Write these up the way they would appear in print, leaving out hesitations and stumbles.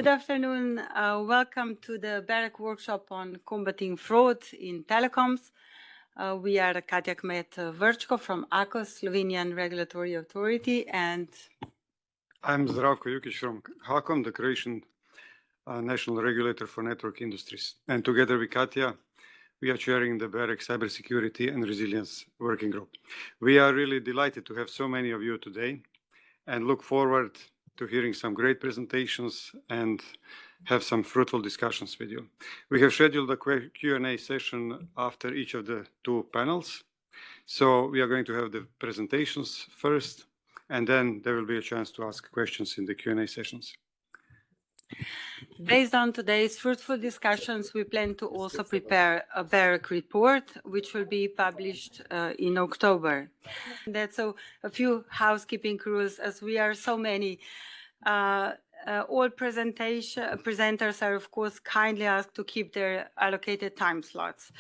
Good afternoon. Welcome to the BEREC workshop on combating fraud in telecoms. We are Katja Kmet Vrcko from HAKOM, Slovenian Regulatory Authority, and I'm Zdravko Jukic from HAKOM, the Croatian National Regulator for Network Industries. And together with Katja, we are chairing the BEREC Cybersecurity and Resilience Working Group. We are really delighted to have so many of you today and look forward to hearing some great presentations and have some fruitful discussions with you. We have scheduled a Q&A session after each of the two panels. So we are going to have the presentations first, and then there will be a chance to ask questions in the Q&A sessions. Based on today's fruitful discussions, we plan to also prepare a BEREC report, which will be published in October. That's a few housekeeping rules, as we are so many. All presenters are, of course, kindly asked to keep their allocated time slots.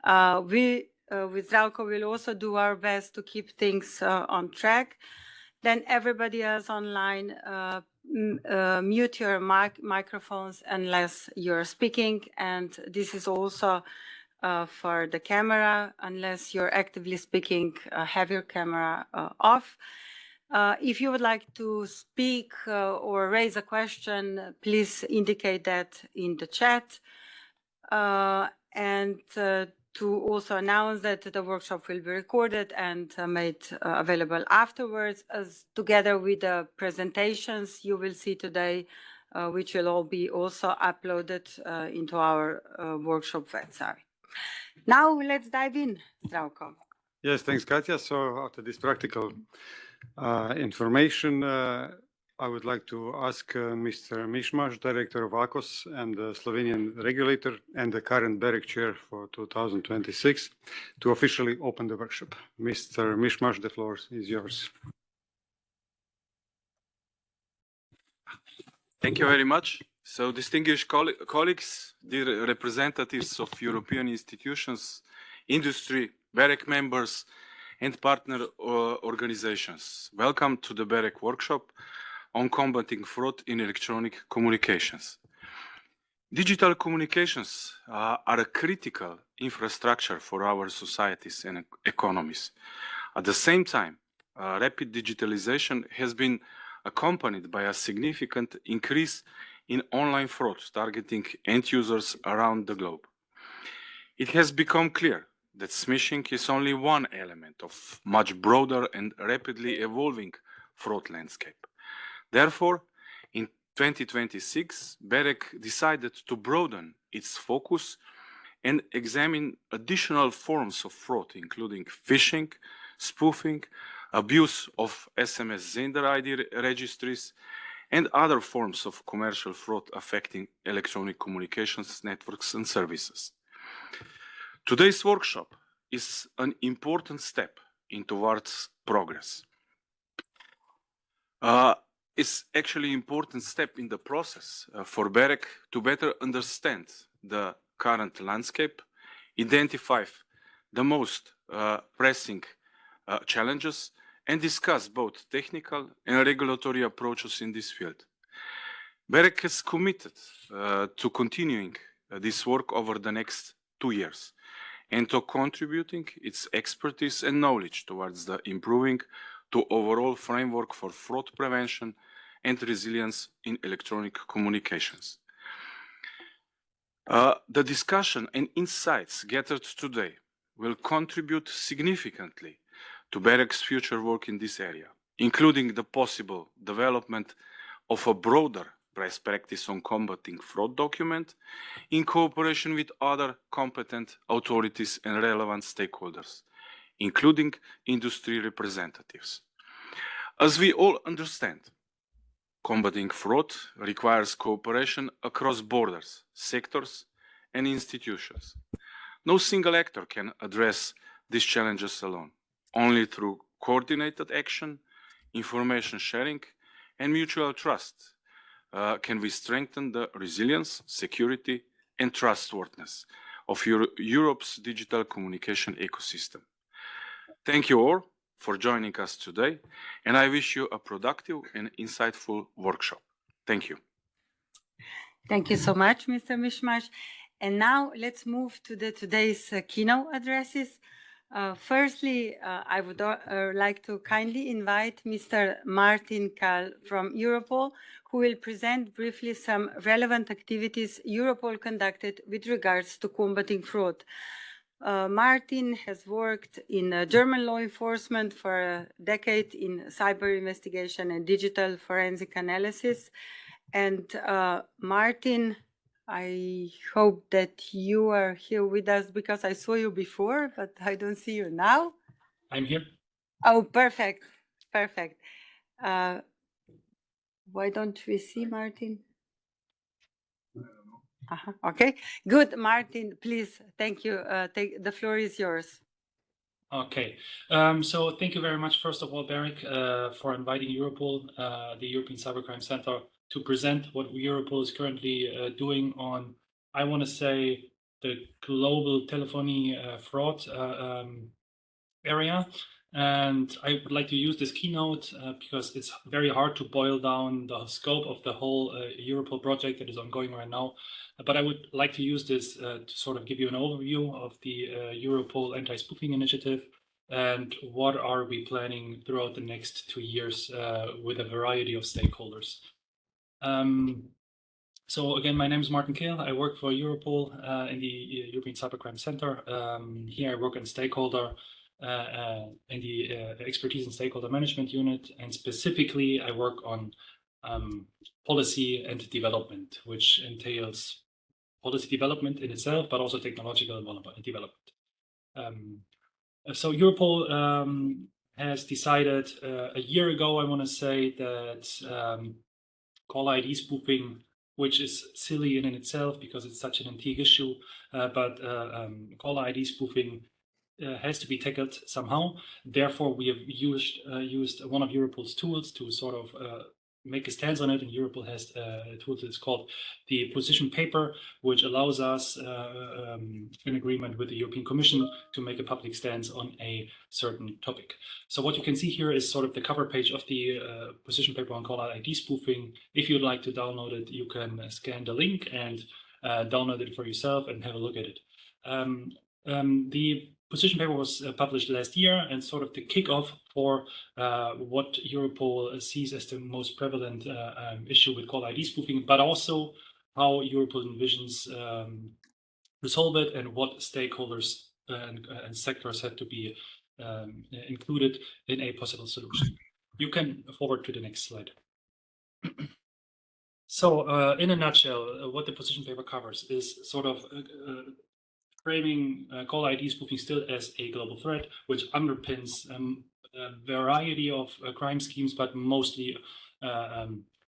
We, with Zdravko, will also do our best to keep things on track. Then everybody else online, mute your microphones unless you're speaking, and this is also for the camera. Unless you're actively speaking, have your camera off. If you would like to speak or raise a question, please indicate that in the chat. To also announce that the workshop will be recorded and made available afterwards, as together with the presentations you will see today, which will all be also uploaded into our workshop website. Now let's dive in, Zdravko. Yes, thanks, Katja. So after this practical information, I would like to ask Mr. Mišmaš, Director of AKOS and the Slovenian Regulator and the current BEREC Chair for 2026, to officially open the workshop. Mr. Mišmaš, the floor is yours. Thank you very much. So, distinguished colleagues, dear representatives of European institutions, industry, BEREC members, and partner organizations, welcome to the BEREC workshop on combating fraud in electronic communications. Digital communications are a critical infrastructure for our societies and economies. At the same time, rapid digitalization has been accompanied by a significant increase in online fraud targeting end users around the globe. It has become clear that smishing is only one element of much broader and rapidly evolving fraud landscape. Therefore, in 2026, BEREC decided to broaden its focus and examine additional forms of fraud, including phishing, spoofing, abuse of SMS Sender ID registries, and other forms of commercial fraud affecting electronic communications networks and services. Today's workshop is an important step towards progress. It's actually an important step in the process for BEREC to better understand the current landscape, identify the most pressing challenges, and discuss both technical and regulatory approaches in this field. BEREC is committed to continuing this work over the next 2 years and to contributing its expertise and knowledge towards the improving to overall framework for fraud prevention and resilience in electronic communications. The discussion and insights gathered today will contribute significantly to BEREC's future work in this area, including the possible development of a broader best practice on combating fraud document in cooperation with other competent authorities and relevant stakeholders, including industry representatives. As we all understand, combating fraud requires cooperation across borders, sectors, and institutions. No single actor can address these challenges alone. Only through coordinated action, information sharing, and mutual trust can we strengthen the resilience, security, and trustworthiness of Europe's digital communication ecosystem. Thank you all for joining us today, and I wish you a productive and insightful workshop. Thank you. Thank you so much, Mr. Mishmash. And now let's move to today's keynote addresses. Firstly, I would like to kindly invite Mr. Martin Kahl from Europol, who will present briefly some relevant activities Europol conducted with regards to combating fraud. Martin has worked in German law enforcement for a decade in cyber investigation and digital forensic analysis. And Martin, I hope that you are here with us because I saw you before, but I don't see you now. I'm here. Oh, perfect. Perfect. Why don't we see Martin? Okay, good. Martin, please, thank you. The floor is yours. Okay, so thank you very much, first of all, Berec, for inviting Europol, the European Cybercrime Center, to present what Europol is currently doing on, I want to say, the global telephony fraud area. And I would like to use this keynote because it's very hard to boil down the scope of the whole Europol project that is ongoing right now. But I would like to use this to sort of give you an overview of the Europol anti-spoofing initiative and what are we planning throughout the next 2 years with a variety of stakeholders. So again, my name is Martin Kehl. I work for Europol in the European Cybercrime Center. Here I work on stakeholder in the expertise and stakeholder management unit, and specifically I work on policy and development, which entails policy development in itself, but also technological development. So Europol has decided a year ago, I want to say, that caller ID spoofing, which is silly in itself because it's such an antique issue, but caller ID spoofing has to be tackled somehow. Therefore, we have used one of Europol's tools to sort of make a stance on it, and Europol has a tool that's called the position paper, which allows us, in agreement with the European Commission, to make a public stance on a certain topic. So what you can see here is sort of the cover page of the position paper on caller ID spoofing. If you'd like to download it, you can scan the link and download it for yourself and have a look at it. The position paper was published last year and sort of the kickoff for what Europol sees as the most prevalent issue with caller ID spoofing, but also how Europol envisions resolve it and what stakeholders and sectors have to be included in a possible solution. You can forward to the next slide. So in a nutshell, what the position paper covers is sort of framing caller ID spoofing still as a global threat, which underpins a variety of crime schemes, but mostly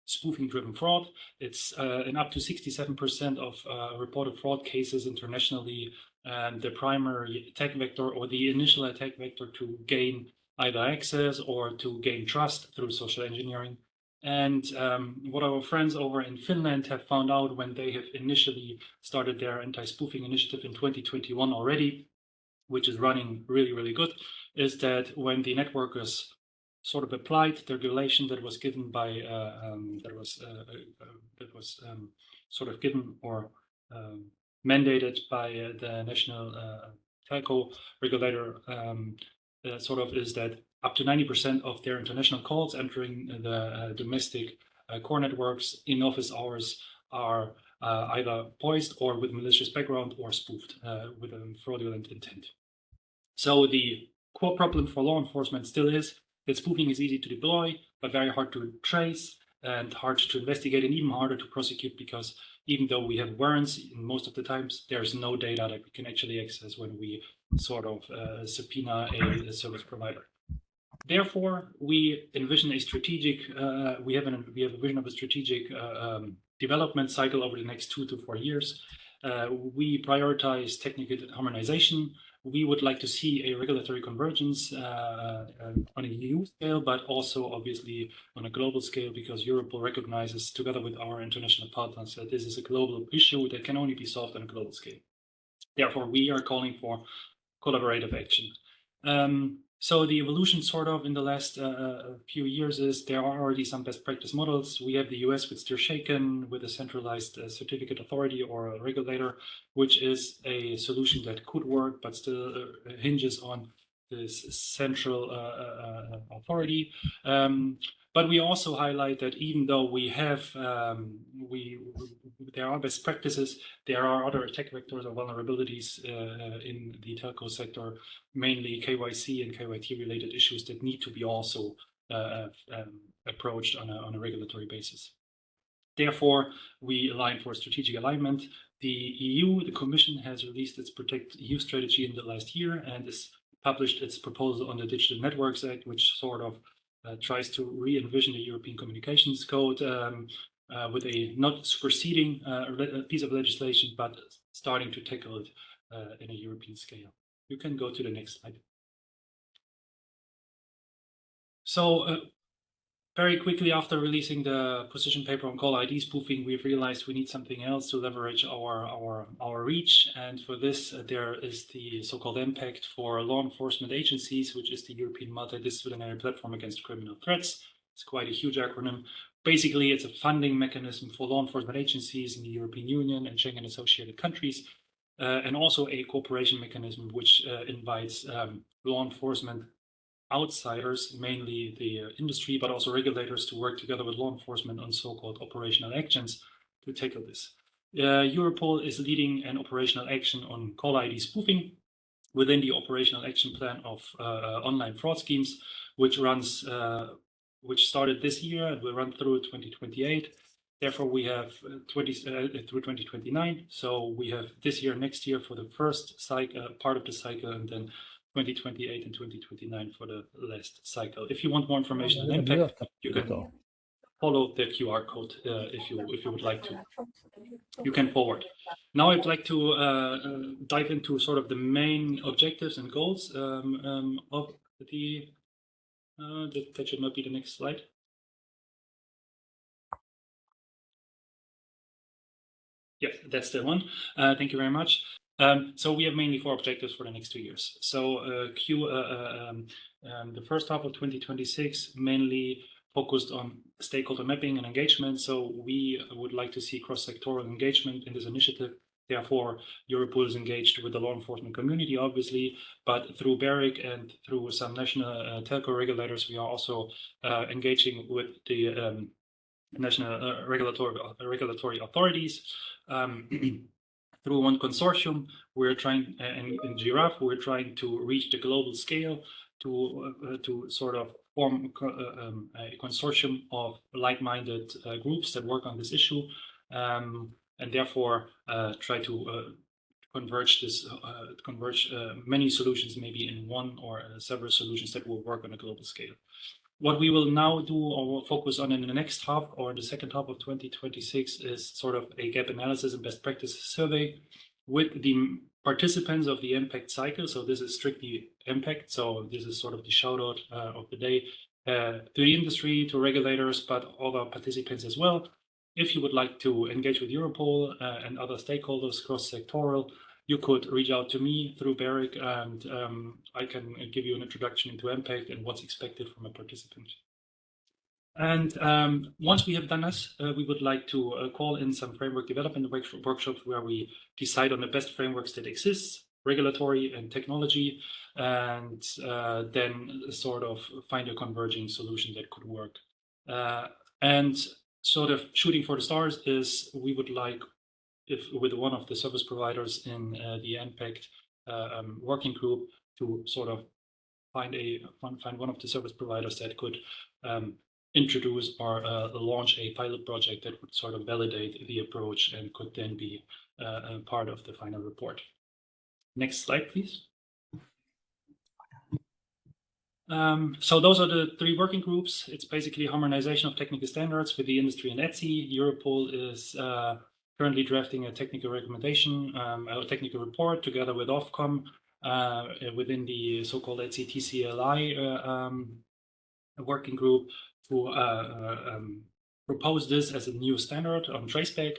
spoofing-driven fraud. It's in up to 67% of reported fraud cases internationally, the primary attack vector or the initial attack vector to gain either access or to gain trust through social engineering. And what our friends over in Finland have found out when they have initially started their anti-spoofing initiative in 2021 already, which is running really, really good, is that when the networkers sort of applied the regulation that was given by sort of given or mandated by the national telco regulator, sort of is that up to 90% of their international calls entering the domestic core networks in office hours are either poised or with malicious background or spoofed with a fraudulent intent. So the core problem for law enforcement still is that spoofing is easy to deploy, but very hard to trace and hard to investigate and even harder to prosecute, because even though we have warrants, most of the times there's no data that we can actually access when we sort of subpoena a service provider. Therefore, we envision a strategic, we have a vision of a strategic development cycle over the next 2 to 4 years. We prioritize technical harmonization. We would like to see a regulatory convergence on a EU scale, but also obviously on a global scale, because Europol recognizes, together with our international partners, that this is a global issue that can only be solved on a global scale. Therefore, we are calling for collaborative action. So the evolution sort of in the last few years is there are already some best practice models. We have the US with STIR/SHAKEN with a centralized certificate authority or a regulator, which is a solution that could work, but still hinges on this central authority. But we also highlight that even though we have, there are best practices, there are other attack vectors or vulnerabilities in the telco sector, mainly KYC and KYT related issues that need to be also approached on a regulatory basis. Therefore, we align for strategic alignment. The EU, the Commission, has released its Protect EU strategy in the last year and has published its proposal on the Digital Networks Act, which sort of tries to re-envision the European Communications Code with a not superseding piece of legislation, but starting to tackle it in a European scale. You can go to the next slide. So very quickly after releasing the position paper on call ID spoofing, we've realized we need something else to leverage our reach. And for this, there is the so-called impact for law enforcement agencies, which is the European Multidisciplinary Platform Against Criminal Threats. It's quite a huge acronym. Basically, it's a funding mechanism for law enforcement agencies in the European Union and Schengen associated countries, and also a cooperation mechanism which invites law enforcement outsiders, mainly the industry, but also regulators, to work together with law enforcement on so-called operational actions to tackle this. Europol is leading an operational action on call ID spoofing within the operational action plan of online fraud schemes, which which started this year and will run through 2028. Therefore, we have through 2029. So we have this year, next year for the first cycle, part of the cycle, and then 2028 and 2029 for the last cycle. If you want more information on impact, you can follow the QR code if you would like to. You can forward. Now I'd like to dive into sort of the main objectives and goals of the. That should not be the next slide. Yes, that's the one. Thank you very much. So we have mainly 4 objectives for the next 2 years. So the first half of 2026 mainly focused on stakeholder mapping and engagement. So we would like to see cross-sectoral engagement in this initiative. Therefore, Europol is engaged with the law enforcement community, obviously, but through BEREC and through some national telco regulators, we are also engaging with the national regulatory authorities. Through one consortium, we're trying, in Giraffe, we're trying to reach the global scale to sort of form a consortium of like-minded groups that work on this issue, and therefore try to converge many solutions maybe in one or several solutions that will work on a global scale. What we will now do or will focus on in the next half or the second half of 2026 is sort of a gap analysis and best practice survey with the participants of the impact cycle. So this is strictly impact. So this is sort of the shout out of the day to the industry, to regulators, but other participants as well. If you would like to engage with Europol and other stakeholders cross-sectoral, you could reach out to me through BEREC, and I can give you an introduction into impact and what's expected from a participant. And once we have done this, we would like to call in some framework development workshops where we decide on the best frameworks that exist, regulatory and technology, and then sort of find a converging solution that could work. And sort of shooting for the stars is we would like, if with one of the service providers in the impact working group, to sort of find one of the service providers that could introduce or launch a pilot project that would sort of validate the approach and could then be part of the final report. Next slide, please. So those are the 3 working groups. It's basically harmonization of technical standards with the industry and ETSI. Europol is currently drafting a technical recommendation, a technical report together with Ofcom within the so-called ETSI TCLI working group to propose this as a new standard on traceback.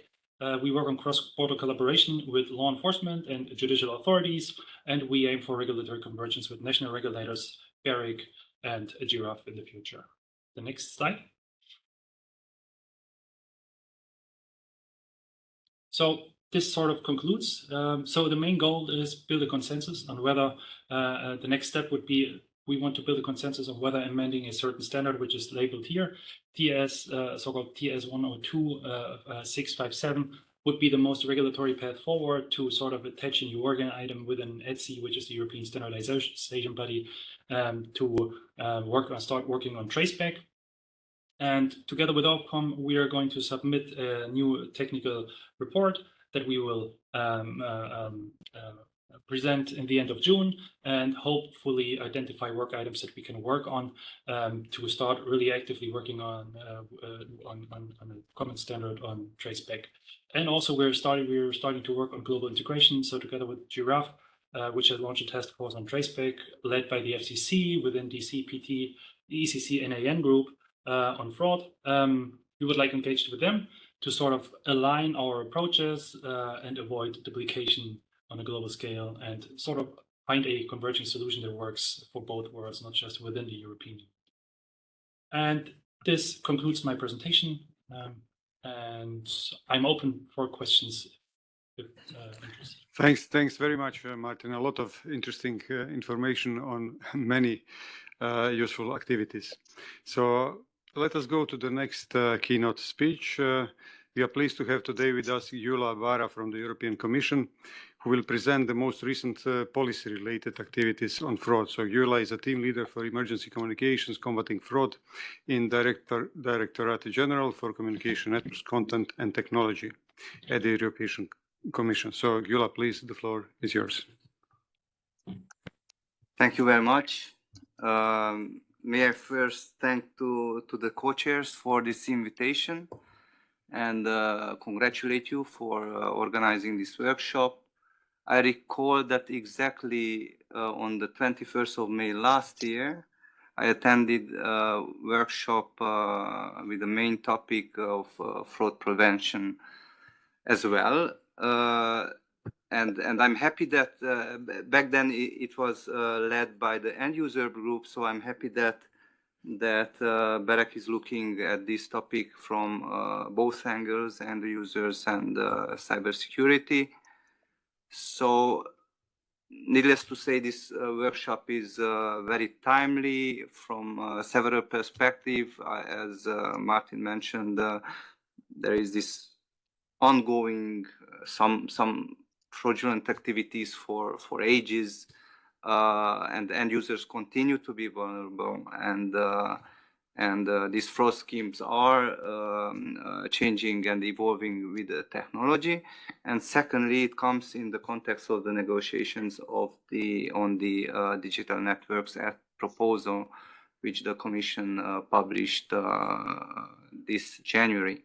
We work on cross-border collaboration with law enforcement and judicial authorities, and we aim for regulatory convergence with national regulators BEREC, and Giraffe in the future. The next slide. So this sort of concludes. So the main goal is build a consensus on whether the next step would be, we want to build a consensus on whether amending a certain standard, which is labeled here, TS, so-called TS 102.657, would be the most regulatory path forward to sort of attach a new organ item within ETSI, which is the European Standardization Body, to start working on traceback. And together with HAKOM, we are going to submit a new technical report that we will present in the end of June, and hopefully identify work items that we can work on to start really actively working on a common standard on traceback. And also we're starting to work on global integration. So together with Giraffe, which has launched a task force on traceback led by the FCC within the CPT, the ECC NAN group, on fraud. We would like engaged with them to sort of align our approaches and avoid duplication on a global scale, and sort of find a converging solution that works for both worlds, not just within the European Union. And this concludes my presentation, and I'm open for questions if interested. Thanks very much, Martin. A lot of interesting information on many useful activities. So let us go to the next keynote speech. We are pleased to have today with us Gyula Vara from the European Commission, who will present the most recent policy-related activities on fraud. So Gyula is a team leader for emergency communications, combating fraud in Directorate General for Communication Networks, Content and Technology at the European Commission. So Gyula, please, the floor is yours. Thank you very much. May I first thank to the co-chairs for this invitation, and congratulate you for organizing this workshop. I recall that exactly on the 21st of May last year, I attended a workshop with the main topic of fraud prevention as well. And I'm happy that back then it was led by the end user group, so I'm happy that BEREC is looking at this topic from both angles, end users and cybersecurity. So needless to say, this workshop is very timely from several perspectives. As Martin mentioned, there is this ongoing some fraudulent activities for ages, and end users continue to be vulnerable, and these fraud schemes are changing and evolving with the technology. And secondly, it comes in the context of the negotiations on the Digital Networks Act proposal, which the Commission published this January.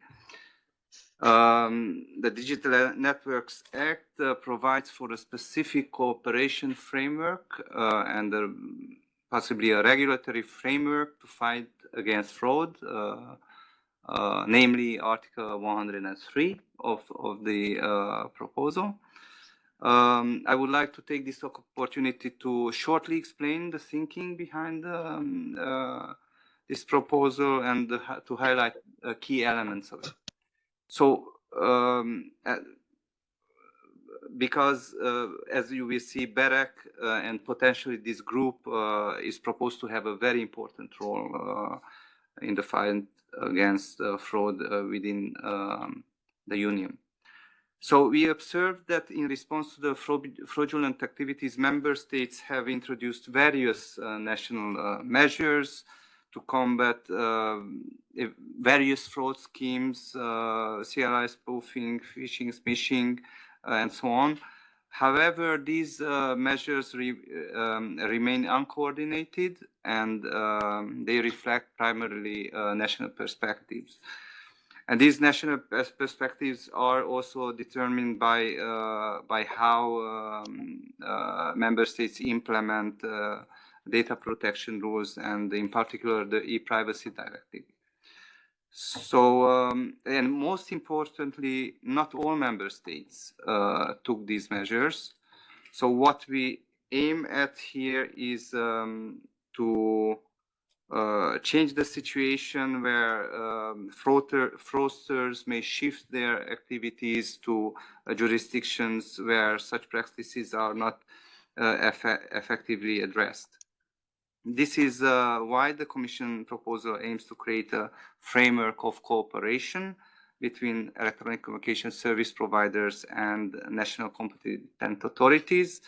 The Digital Networks Act provides for a specific cooperation framework and possibly a regulatory framework to fight against fraud, namely Article 103 of the proposal. I would like to take this opportunity to shortly explain the thinking behind this proposal and to highlight key elements of it. So, because as you will see, BEREC and potentially this group is proposed to have a very important role in the fight against fraud within the Union. So we observed that in response to the fraudulent activities, member states have introduced various national measures to combat various fraud schemes, CLI spoofing, phishing, smishing, and so on. However, these measures remain uncoordinated, and they reflect primarily national perspectives. And these national perspectives are also determined by how member states implement data protection rules, and in particular the e-privacy directive. So, and most importantly, not all member states took these measures. So what we aim at here is to change the situation where fraudsters may shift their activities to jurisdictions where such practices are not effectively addressed. This is why the Commission proposal aims to create a framework of cooperation between electronic communication service providers and national competent authorities.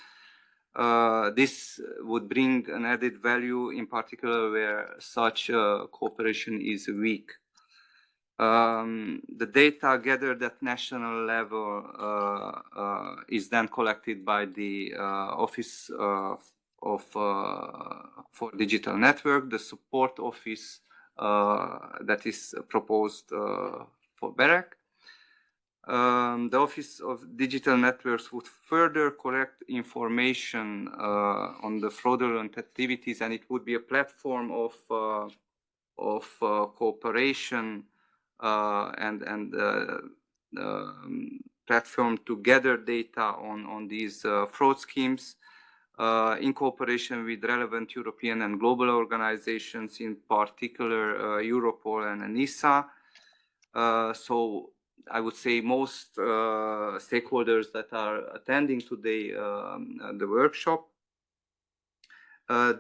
This would bring an added value, in particular where such cooperation is weak. The data gathered at national level is then collected by the Office for Digital Network, the support office that is proposed for BEREC. The Office of Digital Networks would further collect information on the fraudulent activities, and it would be a platform of cooperation and platform to gather data on these fraud schemes in cooperation with relevant European and global organizations, in particular Europol and ENISA. So I would say most stakeholders that are attending today the workshop.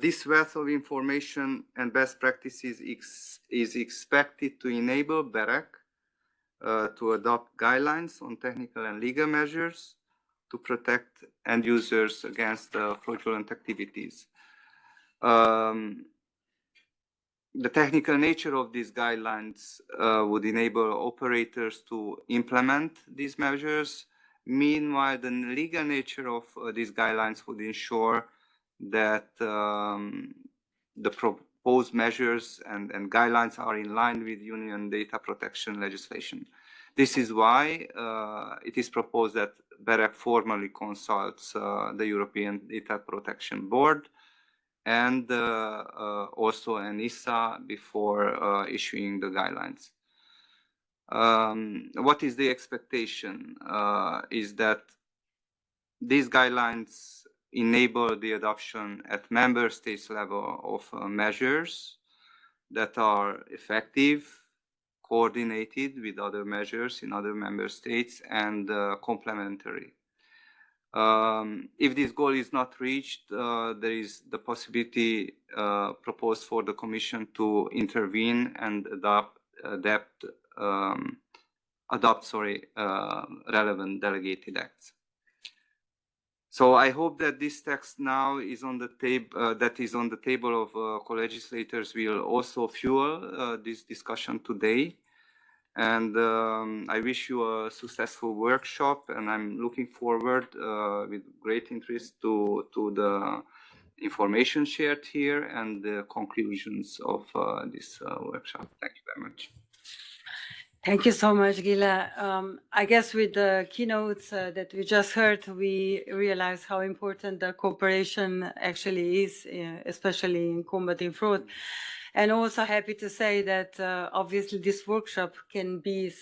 This wealth of information and best practices is expected to enable BEREC to adopt guidelines on technical and legal measures to protect end users against fraudulent activities. The technical nature of these guidelines would enable operators to implement these measures. Meanwhile, the legal nature of these guidelines would ensure that the proposed measures and guidelines are in line with Union data protection legislation. This is why it is proposed that BEREC formally consults the European Data Protection Board and also ENISA before issuing the guidelines. What is the expectation? Is that these guidelines enable the adoption at member states level of measures that are effective, coordinated with other measures in other member states, and complementary. If this goal is not reached, there is the possibility proposed for the Commission to intervene and adopt relevant delegated acts. So I hope that this text now is on the table, that is on the table of co-legislators, will also fuel this discussion today. And I wish you a successful workshop, and I'm looking forward with great interest to the information shared here and the conclusions of this workshop. Thank you very much. Thank you so much, Gila. I guess with the keynotes that we just heard, we realize how important the cooperation actually is, especially in combating fraud. And also happy to say that obviously this workshop can be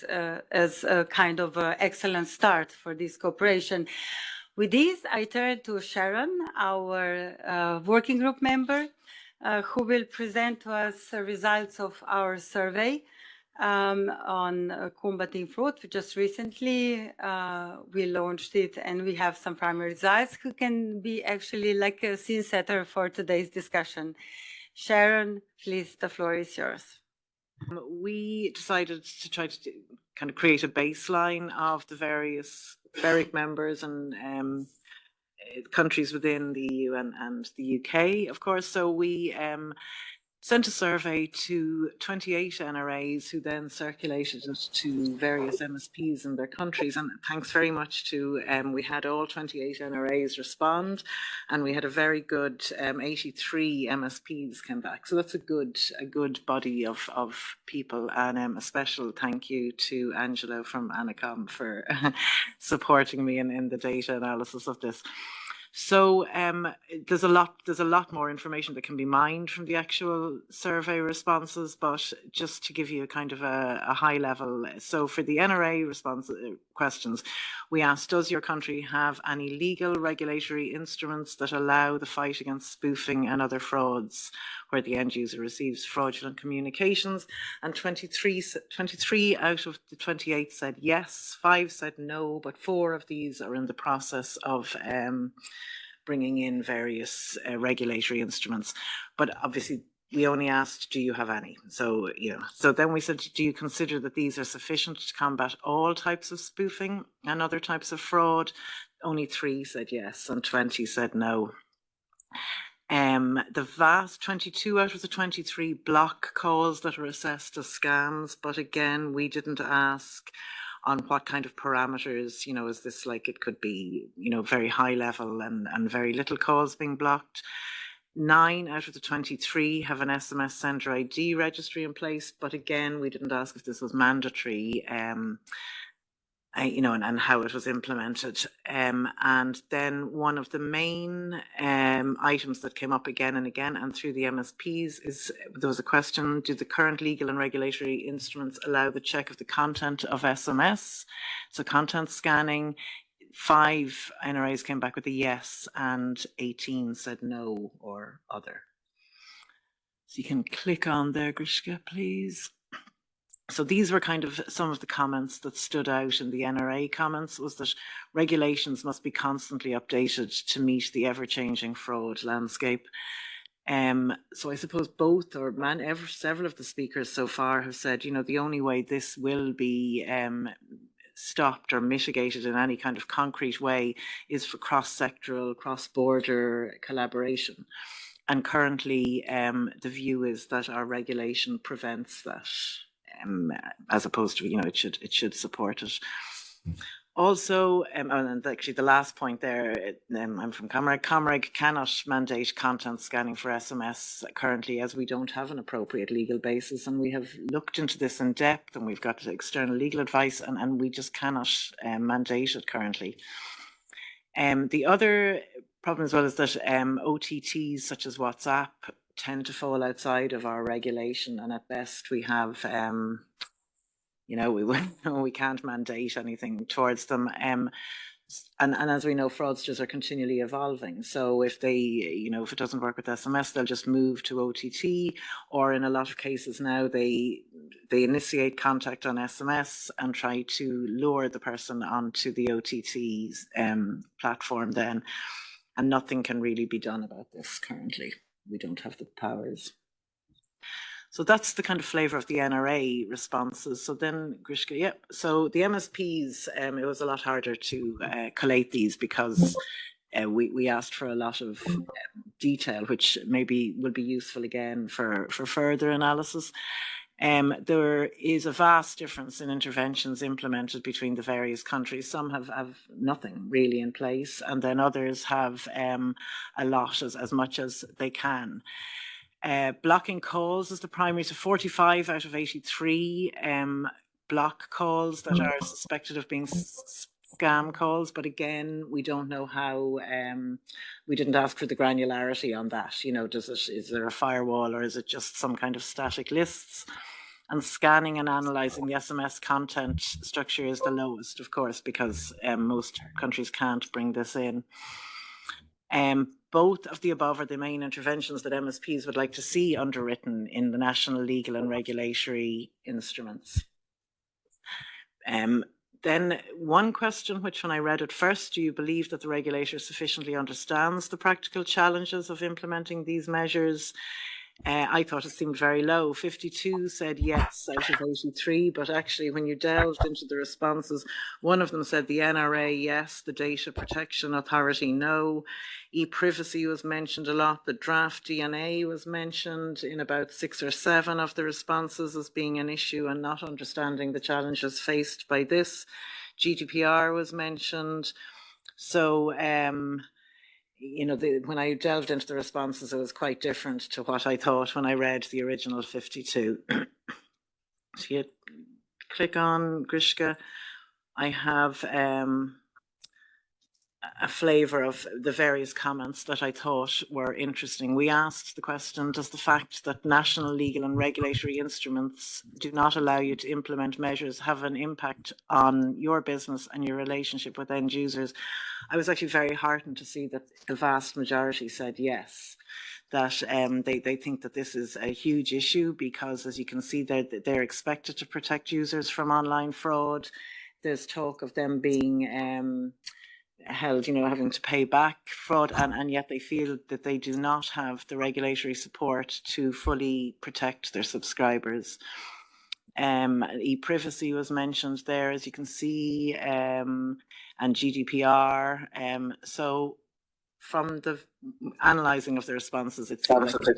as a kind of excellent start for this cooperation. With this, I turn to Sharon, our working group member, who will present to us the results of our survey on combating fraud. Just recently we launched it, and we have some primary results who can be actually like a scene setter for today's discussion. Sharon, please, the floor is yours. We decided to try to kind of create a baseline of the various BEREC members and countries within the EU and the UK, of course. So we sent a survey to 28 NRAs who then circulated it to various MSPs in their countries. And thanks very much to, we had all 28 NRAs respond, and we had a very good 83 MSPs came back. So that's a good body of people. And a special thank you to Angelo from HAKOM for supporting me in the data analysis of this. So there's a lot more information that can be mined from the actual survey responses, but just to give you a kind of a high level. So for the NRA questions. We asked, does your country have any legal regulatory instruments that allow the fight against spoofing and other frauds where the end user receives fraudulent communications? And 23 out of the 28 said yes, 5 said no, but 4 of these are in the process of bringing in various regulatory instruments. But obviously, we only asked, do you have any? So, so then we said, do you consider that these are sufficient to combat all types of spoofing and other types of fraud? Only 3 said yes and 20 said no. The vast 22 out of the 23 block calls that are assessed as scams, but again, we didn't ask on what kind of parameters, is this like it could be, very high level and very little calls being blocked. 9 out of the 23 have an SMS sender ID registry in place, but again, we didn't ask if this was mandatory, and how it was implemented. And then one of the main items that came up again and again and through the MSPs is there was a question, do the current legal and regulatory instruments allow the check of the content of SMS? So content scanning. 5 NRAs came back with a yes and 18 said no or other. So you can click on there, Grishka, please. So these were kind of some of the comments that stood out in the NRA comments, was that regulations must be constantly updated to meet the ever-changing fraud landscape. So I suppose both or several of the speakers so far have said, the only way this will be stopped or mitigated in any kind of concrete way is for cross-sectoral, cross-border collaboration. And currently, the view is that our regulation prevents that, as opposed to, it should support it. Also, and actually the last point there, I'm from Comreg. Comreg cannot mandate content scanning for SMS currently, as we don't have an appropriate legal basis. And we have looked into this in depth and we've got external legal advice and we just cannot mandate it currently. The other problem as well is that OTTs such as WhatsApp tend to fall outside of our regulation, and at best we have we can't mandate anything towards them. And as we know, fraudsters are continually evolving. So if they, if it doesn't work with SMS, they'll just move to OTT, or in a lot of cases now, they initiate contact on SMS and try to lure the person onto the OTT's platform then. And nothing can really be done about this currently. We don't have the powers. So that's the kind of flavour of the NRA responses. So then, Grishka, so the MSPs, it was a lot harder to collate these because we asked for a lot of detail, which maybe will be useful again for further analysis. There is a vast difference in interventions implemented between the various countries. Some have nothing really in place, and then others have a lot, as much as they can. Blocking calls is the primary, so 45 out of 83 block calls that are suspected of being scam calls, but again, we don't know how, we didn't ask for the granularity on that. Is there a firewall or is it just some kind of static lists? And scanning and analysing the SMS content structure is the lowest, of course, because most countries can't bring this in. Both of the above are the main interventions that MSPs would like to see underwritten in the national legal and regulatory instruments. Then one question, which when I read it first, do you believe that the regulator sufficiently understands the practical challenges of implementing these measures? I thought it seemed very low. 52 said yes out of 83, but actually when you delved into the responses, one of them said the NRA yes, the Data Protection Authority no, e-privacy was mentioned a lot, the draft DNA was mentioned in about 6 or 7 of the responses as being an issue and not understanding the challenges faced by this. GDPR was mentioned. So when I delved into the responses, it was quite different to what I thought when I read the original 52. So you click on Grishka. I have a flavour of the various comments that I thought were interesting. We asked the question, does the fact that national legal and regulatory instruments do not allow you to implement measures have an impact on your business and your relationship with end users? I was actually very heartened to see that the vast majority said yes, that they think that this is a huge issue because, as you can see, they're expected to protect users from online fraud. There's talk of them being held, having to pay back fraud, and yet they feel that they do not have the regulatory support to fully protect their subscribers. E-privacy was mentioned there, as you can see, and GDPR. So from the analysing of the responses, it seems like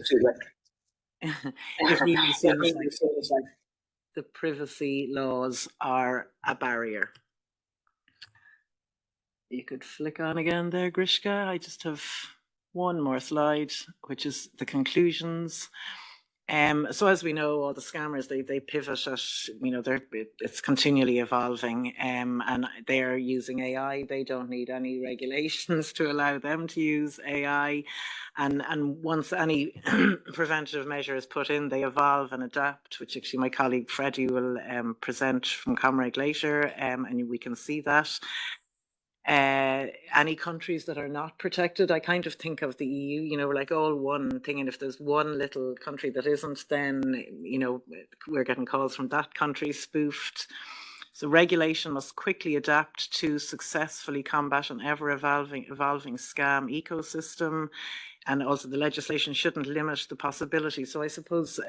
it really seems like the privacy laws are a barrier. You could flick on again there, Grishka. I just have one more slide, which is the conclusions. So as we know, all the scammers, they pivot at, it's continually evolving, and they're using AI. They don't need any regulations to allow them to use AI. And once any preventative measure is put in, they evolve and adapt, which actually my colleague Freddie will present from Comreg later, and we can see that. Any countries that are not protected, I kind of think of the EU, we're like all one thing, and if there's one little country that isn't, then we're getting calls from that country spoofed. So regulation must quickly adapt to successfully combat an ever-evolving scam ecosystem, and also the legislation shouldn't limit the possibility. So I suppose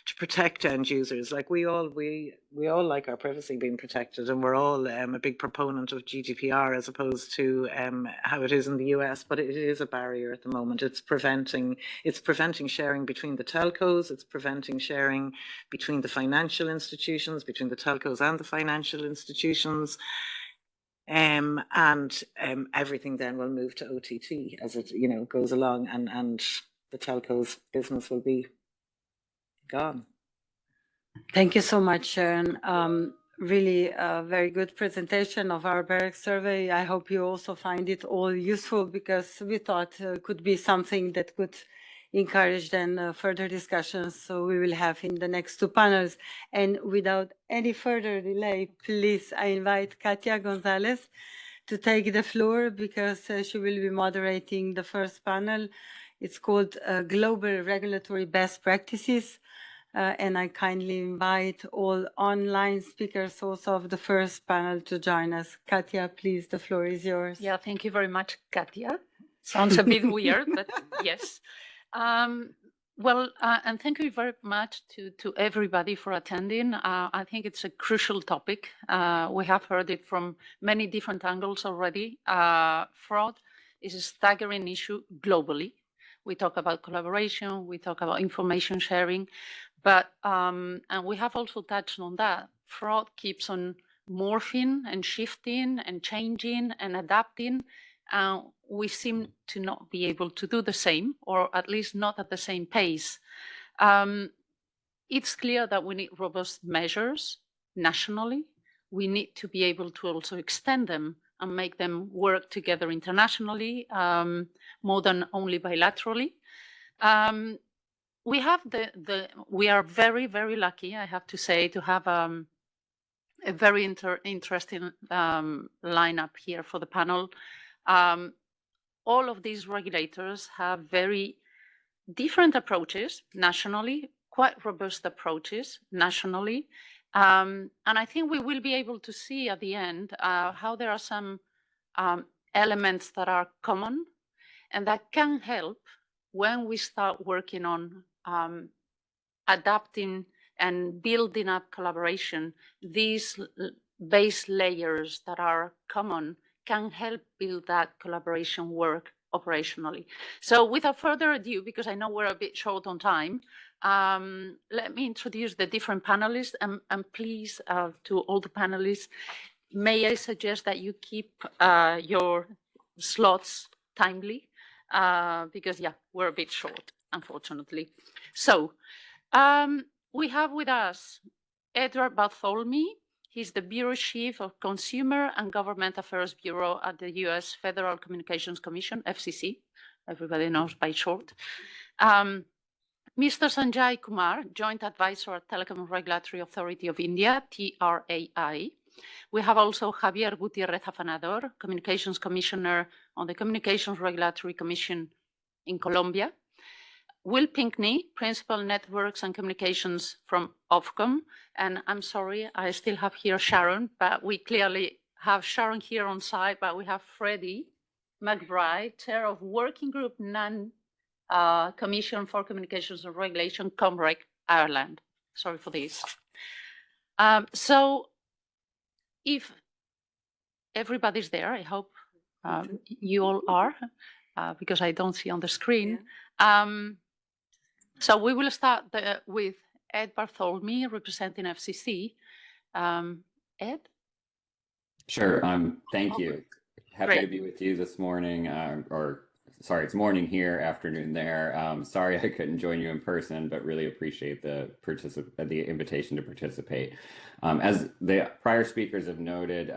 to protect end users, like we all like our privacy being protected, and we're all a big proponent of GDPR as opposed to how it is in the US, but it is a barrier at the moment. It's preventing sharing between the telcos, it's preventing sharing between the financial institutions, between the telcos and the financial institutions. And everything then will move to OTT as it goes along, and the telco's business will be gone. Thank you so much, Sharon. Really a very good presentation of our BEREC survey. I hope you also find it all useful, because we thought it could be something that could encourage then further discussions. So we will have in the next two panels. And without any further delay, please, I invite Katja Gonzalez to take the floor, because she will be moderating the first panel. It's called Global Regulatory Best Practices. And I kindly invite all online speakers also of the first panel to join us. Katja, please, the floor is yours. Yeah, thank you very much, Katja. Sounds a bit weird, but yes. And thank you very much to everybody for attending. I think it's a crucial topic. We have heard it from many different angles already. Fraud is a staggering issue globally. We talk about collaboration, we talk about information sharing, but and we have also touched on that. Fraud keeps on morphing and shifting and changing and adapting. We seem to not be able to do the same, or at least not at the same pace. It's clear that we need robust measures nationally. We need to be able to also extend them and make them work together internationally, more than only bilaterally. We are very, very lucky, I have to say, to have a very interesting lineup here for the panel. All of these regulators have very different approaches nationally, quite robust approaches nationally. And I think we will be able to see at the end how there are some elements that are common and that can help when we start working on adapting and building up collaboration. These base layers that are common can help build that collaboration work operationally. So without further ado, because I know we're a bit short on time, let me introduce the different panelists, and please, to all the panelists, may I suggest that you keep your slots timely, because yeah, we're a bit short, unfortunately. So we have with us Edward Bartholomei. He's the Bureau Chief of Consumer and Government Affairs Bureau at the US Federal Communications Commission, FCC. Everybody knows by short. Mr. Sanjay Kumar, Joint Advisor at Telecom Regulatory Authority of India, TRAI. We have also Javier Gutiérrez Afanador, Communications Commissioner on the Communications Regulatory Commission in Colombia. Will Pinkney, Principal Networks and Communications from Ofcom. And I'm sorry, I still have here Sharon, but we clearly have Sharon here on site, but we have Freddie McBride, Chair of Working Group NAN Commission for Communications and Regulation, Comreg, Ireland. Sorry for this. So if everybody's there, I hope you all are, because I don't see on the screen. So we will start with Ed Bartholome, representing FCC. Ed? Sure. Thank you. Happy to be with you this morning, sorry, it's morning here, afternoon there. Sorry I couldn't join you in person, but really appreciate the invitation to participate. As the prior speakers have noted,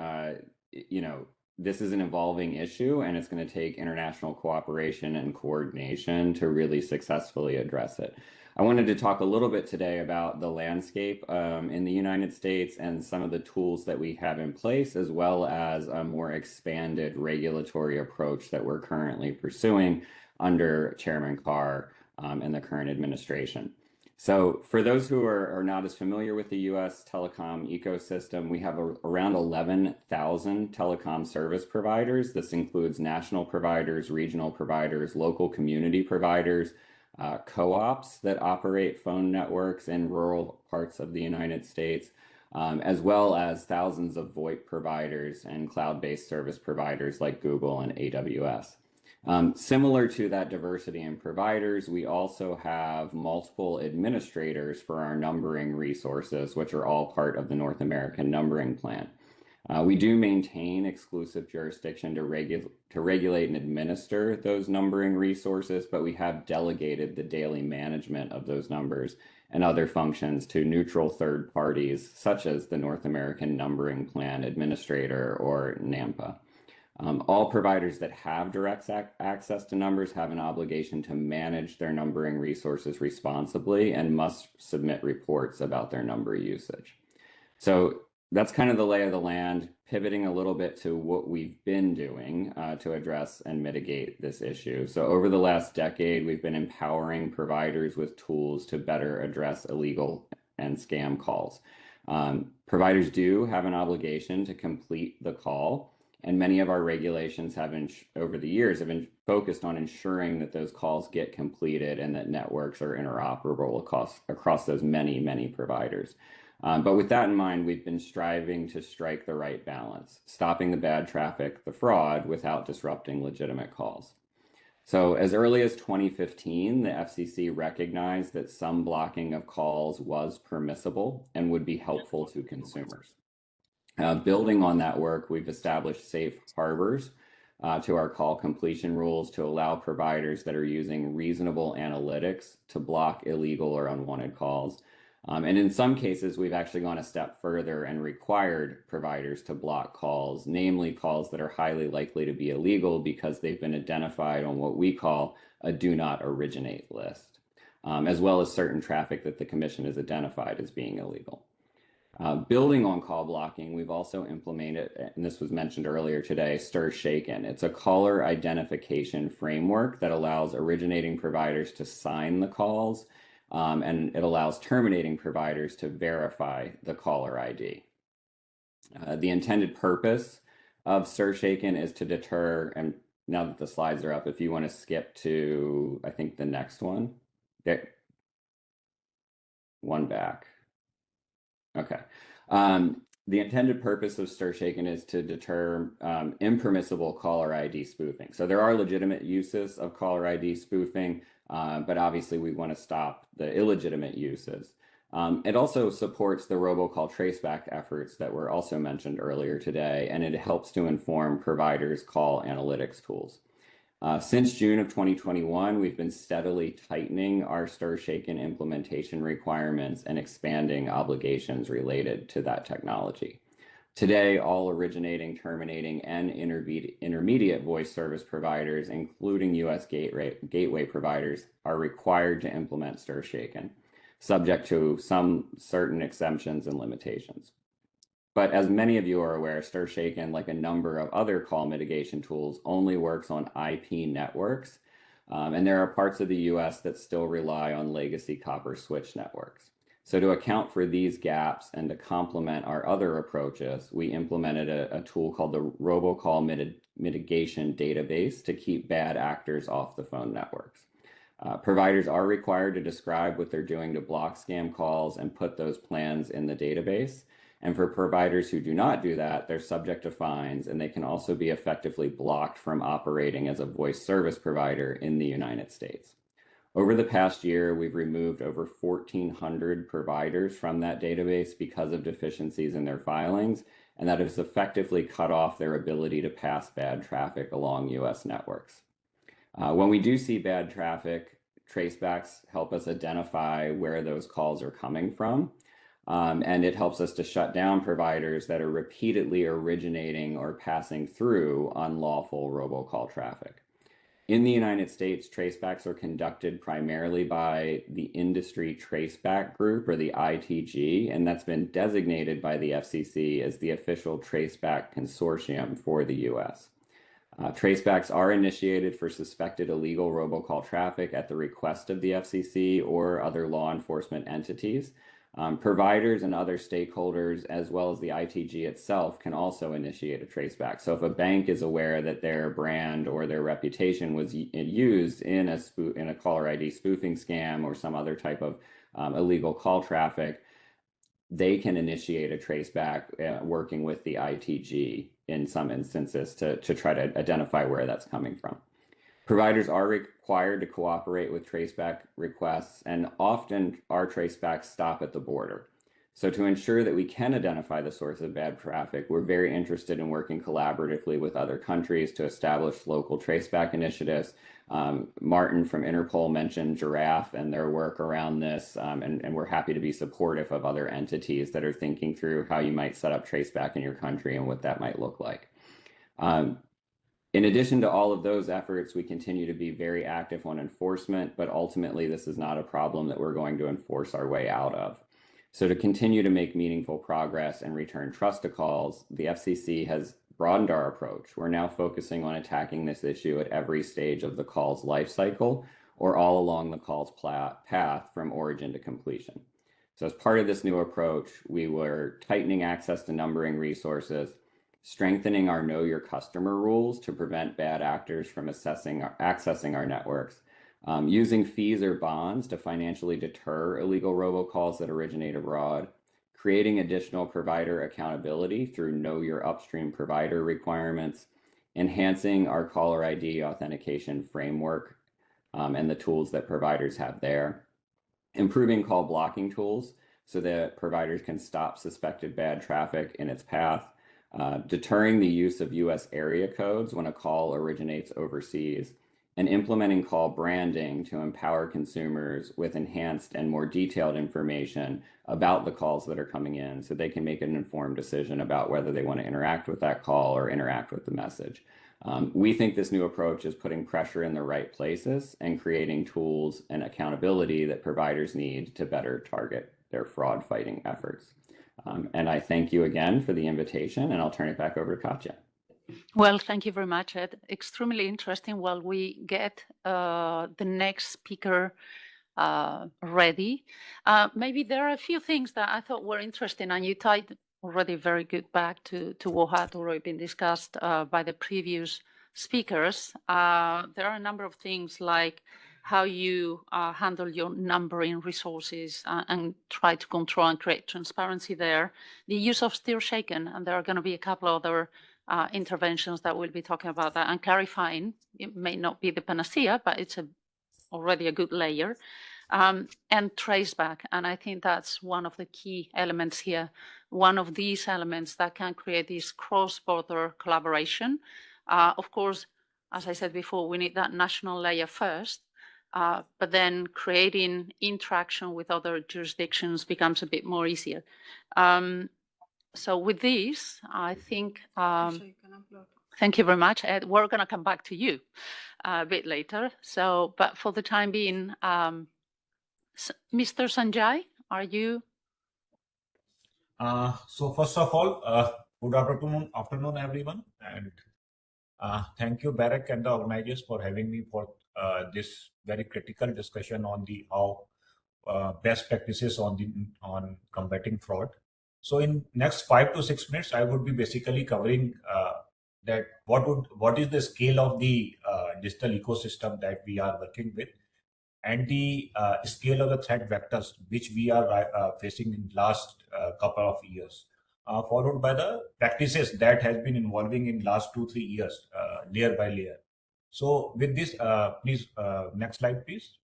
this is an evolving issue, and it's going to take international cooperation and coordination to really successfully address it. I wanted to talk a little bit today about the landscape in the United States and some of the tools that we have in place, as well as a more expanded regulatory approach that we're currently pursuing under Chairman Carr and the current administration. So for those who are not as familiar with the US telecom ecosystem, we have around 11,000 telecom service providers. This includes national providers, regional providers, local community providers, co-ops that operate phone networks in rural parts of the United States, as well as thousands of VoIP providers and cloud-based service providers like Google and AWS. Similar to that diversity in providers, we also have multiple administrators for our numbering resources, which are all part of the North American Numbering Plan. We do maintain exclusive jurisdiction to regulate and administer those numbering resources, but we have delegated the daily management of those numbers and other functions to neutral third parties, such as the North American Numbering Plan Administrator, or NAMPA. All providers that have direct access to numbers have an obligation to manage their numbering resources responsibly and must submit reports about their number usage. So that's kind of the lay of the land, pivoting a little bit to what we've been doing to address and mitigate this issue. So over the last decade, we've been empowering providers with tools to better address illegal and scam calls. Providers do have an obligation to complete the call, and many of our regulations have over the years have been focused on ensuring that those calls get completed and that networks are interoperable across those many providers. But with that in mind, we've been striving to strike the right balance, stopping the bad traffic, the fraud, without disrupting legitimate calls. So as early as 2015, the FCC recognized that some blocking of calls was permissible and would be helpful to consumers. Building on that work, we've established safe harbors to our call completion rules to allow providers that are using reasonable analytics to block illegal or unwanted calls. And in some cases, we've actually gone a step further and required providers to block calls, namely calls that are highly likely to be illegal because they've been identified on what we call a do not originate list, as well as certain traffic that the Commission has identified as being illegal. Building on call blocking, we've also implemented, and this was mentioned earlier today, STIR/SHAKEN. It's a caller identification framework that allows originating providers to sign the calls, and it allows terminating providers to verify the caller ID. The intended purpose of STIR/SHAKEN is to deter, and now that the slides are up, if you want to skip to, I think, the next one. Get one back. Okay. The intended purpose of STIR/SHAKEN is to deter impermissible caller ID spoofing. So there are legitimate uses of caller ID spoofing, but obviously we want to stop the illegitimate uses. It also supports the robocall traceback efforts that were also mentioned earlier today, and it helps to inform providers' call analytics tools. Since June of 2021, we've been steadily tightening our STIR/SHAKEN implementation requirements and expanding obligations related to that technology. Today, all originating, terminating, and intermediate voice service providers, including US gateway providers, are required to implement STIR/SHAKEN, subject to some certain exemptions and limitations. But as many of you are aware, STIR/SHAKEN, like a number of other call mitigation tools, only works on IP networks, and there are parts of the US that still rely on legacy copper switch networks. So to account for these gaps and to complement our other approaches, we implemented a tool called the Robocall Mitigation Database to keep bad actors off the phone networks. Providers are required to describe what they're doing to block scam calls and put those plans in the database. And for providers who do not do that, they're subject to fines, and they can also be effectively blocked from operating as a voice service provider in the United States. Over the past year, we've removed over 1,400 providers from that database because of deficiencies in their filings, and that has effectively cut off their ability to pass bad traffic along US networks. When we do see bad traffic, tracebacks help us identify where those calls are coming from, and it helps us to shut down providers that are repeatedly originating or passing through unlawful robocall traffic. In the United States, tracebacks are conducted primarily by the Industry Traceback Group, or the ITG, and that's been designated by the FCC as the official traceback consortium for the US. Tracebacks are initiated for suspected illegal robocall traffic at the request of the FCC or other law enforcement entities. Providers and other stakeholders, as well as the ITG itself, can also initiate a traceback. So if a bank is aware that their brand or their reputation was used in a caller ID spoofing scam or some other type of illegal call traffic, they can initiate a traceback working with the ITG in some instances to try to identify where that's coming from. Providers are required to cooperate with traceback requests, and often our tracebacks stop at the border. So to ensure that we can identify the source of bad traffic, we're very interested in working collaboratively with other countries to establish local traceback initiatives. Martin from Interpol mentioned Giraffe and their work around this, and we're happy to be supportive of other entities that are thinking through how you might set up traceback in your country and what that might look like. In addition to all of those efforts, we continue to be very active on enforcement, but ultimately this is not a problem that we're going to enforce our way out of. So to continue to make meaningful progress and return trust to calls, the FCC has broadened our approach. We're now focusing on attacking this issue at every stage of the call's life cycle, or all along the call's path from origin to completion. So as part of this new approach, we were tightening access to numbering resources, strengthening our know your customer rules to prevent bad actors from accessing our networks, using fees or bonds to financially deter illegal robocalls that originate abroad, creating additional provider accountability through know your upstream provider requirements, enhancing our caller ID authentication framework and the tools that providers have there, improving call blocking tools so that providers can stop suspected bad traffic in its path, deterring the use of US area codes when a call originates overseas, and implementing call branding to empower consumers with enhanced and more detailed information about the calls that are coming in so they can make an informed decision about whether they want to interact with that call or interact with the message. We think this new approach is putting pressure in the right places and creating tools and accountability that providers need to better target their fraud fighting efforts. And I thank you again for the invitation, and I'll turn it back over to Katja. Well, thank you very much, Ed. Extremely interesting. While we get the next speaker ready, maybe there are a few things that I thought were interesting, and you tied already very good back to what had already been discussed by the previous speakers. There are a number of things like how you handle your numbering resources and try to control and create transparency there. The use of STIR/SHAKEN, and there are going to be a couple other interventions that we'll be talking about that and clarifying. It may not be the panacea, but it's already a good layer. And traceback, and I think that's one of the key elements here. One of these elements that can create this cross-border collaboration. Of course, as I said before, we need that national layer first, but then creating interaction with other jurisdictions becomes a bit more easier. So with this, I think, thank you very much, Ed. We're going to come back to you a bit later. So, but for the time being, Mr. Sanjay, are you? So first of all, good afternoon, everyone, and thank you, Berec and the organizers, for having me for this very critical discussion on the how best practices on combating fraud. So in next 5 to 6 minutes, I would be basically covering that what is the scale of the digital ecosystem that we are working with, and the scale of the threat vectors which we are facing in last couple of years, followed by the practices that has been evolving in last 2-3 years, layer by layer. So with this, please, next slide, please.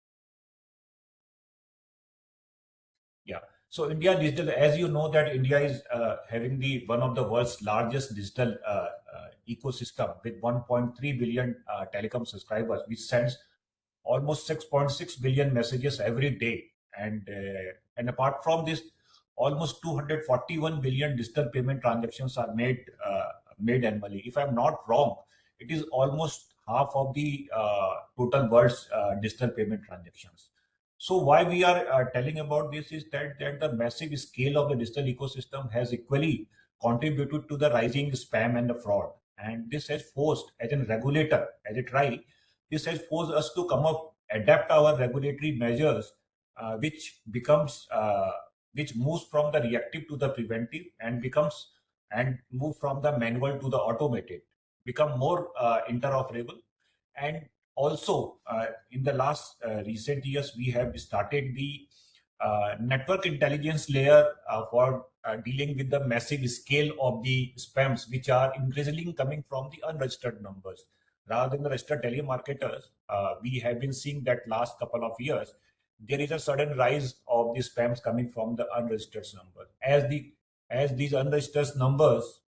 Yeah. So India digital, as you know, that India is having one of the world's largest digital ecosystem with 1.3 billion telecom subscribers, which sends almost 6.6 billion messages every day, and apart from this, almost 241 billion digital payment transactions are made annually. If I'm not wrong, it is almost half of the total world's digital payment transactions. So why we are telling about this is that the massive scale of the digital ecosystem has equally contributed to the rising spam and the fraud, and this has forced, as a regulator, as a TRAI, this has forced us to adapt our regulatory measures, which moves from the reactive to the preventive, and move from the manual to the automated, become more interoperable. And also, in the last recent years, we have started the network intelligence layer for dealing with the massive scale of the spams, which are increasingly coming from the unregistered numbers rather than the registered telemarketers. We have been seeing that last couple of years, there is a sudden rise of the spams coming from the unregistered numbers. As these unregistered numbers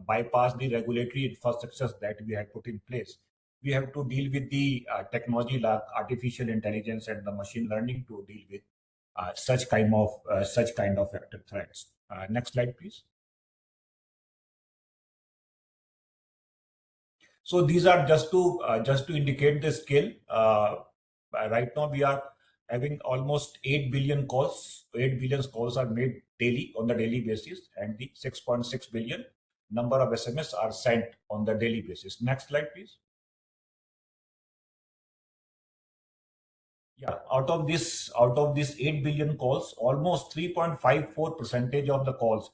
bypass the regulatory infrastructures that we have put in place, we have to deal with the technology like artificial intelligence and the machine learning to deal with such kind of vector threats. Next slide, please. So these are just to indicate the scale. Right now we are having almost 8 billion calls. 8 billion calls are made daily on the daily basis, and the 6.6 billion number of SMS are sent on the daily basis. Next slide, please. Yeah, out of this 8 billion calls, almost 3.54% of the calls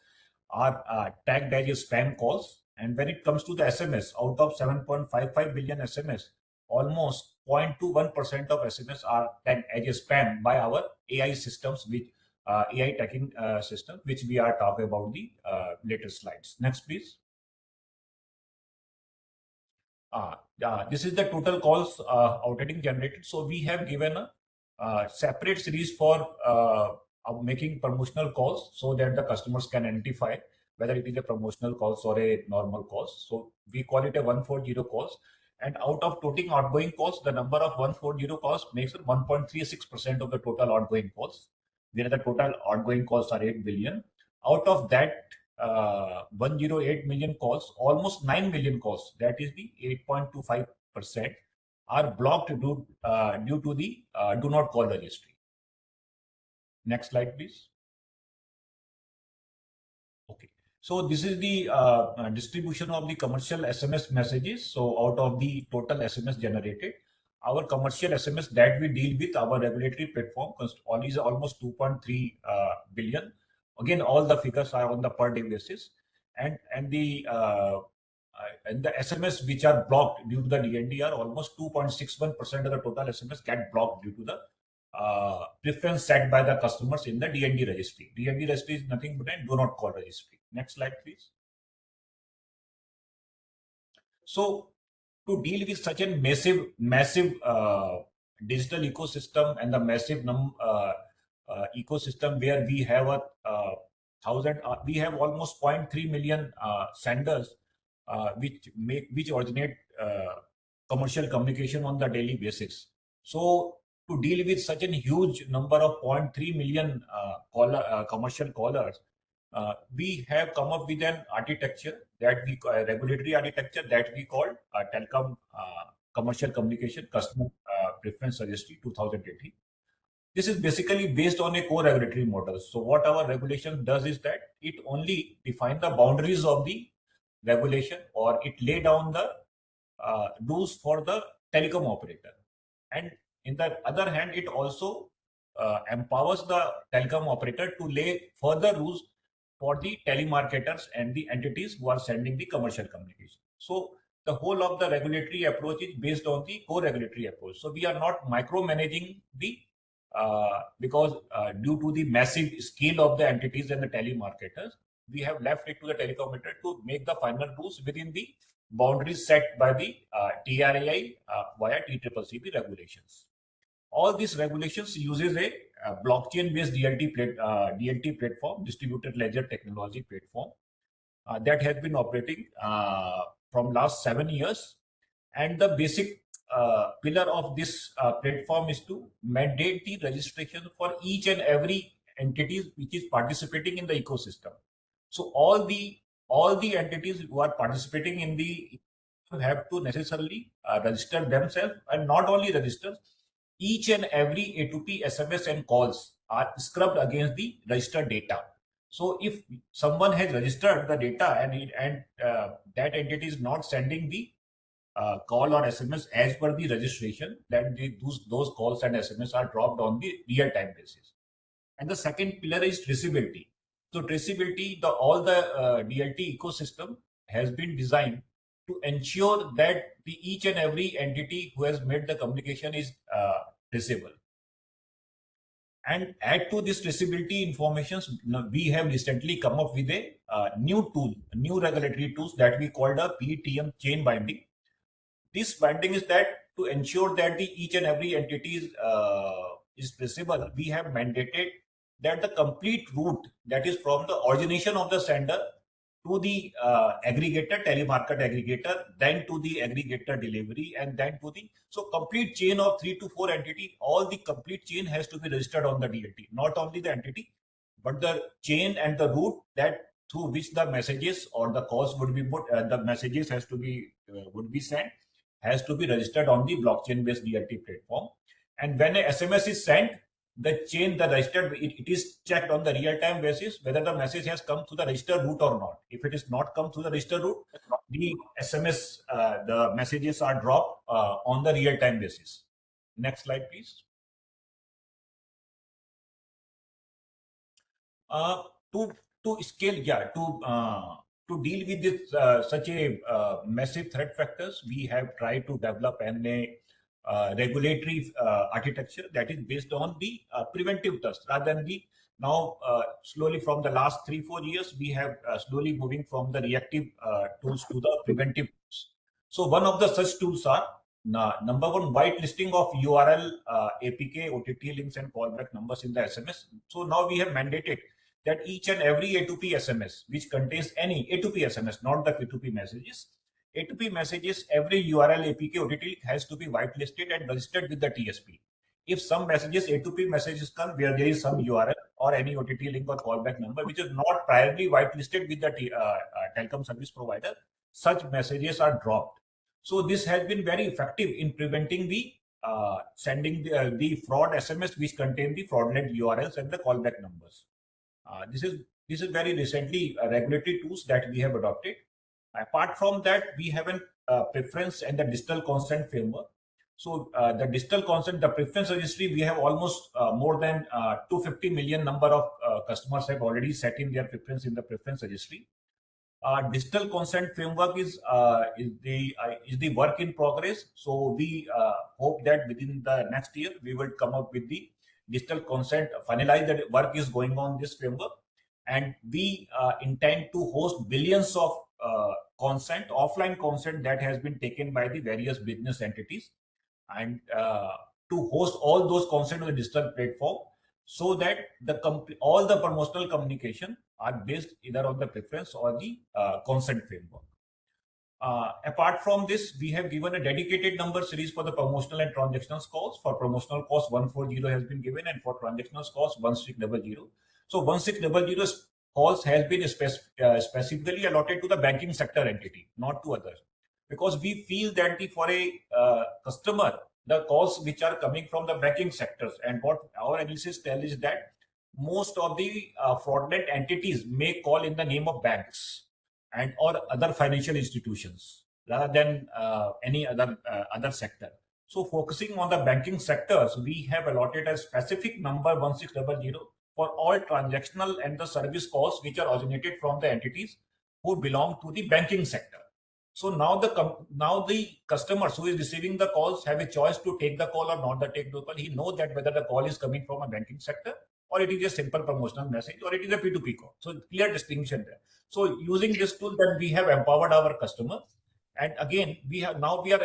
are tagged as spam calls. And when it comes to the SMS, out of 7.55 billion SMS, almost 0.21% of SMS are tagged as spam by our AI systems, with AI tagging system, which we are talking about the later slides. Next, please. This is the total calls getting generated. So we have given a separate series for making promotional calls, so that the customers can identify whether it is a promotional calls or a normal calls. So we call it a 140 calls. And out of total outgoing calls, the number of 140 calls makes it 1.36% of the total outgoing calls, where the total outgoing calls are 8 billion. Out of that 108 million calls, almost 9 million calls, that is the 8.25%, are blocked due to the do not call registry. Next slide, please. Okay. So this is the distribution of the commercial SMS messages. So out of the total SMS generated, our commercial SMS that we deal with our regulatory platform is almost 2.3 billion. Again, all the figures are on the per day basis, and the SMS which are blocked due to the DND are almost 2.61% of the total SMS get blocked due to the preference set by the customers in the DND registry. DND registry is nothing but a do not call registry. Next slide, please. So to deal with such a massive digital ecosystem and the massive ecosystem where we have we have almost 0.3 million senders which originate commercial communication on the daily basis. So to deal with such a huge number of 0.3 million commercial callers, we have come up with an architecture that we call regulatory architecture that we call Telecom Commercial Communication Customer Preference Registry 2018. This is basically based on a co-regulatory model. So what our regulation does is that it only defines the boundaries of the regulation, or it lay down the rules for the telecom operator. And in the other hand, it also empowers the telecom operator to lay further rules for the telemarketers and the entities who are sending the commercial communication. So the whole of the regulatory approach is based on the co-regulatory approach. So we are not micromanaging the because due to the massive scale of the entities and the telemarketers, we have left it to the telecom operator to make the final rules within the boundaries set by the TRAI via TCCB regulations. All these regulations uses a blockchain-based DLT platform, distributed ledger technology platform, that has been operating from last 7 years. And the basic pillar of this platform is to mandate the registration for each and every entity which is participating in the ecosystem. So all the entities who are participating in the have to necessarily register themselves, and not only register, each and every A2P, SMS and calls are scrubbed against the registered data. So if someone has registered the data and that entity is not sending the call or SMS as per the registration, then those calls and SMS are dropped on the real-time basis. And the second pillar is traceability. So traceability, all the DLT ecosystem has been designed to ensure that each and every entity who has made the communication is traceable. And add to this traceability information, we have recently come up with a new tool, new regulatory tools that we called a PTM chain binding. This binding is that to ensure that each and every entity is traceable, we have mandated that the complete route, that is from the origination of the sender to the aggregator, telemarket aggregator, then to the aggregator delivery, and then to the, so complete chain of 3 to 4 entity, all the complete chain has to be registered on the DLT, not only the entity, but the chain and the route that through which the messages or the calls would be put, the messages has to be, would be sent, has to be registered on the blockchain based DLT platform. And when a SMS is sent, the chain, the registered, it is checked on the real-time basis whether the message has come through the registered route or not. If it is not come through the registered route, the SMS, the messages are dropped on the real-time basis. Next slide, please. To scale, to deal with this such a massive threat factors, we have tried to develop regulatory architecture that is based on the preventive test rather than the now slowly from the last 3-4 years we have slowly moving from the reactive tools to the preventive tools. So one of the such tools are number one, whitelisting of URL, APK, OTT links and callback numbers in the SMS. So now we have mandated that each and every A2P SMS which contains any A2P SMS, not the P2P messages, A2P messages, every URL, APK, OTT has to be whitelisted and registered with the TSP. If some messages, A2P messages come where there is some URL or any OTT link or callback number which is not priorly whitelisted with the telecom service provider, such messages are dropped. So this has been very effective in preventing the sending the fraud SMS which contain the fraudulent URLs and the callback numbers. This is very recently regulatory tools that we have adopted. Apart from that, we have a preference and the digital consent framework. So the digital consent, the preference registry, we have almost more than 250 million number of customers have already set in their preference in the preference registry. Digital consent framework is the work in progress. So we hope that within the next year we will come up with the digital consent, finalize that work is going on this framework, and we intend to host billions of consent, offline consent that has been taken by the various business entities, and to host all those consent on the digital platform so that all the promotional communication are based either on the preference or the consent framework. Apart from this, we have given a dedicated number series for the promotional and transactional calls. For promotional calls, 140 has been given, and for transactional calls, 1600. So 1600 calls has been specifically allotted to the banking sector entity, not to others, because we feel that for a customer, the calls which are coming from the banking sectors, and what our analysis tells is that most of the fraudulent entities may call in the name of banks and or other financial institutions rather than any other sector. So focusing on the banking sectors, we have allotted a specific number 1600 for all transactional and the service calls which are originated from the entities who belong to the banking sector. So now the customers who is receiving the calls have a choice to take the call or not to take the call. He knows that whether the call is coming from a banking sector or it is a simple promotional message or it is a P2P call. So clear distinction there. So using this tool, then we have empowered our customers. And again, we are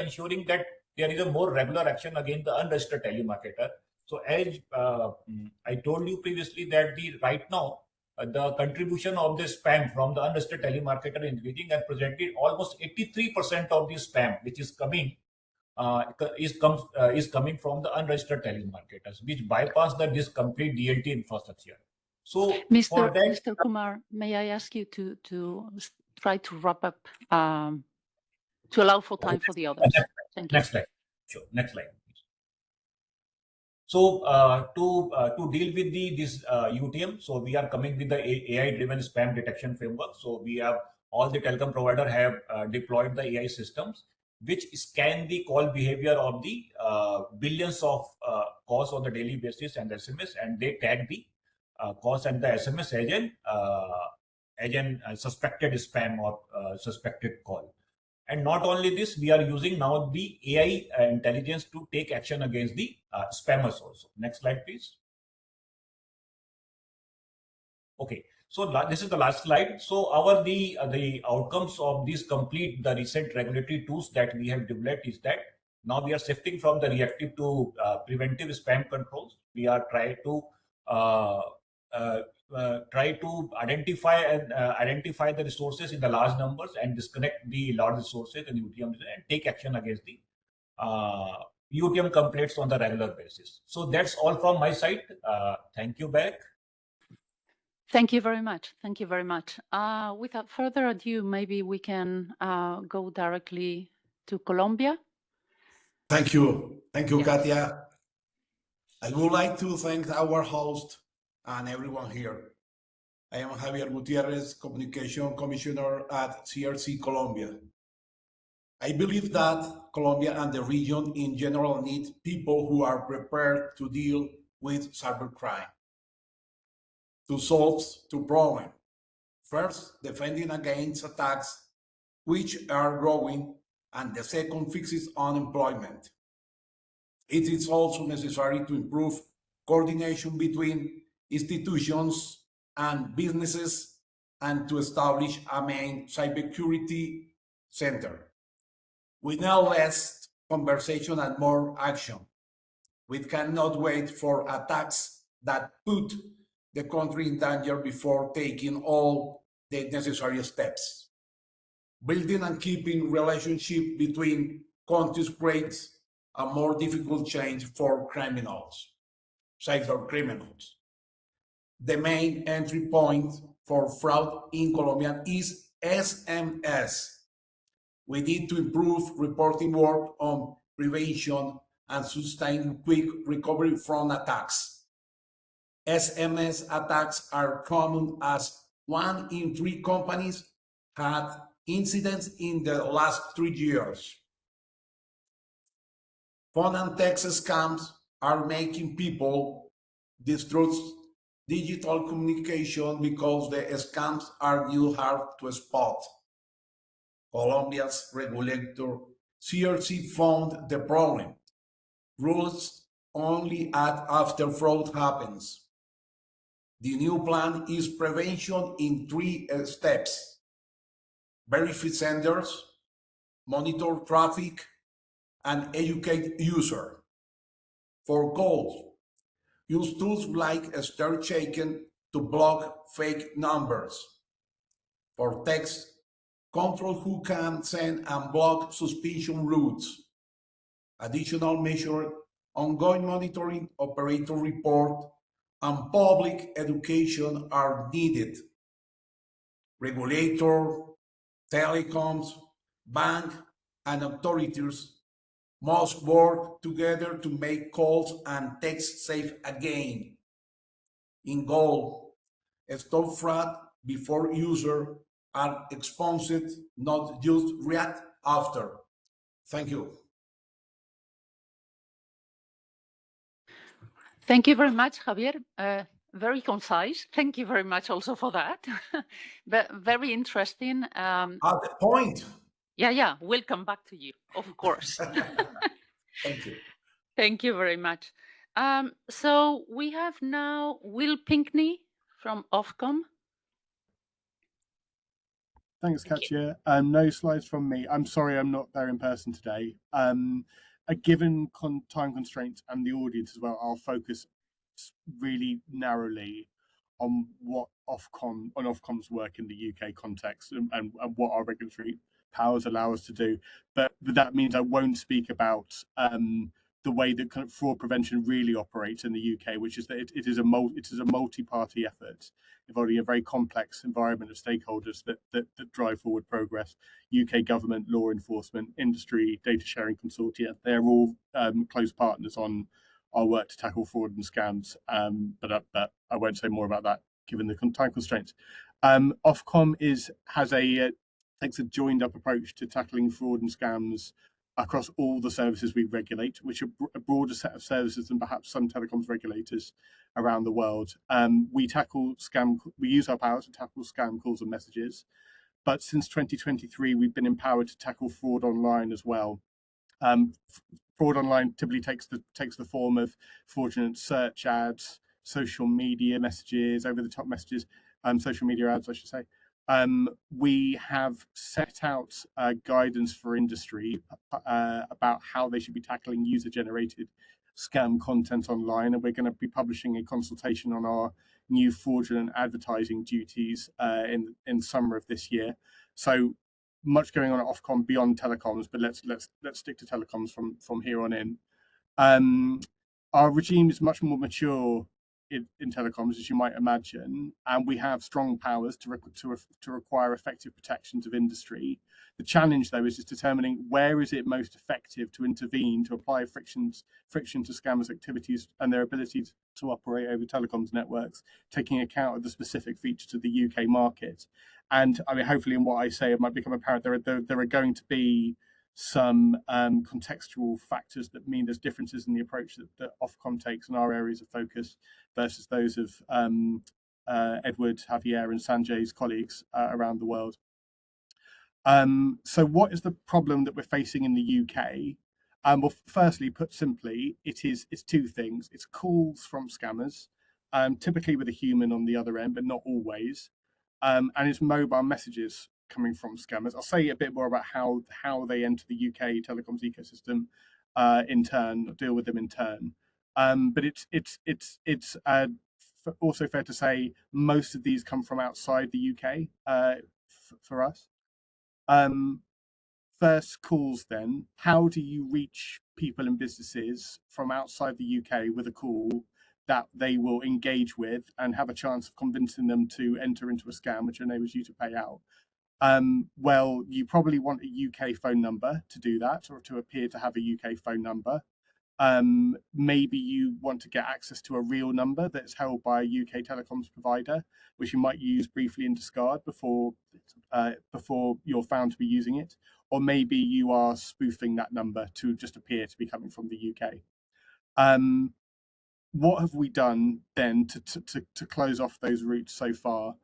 ensuring that there is a more regular action against the unregistered telemarketer. So as I told you previously that right now, the contribution of the spam from the unregistered telemarketer is increasing, and presently almost 83% of the spam which is coming is coming from the unregistered telemarketers, which bypass this complete DLT infrastructure. So Mr. Kumar, may I ask you to try to wrap up to allow for time for the others? Thank you. Next slide. Sure. Next slide. So to deal with this UTM, so we are coming with the AI-driven spam detection framework. So we have all the telecom provider have deployed the AI systems which scan the call behavior of the billions of calls on the daily basis and SMS, and they tag the calls and the SMS as an suspected spam or suspected call. And not only this, we are using now the AI intelligence to take action against the spammers also. Next slide, please. Okay, so this is the last slide. So the outcomes of these the recent regulatory tools that we have developed is that now we are shifting from the reactive to preventive spam controls. We are trying to identify the resources in the large numbers and disconnect the large resources and UTM and take action against the UTM complaints on the regular basis. So that's all from my side. Thank you, Berec. Thank you very much. Thank you very much. Without further ado, maybe we can go directly to Colombia. Thank you. Thank you, Yes. Katja. I would like to thank our host and everyone here. I am Javier Gutierrez, Communication Commissioner at CRC Colombia. I believe that Colombia and the region in general need people who are prepared to deal with cybercrime. To solve two problems. First, defending against attacks which are growing, and the second fixes unemployment. It is also necessary to improve coordination between institutions and businesses and to establish a main cybersecurity center. We now less conversation and more action. We cannot wait for attacks that put the country in danger before taking all the necessary steps. Building and keeping relationship between countries creates a more difficult change for criminals, cyber criminals. The main entry point for fraud in Colombia is SMS. We need to improve reporting work on prevention and sustain quick recovery from attacks. SMS attacks are common as 1 in 3 companies had incidents in the last 3 years. Phone and text scams are making people distrust digital communication because the scams are new hard to spot. Colombia's regulator CRC found the problem. Rules only act after fraud happens. The new plan is prevention in 3 steps. Verify senders, monitor traffic, and educate user. For calls, use tools like star checking to block fake numbers. For text, control who can send and block suspicion routes. Additional measure, ongoing monitoring, operator report, and public education are needed regulator, telecoms, bank, and authorities must work together to make calls and text safe again. In goal, stop fraud before users are exposed, not just react after. Thank you. Thank you very much, Javier. Very concise. Thank you very much also for that. But very interesting. At the point. Yeah, we'll come back to you, of course. Thank you. Thank you very much. So we have now Will Pinkney from Ofcom. Thanks, Katja. No slides from me. I'm sorry I'm not there in person today. Given time constraints and the audience as well, I'll focus really narrowly on what Ofcom's work in the UK context and what our regulatory powers allow us to do. But that means I won't speak about the way that kind of fraud prevention really operates in the UK, which is that it is a multi-party effort involving a very complex environment of stakeholders that drive forward progress. UK government, law enforcement, industry, data sharing consortia, they're all close partners on our work to tackle fraud and scams. But I won't say more about that given the time constraints. Ofcom takes a joined up approach to tackling fraud and scams across all the services we regulate, which are a broader set of services than perhaps some telecoms regulators around the world. We use our powers to tackle scam calls and messages, but since 2023, we've been empowered to tackle fraud online as well. Fraud online typically takes the form of fraudulent search ads, social media messages, over-the-top messages, social media ads, I should say. We have set out guidance for industry about how they should be tackling user-generated scam content online, and we're going to be publishing a consultation on our new fraudulent advertising duties in summer of this year. So much going on at Ofcom beyond telecoms, but let's stick to telecoms from here on in. Our regime is much more mature in telecoms, as you might imagine, and we have strong powers to require effective protections of industry. The challenge, though, is just determining where is it most effective to intervene to apply friction to scammers' activities and their ability to operate over telecoms networks, taking account of the specific features of the UK market. And I mean, hopefully, in what I say, it might become apparent there are going to be some contextual factors that mean there's differences in the approach that Ofcom takes in our areas of focus versus those of Edward, Javier and Sanjay's colleagues around the world. So what is the problem that we're facing in the UK? Well, firstly, put simply, it's two things. It's calls from scammers, typically with a human on the other end, but not always. And it's mobile messages coming from scammers. I'll say a bit more about how they enter the UK telecoms ecosystem in turn, deal with them in turn. But it's also fair to say most of these come from outside the UK for us. First, calls then. How do you reach people and businesses from outside the UK with a call that they will engage with and have a chance of convincing them to enter into a scam which enables you to pay out? Well, you probably want a UK phone number to do that, or to appear to have a UK phone number. Maybe you want to get access to a real number that's held by a UK telecoms provider, which you might use briefly and discard before you're found to be using it. Or maybe you are spoofing that number to just appear to be coming from the UK. What have we done then to close off those routes so far?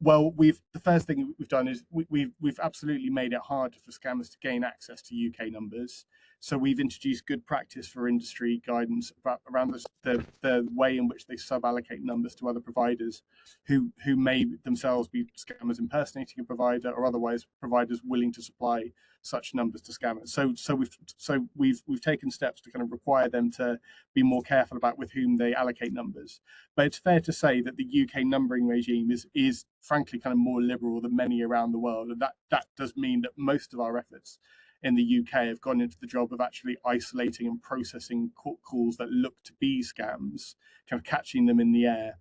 Well, the first thing we've done is we've absolutely made it harder for scammers to gain access to UK numbers. So we've introduced good practice for industry guidance around the way in which they sub-allocate numbers to other providers who may themselves be scammers impersonating a provider, or otherwise providers willing to supply such numbers to scammers. So we've taken steps to kind of require them to be more careful about with whom they allocate numbers. But it's fair to say that the UK numbering regime is frankly kind of more liberal than many around the world, and that does mean that most of our efforts in the UK have gone into the job of actually isolating and processing calls that look to be scams, kind of catching them in the air.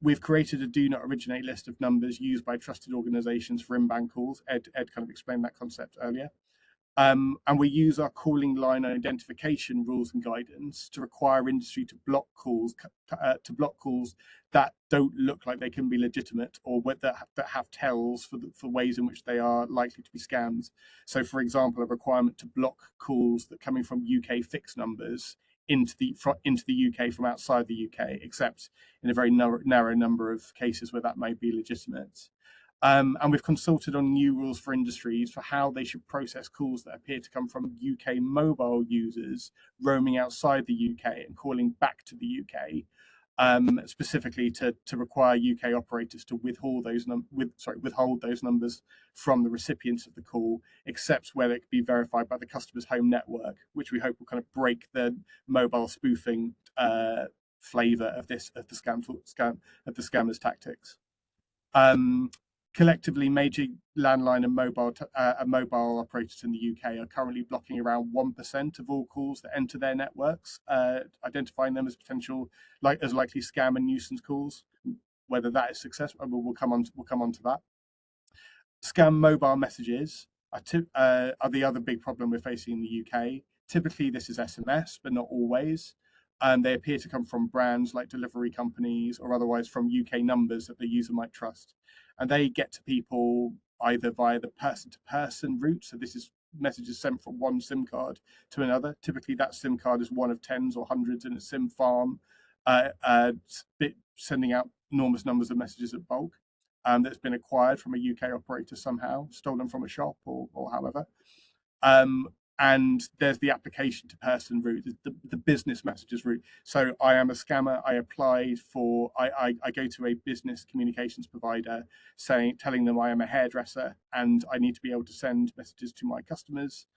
We've created a do not originate list of numbers used by trusted organizations for inbound calls. Ed kind of explained that concept earlier. And we use our calling line identification rules and guidance to require industry to block calls that don't look like they can be legitimate, or that have tells for ways in which they are likely to be scams. So, for example, a requirement to block calls that coming from UK fixed numbers into the UK from outside the UK, except in a very narrow number of cases where that may be legitimate. And we've consulted on new rules for industries for how they should process calls that appear to come from UK mobile users roaming outside the UK and calling back to the UK, specifically to require UK operators to withhold those numbers from the recipients of the call, except where it can be verified by the customer's home network, which we hope will kind of break the mobile spoofing flavour of the scammers' tactics. Collectively, major landline and mobile operators in the UK are currently blocking around 1% of all calls that enter their networks, identifying them as potential, as likely scam and nuisance calls. Whether that is successful, we'll come on to that. Scam mobile messages are the other big problem we're facing in the UK. Typically, this is SMS, but not always. They appear to come from brands like delivery companies or otherwise from UK numbers that the user might trust. And they get to people either via the person-to-person route. So this is messages sent from one SIM card to another. Typically, that SIM card is one of tens or hundreds in a SIM farm, sending out enormous numbers of messages at bulk. That's been acquired from a UK operator somehow, stolen from a shop or however. And there's the application to person route, the business messages route. So I am a scammer. I applied for, I go to a business communications provider telling them I am a hairdresser and I need to be able to send messages to my customers.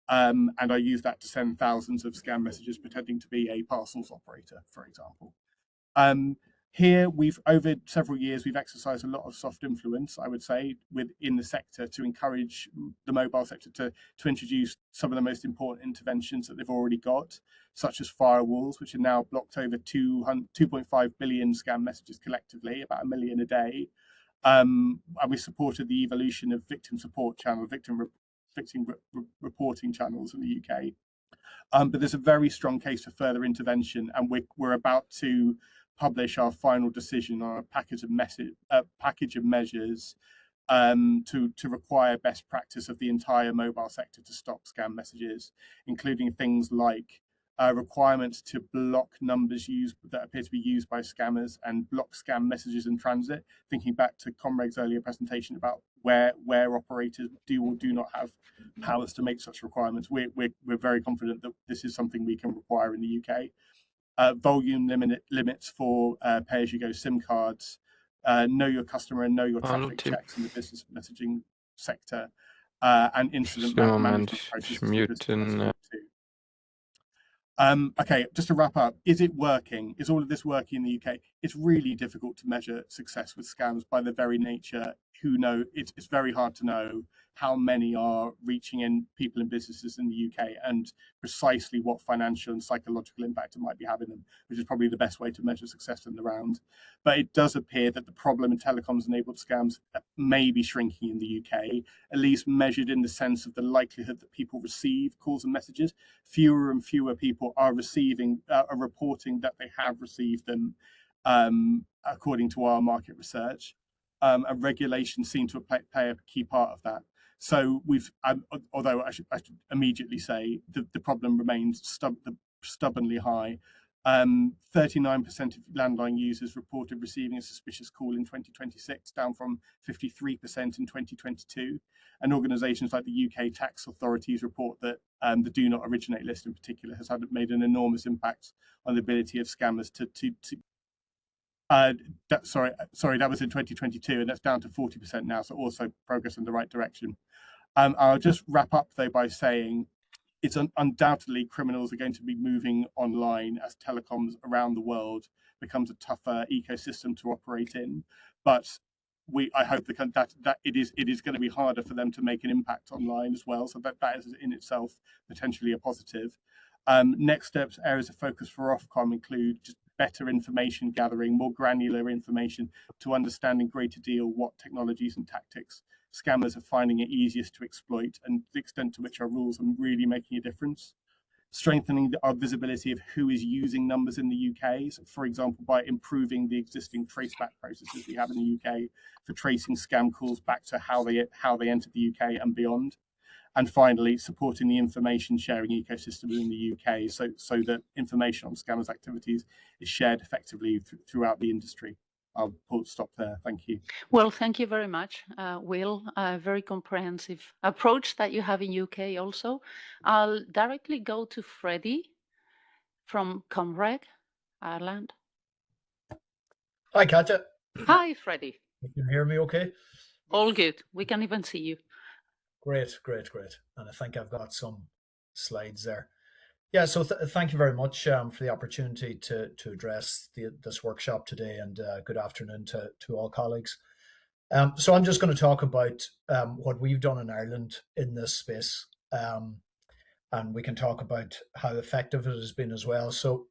And I use that to send thousands of scam messages pretending to be a parcels operator, for example. Here, over several years, we've exercised a lot of soft influence, I would say, within the sector to encourage the mobile sector to introduce some of the most important interventions that they've already got, such as firewalls, which are now blocked over 2.5 billion scam messages collectively, about 1 million a day. And we supported the evolution of victim support channel, victim reporting channels in the UK. But there's a very strong case for further intervention, and we're about to publish our final decision on a package of measures to require best practice of the entire mobile sector to stop scam messages, including things like requirements to block numbers that appear to be used by scammers and block scam messages in transit. Thinking back to Comrade's earlier presentation about where operators do or do not have powers to make such requirements, we're very confident that this is something we can require in the UK. Volume limits for pay-as-you-go SIM cards, know your customer and know your traffic checks in the business messaging sector, and incident management processes. Okay, just to wrap up, is it working? Is all of this working in the UK? It's really difficult to measure success with scams by their very nature. It's very hard to know how many are reaching in people and businesses in the UK and precisely what financial and psychological impact it might be having them, which is probably the best way to measure success in the round. But it does appear that the problem in telecoms enabled scams may be shrinking in the UK, at least measured in the sense of the likelihood that people receive calls and messages. Fewer and fewer people are reporting that they have received them, according to our market research. And regulations seem to play a key part of that. So although I should immediately say the problem remains stubbornly high. 39% of landline users reported receiving a suspicious call in 2026, down from 53% in 2022. And organisations like the UK tax authorities report that the Do Not Originate list in particular has made an enormous impact on the ability of scammers sorry, that was in 2022, and that's down to 40% now, so also progress in the right direction. I'll just wrap up, though, by saying it's undoubtedly criminals are going to be moving online as telecoms around the world becomes a tougher ecosystem to operate in. But I hope that it is going to be harder for them to make an impact online as well. So that is in itself potentially a positive. Next steps, areas of focus for Ofcom include just better information gathering, more granular information to understand in greater deal what technologies and tactics scammers are finding it easiest to exploit and the extent to which our rules are really making a difference. Strengthening our visibility of who is using numbers in the UK, so for example, by improving the existing traceback processes we have in the UK for tracing scam calls back to how they entered the UK and beyond. And finally, supporting the information sharing ecosystem in the UK so that information on scammers' activities is shared effectively throughout the industry. I'll stop there. Thank you. Well, thank you very much, Will. A very comprehensive approach that you have in UK also. I'll directly go to Freddie from Comreg, Ireland. Hi, Katja. Hi, Freddie. You can hear me okay? All good. We can even see you. Great. And I think I've got some slides there. Yeah, so thank you very much for the opportunity to address this workshop today, and good afternoon to all colleagues. So I'm just going to talk about what we've done in Ireland in this space, and we can talk about how effective it has been as well. So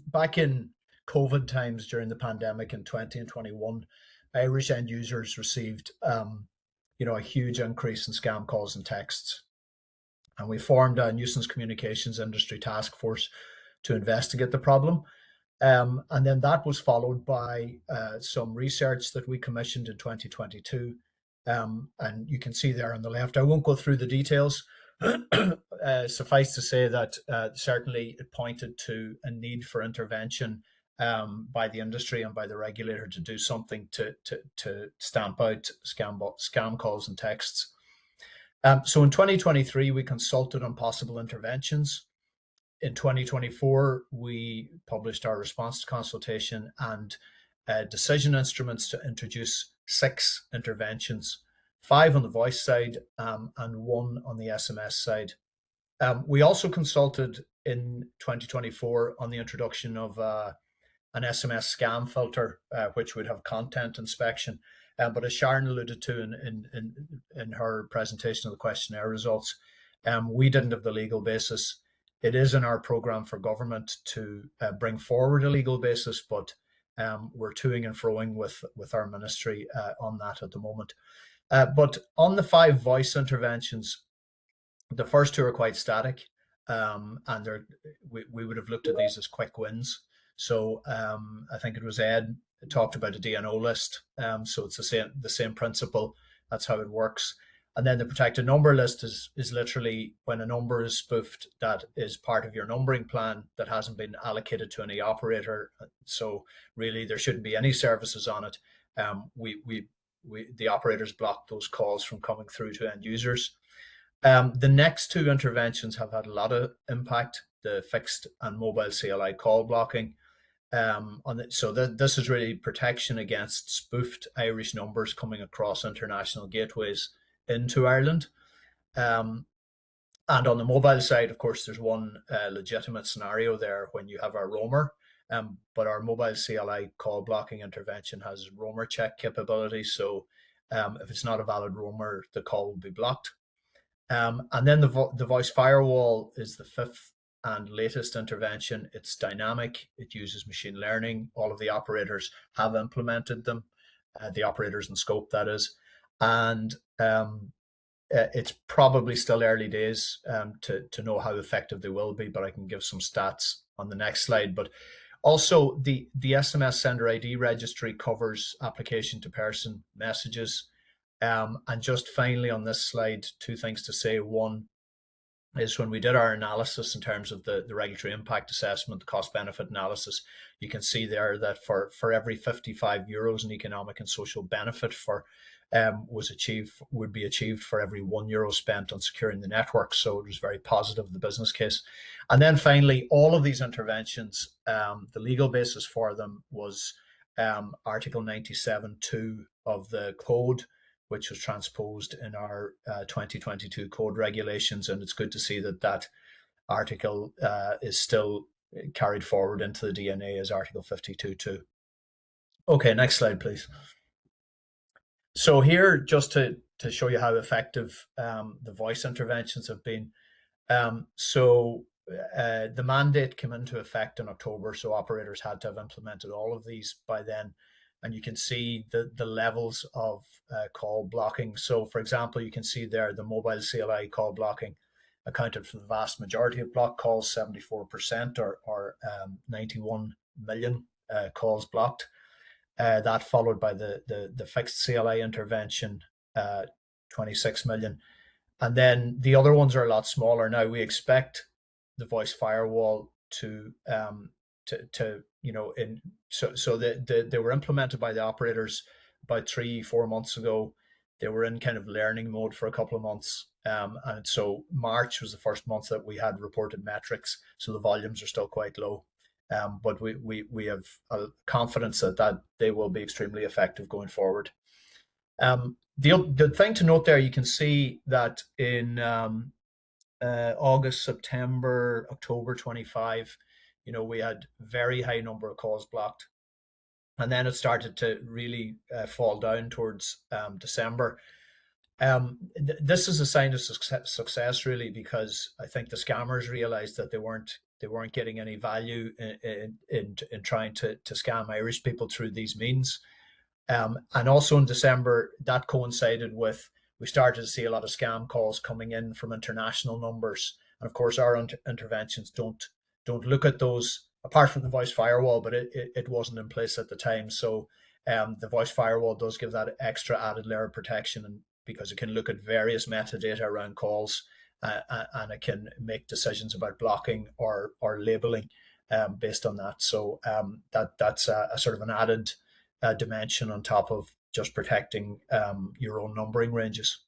back in COVID times during the pandemic in 20 and 21, Irish end users received a huge increase in scam calls and texts. And we formed a nuisance communications industry task force to investigate the problem. And then that was followed by some research that we commissioned in 2022. And you can see there on the left, I won't go through the details. Suffice to say that certainly it pointed to a need for intervention by the industry and by the regulator to do something to stamp out scam calls and texts. So in 2023, we consulted on possible interventions. In 2024, we published our response to consultation and decision instruments to introduce 6 interventions, 5 on the voice side and 1 on the SMS side. We also consulted in 2024 on the introduction of an SMS scam filter, which would have content inspection. But as Sharon alluded to in her presentation of the questionnaire results, we didn't have the legal basis. It is in our programme for government to bring forward a legal basis, but we're toing and froing with our ministry on that at the moment. But on the 5 voice interventions, the first 2 are quite static, and we would have looked at these as quick wins. So I think it was Ed talked about a DNO list. So it's the same principle. That's how it works. And then the protected number list is literally when a number is spoofed that is part of your numbering plan that hasn't been allocated to any operator. So really there shouldn't be any services on it. The operators block those calls from coming through to end users. The next 2 interventions have had a lot of impact, the fixed and mobile CLI call blocking. So this is really protection against spoofed Irish numbers coming across international gateways into Ireland. And on the mobile side, of course, there's one legitimate scenario there when you have a roamer, but our mobile CLI call blocking intervention has roamer check capability. So if it's not a valid roamer, the call will be blocked. And then the voice firewall is the 5th and latest intervention. It's dynamic. It uses machine learning. All of the operators have implemented them, the operators in scope, that is. And it's probably still early days to know how effective they will be, but I can give some stats on the next slide. But also the SMS sender ID registry covers application to person messages. And just finally on this slide, 2 things to say. One is when we did our analysis in terms of the regulatory impact assessment, the cost benefit analysis, you can see there that for every 55 euros in economic and social benefit would be achieved for every €1 spent on securing the network. So it was very positive, the business case. And then finally, all of these interventions, the legal basis for them was Article 97.2 of the code, which was transposed in our 2022 code regulations. And it's good to see that article is still carried forward into the DNA as Article 52.2. Okay, next slide, please. So here, just to show you how effective the voice interventions have been. So the mandate came into effect in October, so operators had to have implemented all of these by then. And you can see the levels of call blocking. So, for example, you can see there the mobile CLI call blocking accounted for the vast majority of block calls, 74%, or 91 million calls blocked. That followed by the fixed CLI intervention, 26 million. And then the other ones are a lot smaller. Now, we expect the voice firewall to they were implemented by the operators about 3-4 months ago. They were in kind of learning mode for a couple of months. And so March was the first month that we had reported metrics. So the volumes are still quite low. But we have confidence that they will be extremely effective going forward. The thing to note there, you can see that in August, September, October 25, we had very high number of calls blocked. And then it started to really fall down towards December. This is a sign of success, really, because I think the scammers realized that they weren't getting any value in trying to scam Irish people through these means. And also in December, that coincided with, we started to see a lot of scam calls coming in from international numbers. And of course, our interventions don't look at those, apart from the voice firewall, but it wasn't in place at the time. So the voice firewall does give that extra added layer of protection, and because it can look at various metadata around calls, and it can make decisions about blocking or labeling based on that. So that's a sort of an added dimension on top of just protecting your own numbering ranges.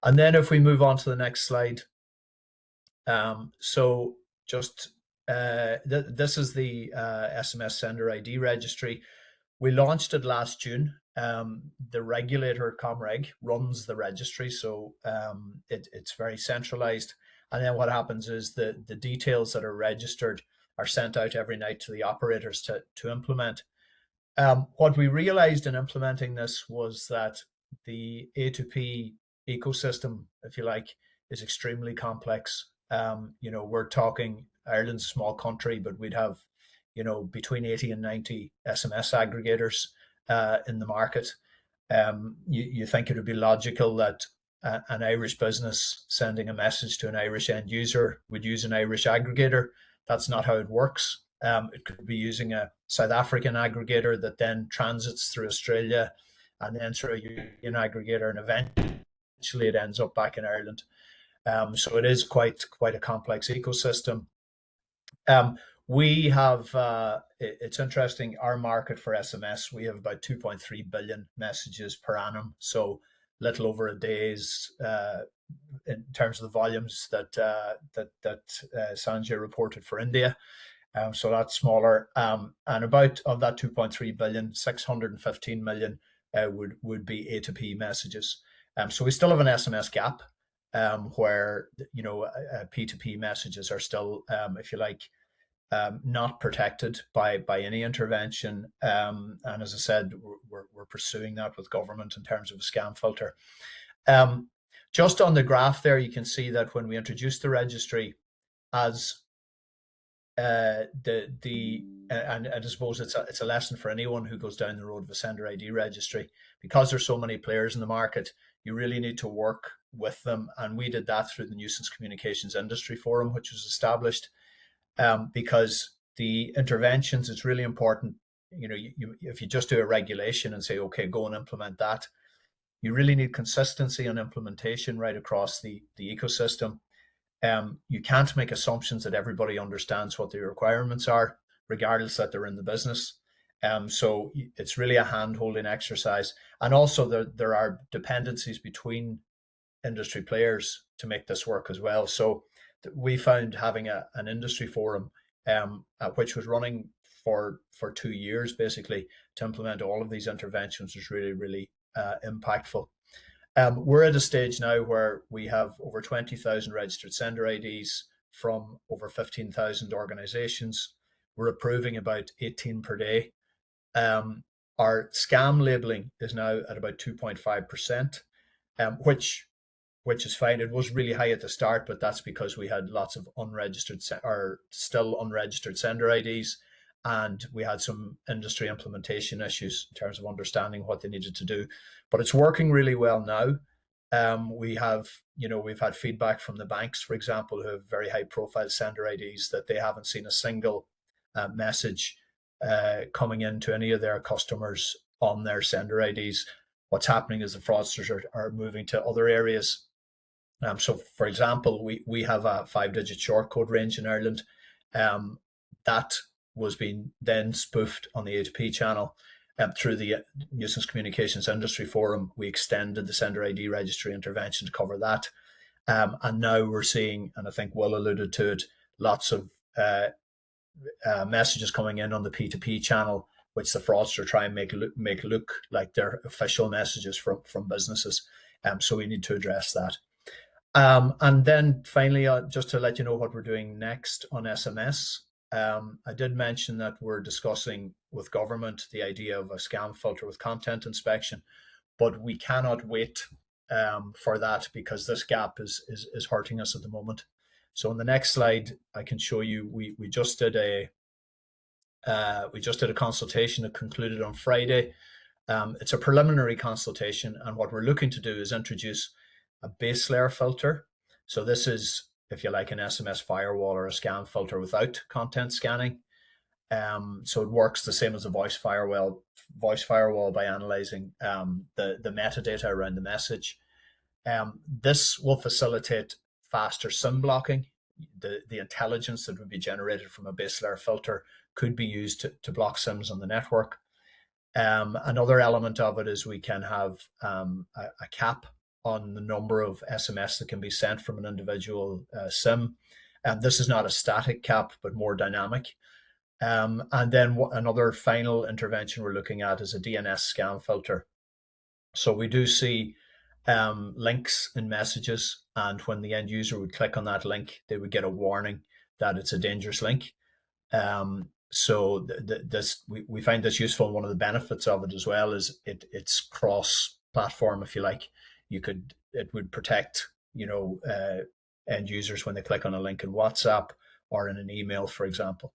And then if we move on to the next slide, so just this is the SMS Sender ID registry. We launched it last June. The regulator, Comreg, runs the registry, so it's very centralized. And then what happens is the details that are registered are sent out every night to the operators to implement. What we realized in implementing this was that the A2P ecosystem, if you like, is extremely complex. We're talking Ireland's a small country, but we'd have, between 80 and 90 SMS aggregators in the market. You think it would be logical that an Irish business sending a message to an Irish end user would use an Irish aggregator. That's not how it works. It could be using a South African aggregator that then transits through Australia and then through a European aggregator, and eventually it ends up back in Ireland. So it is quite a complex ecosystem. We have, it's interesting, our market for SMS, we have about 2.3 billion messages per annum. So little over a day's in terms of the volumes that Sanjay reported for India. So that's smaller. And about of that 2.3 billion, 615 million would be A2P messages. So we still have an SMS gap where, P2P messages are still, if you like, not protected by any intervention. And as I said, we're pursuing that with government in terms of a scam filter. Just on the graph there, you can see that when we introduced the registry, as and I suppose it's a lesson for anyone who goes down the road of a sender ID registry, because there's so many players in the market, you really need to work with them. And we did that through the Nuisance Communications Industry Forum, which was established, because the interventions, it's really important. If you just do a regulation and say, okay, go and implement that, you really need consistency on implementation right across the ecosystem. You can't make assumptions that everybody understands what the requirements are, regardless that they're in the business. So it's really a hand-holding exercise. And also there are dependencies between industry players to make this work as well. So we found having an industry forum, which was running for 2 years, basically, to implement all of these interventions was really, really impactful. We're at a stage now where we have over 20,000 registered sender IDs from over 15,000 organizations. We're approving about 18 per day. Our scam labeling is now at about 2.5%, which which is fine. It was really high at the start, but that's because we had lots of unregistered or still unregistered sender IDs, and we had some industry implementation issues in terms of understanding what they needed to do. But it's working really well now. We've had feedback from the banks, for example, who have very high profile sender IDs, that they haven't seen a single message coming into any of their customers on their sender IDs. What's happening is the fraudsters are moving to other areas. So, for example, we have a 5-digit short code range in Ireland. That was being then spoofed on the A2P channel. Through the Nuisance Communications Industry Forum, we extended the sender ID registry intervention to cover that. And now we're seeing, and I think Will alluded to it, lots of messages coming in on the P2P channel, which the fraudster try and make look like they're official messages from businesses. So we need to address that. And then finally, just to let you know what we're doing next on SMS. I did mention that we're discussing with government the idea of a scam filter with content inspection, but we cannot wait for that, because this gap is hurting us at the moment. So in the next slide, I can show you, we just did a consultation that concluded on Friday. It's a preliminary consultation, and what we're looking to do is introduce a base layer filter. So this is, if you like, an SMS firewall or a scam filter without content scanning. So it works the same as a voice firewall by analyzing the metadata around the message. This will facilitate faster SIM blocking. The intelligence that would be generated from a base layer filter could be used to block SIMs on the network. Another element of it is we can have a cap on the number of SMS that can be sent from an individual SIM. This is not a static cap, but more dynamic. And then another final intervention we're looking at is a DNS scam filter. So we do see links in messages, and when the end user would click on that link, they would get a warning that it's a dangerous link. So we find this useful. One of the benefits of it as well is it's cross-platform, if you like. It would protect end users when they click on a link in WhatsApp or in an email, for example.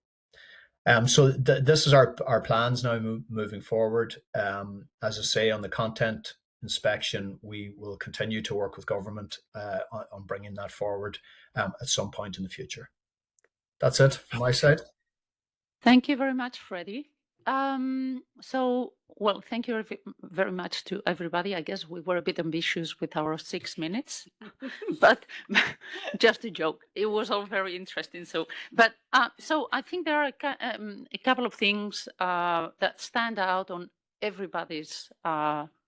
So this is our plans now moving forward. As I say, on the content inspection, we will continue to work with government on bringing that forward at some point in the future. That's it from my side. Thank you very much, Freddie. Well, thank you very much to everybody. I guess we were a bit ambitious with our 6 minutes, but just a joke. It was all very interesting. So I think there are a couple of things that stand out on everybody's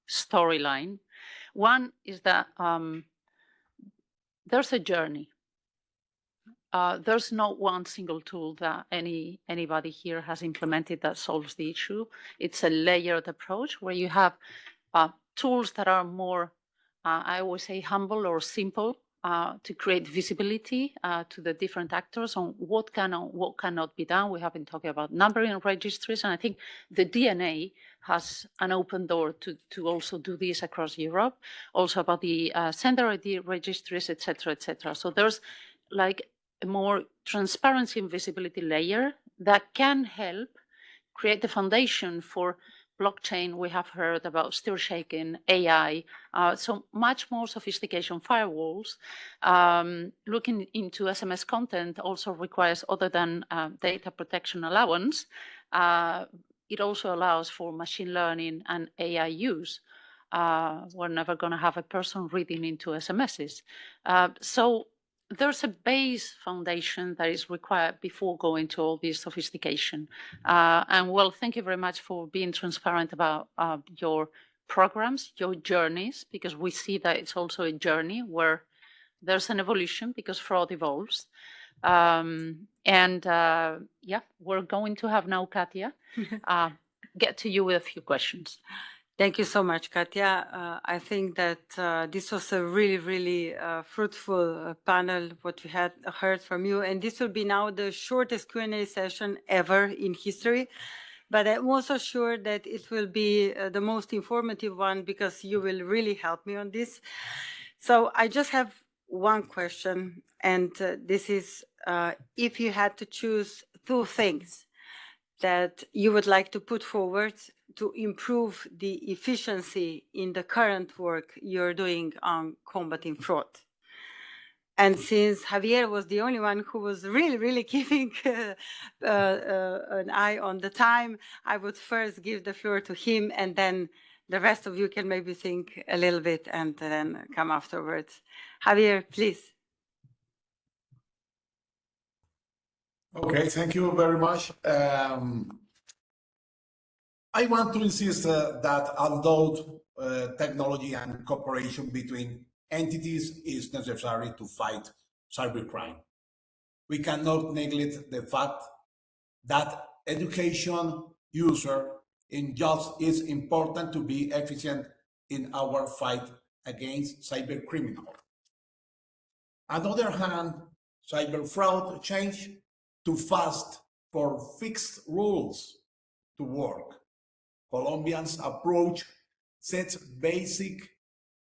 storyline. One is that there's a journey. There's not one single tool that anybody here has implemented that solves the issue. It's a layered approach where you have tools that are more, I always say, humble or simple to create visibility to the different actors on what can or what cannot be done. We have been talking about numbering registries, and I think the DNA has an open door to also do this across Europe. Also about the sender ID registries, etc., etc. So there's like a more transparency and visibility layer that can help create the foundation for blockchain. We have heard about still shaking, AI, so much more sophistication firewalls. Looking into SMS content also requires, other than data protection allowance, it also allows for machine learning and AI use. We're never going to have a person reading into SMSs. So there's a base foundation that is required before going to all this sophistication. And well, thank you very much for being transparent about your programs, your journeys, because we see that it's also a journey where there's an evolution because fraud evolves. Yeah, we're going to have now Katja get to you with a few questions. Thank you so much, Katja. I think that this was a really, really fruitful panel, what we had heard from you. And this will be now the shortest Q&A session ever in history. But I'm also sure that it will be the most informative one because you will really help me on this. So I just have one question, and this is if you had to choose two things that you would like to put forward to improve the efficiency in the current work you're doing on combating fraud. And since Javier was the only one who was really keeping an eye on the time, I would first give the floor to him, and then the rest of you can maybe think a little bit and then come afterwards. Javier, please. Okay, thank you very much. I want to insist that although technology and cooperation between entities is necessary to fight cybercrime, we cannot neglect the fact that education user in jobs is important to be efficient in our fight against cybercriminals. On the other hand, cyber fraud change too fast for fixed rules to work. Colombians' approach sets basic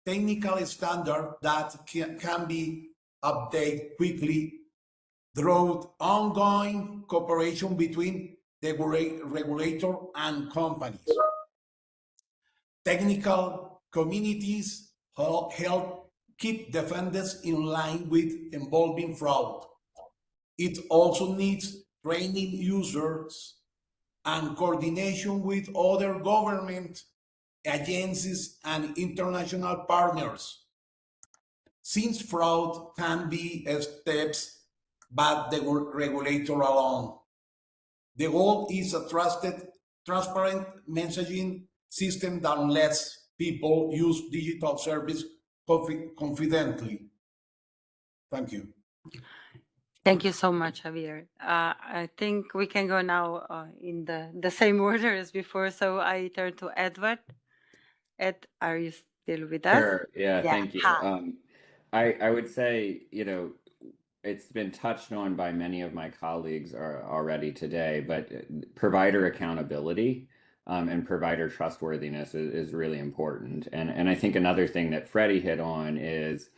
technical standards that can be updated quickly through ongoing cooperation between the regulator and companies. Technical communities help keep defenders in line with involving fraud. It also needs training users and coordination with other government agencies and international partners. Since fraud can be steps, but the regulator alone. The goal is a trusted, transparent messaging system that lets people use digital service confidently. Thank you. Thank you so much, Javier. I think we can go now in the same order as before. So I turn to Edward. Ed, are you still with us? Sure. Yeah, thank you. I would say, it's been touched on by many of my colleagues already today, but provider accountability and provider trustworthiness is really important. And I think another thing that Freddie hit on is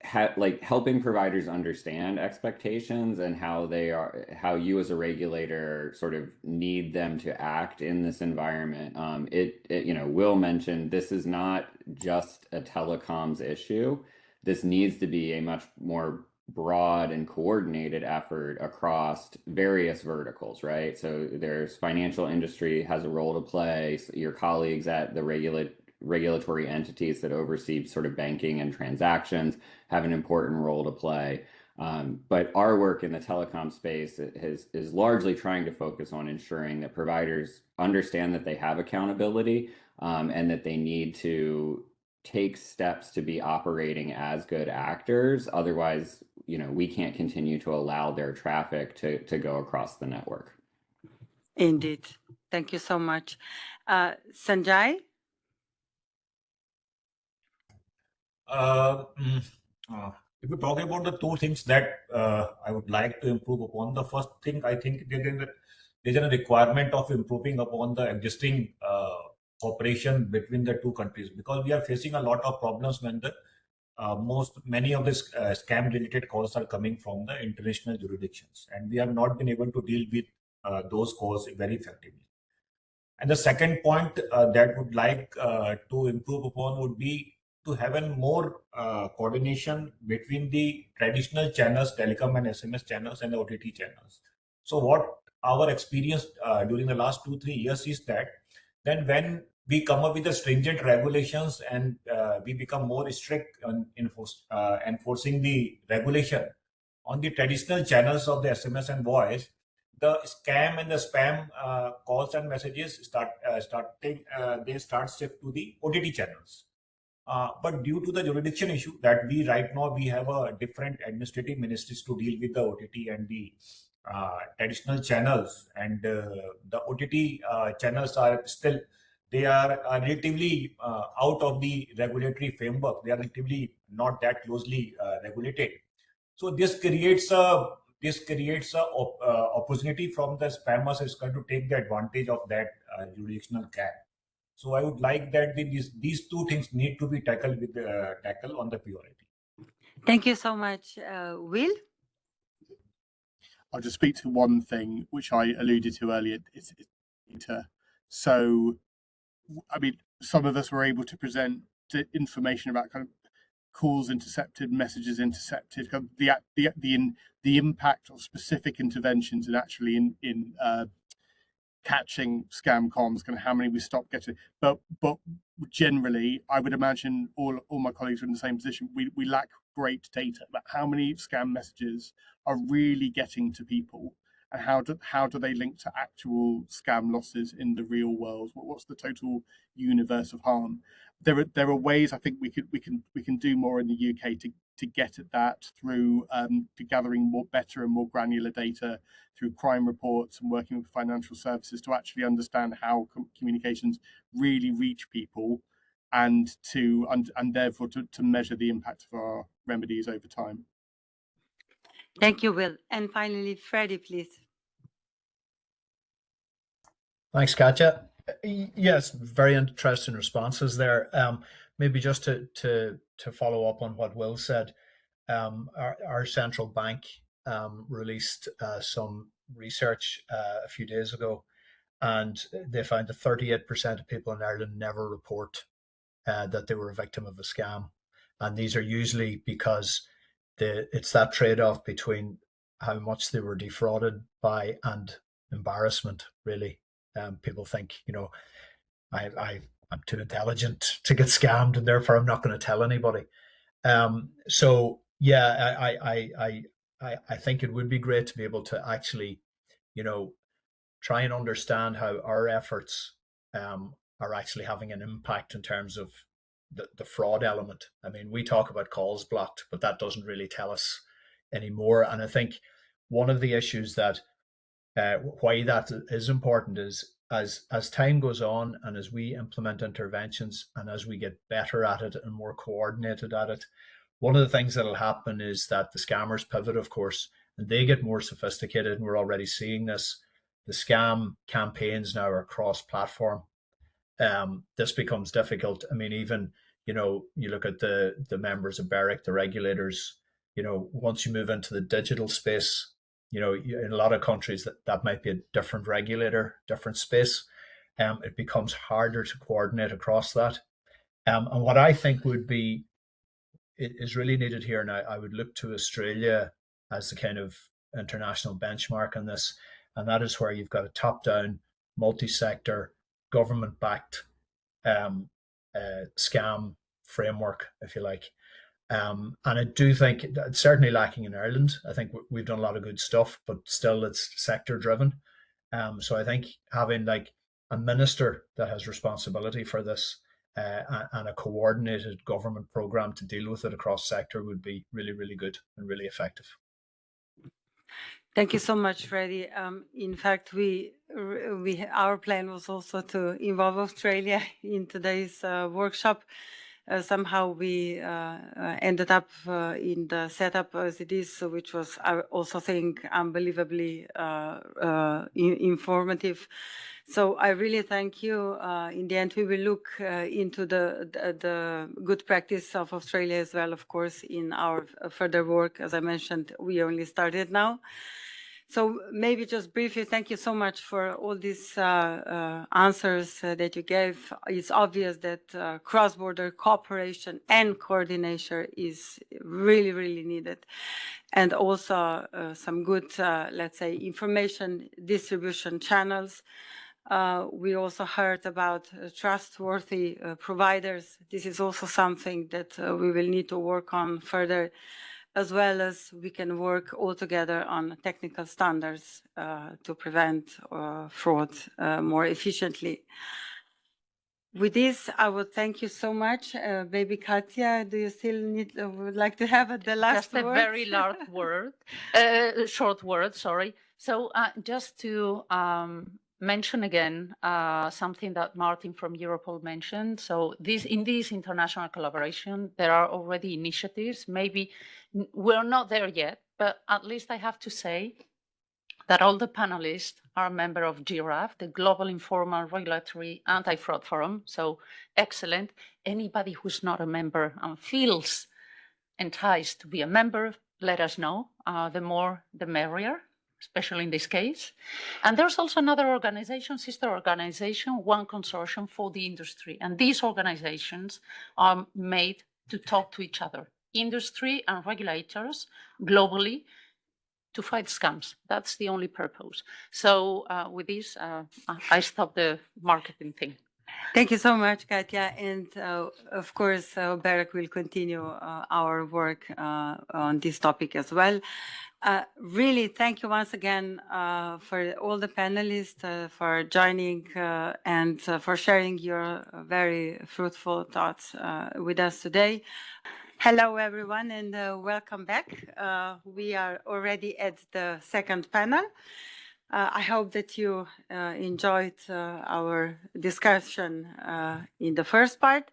helping providers understand expectations and how you as a regulator sort of need them to act in this environment. Will mentioned this is not just a telecoms issue. This needs to be a much more broad and coordinated effort across various verticals, right? So there's financial industry has a role to play. So your colleagues at the regulatory entities that oversee sort of banking and transactions have an important role to play. But our work in the telecom space is largely trying to focus on ensuring that providers understand that they have accountability and that they need to take steps to be operating as good actors. Otherwise, we can't continue to allow their traffic to go across the network. Indeed. Thank you so much. Sanjay? If we talk about the two things that I would like to improve upon, the first thing I think there's a requirement of improving upon the existing cooperation between the two countries, because we are facing a lot of problems when many of the scam related calls are coming from the international jurisdictions, and we have not been able to deal with those calls very effectively. And the second point that would like to improve upon would be to have a more coordination between the traditional channels, telecom and SMS channels, and the OTT channels. So what our experience during the last 2-3 years is that then when we come up with the stringent regulations and we become more strict on enforcing the regulation on the traditional channels of the SMS and voice, the scam and the spam calls and messages start shift to the OTT channels. But due to the jurisdiction issue that we have a different administrative ministries to deal with the OTT and the traditional channels, and the OTT channels are still, they are relatively out of the regulatory framework. They are relatively not that closely regulated. So this creates a opportunity from the spammers is going to take the advantage of that jurisdictional gap. So I would like that these two things need to be tackled on the priority. Thank you so much. Will? I'll just speak to one thing which I alluded to earlier. It's data. So, I mean, some of us were able to present information about kind of calls intercepted, messages intercepted, kind of the impact of specific interventions and actually in catching scam comms, kind of how many we stopped getting. But generally, I would imagine all my colleagues are in the same position. We lack great data about how many scam messages are really getting to people, and how do they link to actual scam losses in the real world? What's the total universe of harm? There are ways I think we can do more in the UK to get at that through to gathering better and more granular data through crime reports and working with financial services to actually understand how communications really reach people, and therefore to measure the impact of our remedies over time. Thank you, Will. And finally, Freddie, please. Thanks, Katja. Yes, very interesting responses there. Maybe just to follow up on what Will said, our central bank released some research a few days ago, and they found that 38% of people in Ireland never report that they were a victim of a scam. And these are usually because it's that trade-off between how much they were defrauded by and embarrassment, really. People think, I'm too intelligent to get scammed, and therefore I'm not going to tell anybody. So yeah, I think it would be great to be able to actually, try and understand how our efforts are actually having an impact in terms of the fraud element. I mean, we talk about calls blocked, but that doesn't really tell us anymore. And I think one of the issues that why that is important is as time goes on and as we implement interventions and as we get better at it and more coordinated at it, one of the things that'll happen is that the scammers pivot, of course, and they get more sophisticated, and we're already seeing this. The scam campaigns now are cross-platform. This becomes difficult. I mean, even, you look at the members of BEREC, the regulators, once you move into the digital space, in a lot of countries that might be a different regulator, different space. It becomes harder to coordinate across that. And what I think is really needed here, and I would look to Australia as the kind of international benchmark on this, and that is where you've got a top-down, multi-sector, government-backed scam framework, if you like. And I do think it's certainly lacking in Ireland. I think we've done a lot of good stuff, but still it's sector driven. So I think having like a minister that has responsibility for this and a coordinated government program to deal with it across sector would be really, really good and really effective. Thank you so much, Freddie. In fact, our plan was also to involve Australia in today's workshop. Somehow we ended up in the setup as it is, which was, I also think, unbelievably informative. So I really thank you. In the end, we will look into the good practice of Australia as well, of course, in our further work. As I mentioned, we only started now. So maybe just briefly, thank you so much for all these answers that you gave. It's obvious that cross-border cooperation and coordination is really, really needed. And also some good, let's say, information distribution channels. We also heard about trustworthy providers. This is also something that we will need to work on further, as well as we can work all together on technical standards to prevent fraud more efficiently. With this, I would thank you so much. Maybe Katja, do you still would like to have the last word? Just a very short word, sorry. So just to mention again something that Martin from Europol mentioned. So in this international collaboration, there are already initiatives. Maybe we're not there yet, but at least I have to say that all the panelists are a member of GRAF, the Global Informal Regulatory Anti-Fraud Forum. So excellent. Anybody who's not a member and feels enticed to be a member, let us know. The more, the merrier, especially in this case. And there's also another organization, sister organization, One Consortium for the Industry. And these organizations are made to talk to each other, industry and regulators globally, to fight scams. That's the only purpose. So with this, I stop the marketing thing. Thank you so much, Katja. And of course, BEREC will continue our work on this topic as well. Really, thank you once again for all the panelists for joining and for sharing your very fruitful thoughts with us today. Hello, everyone, and welcome back. We are already at the second panel. I hope that you enjoyed our discussion in the first part.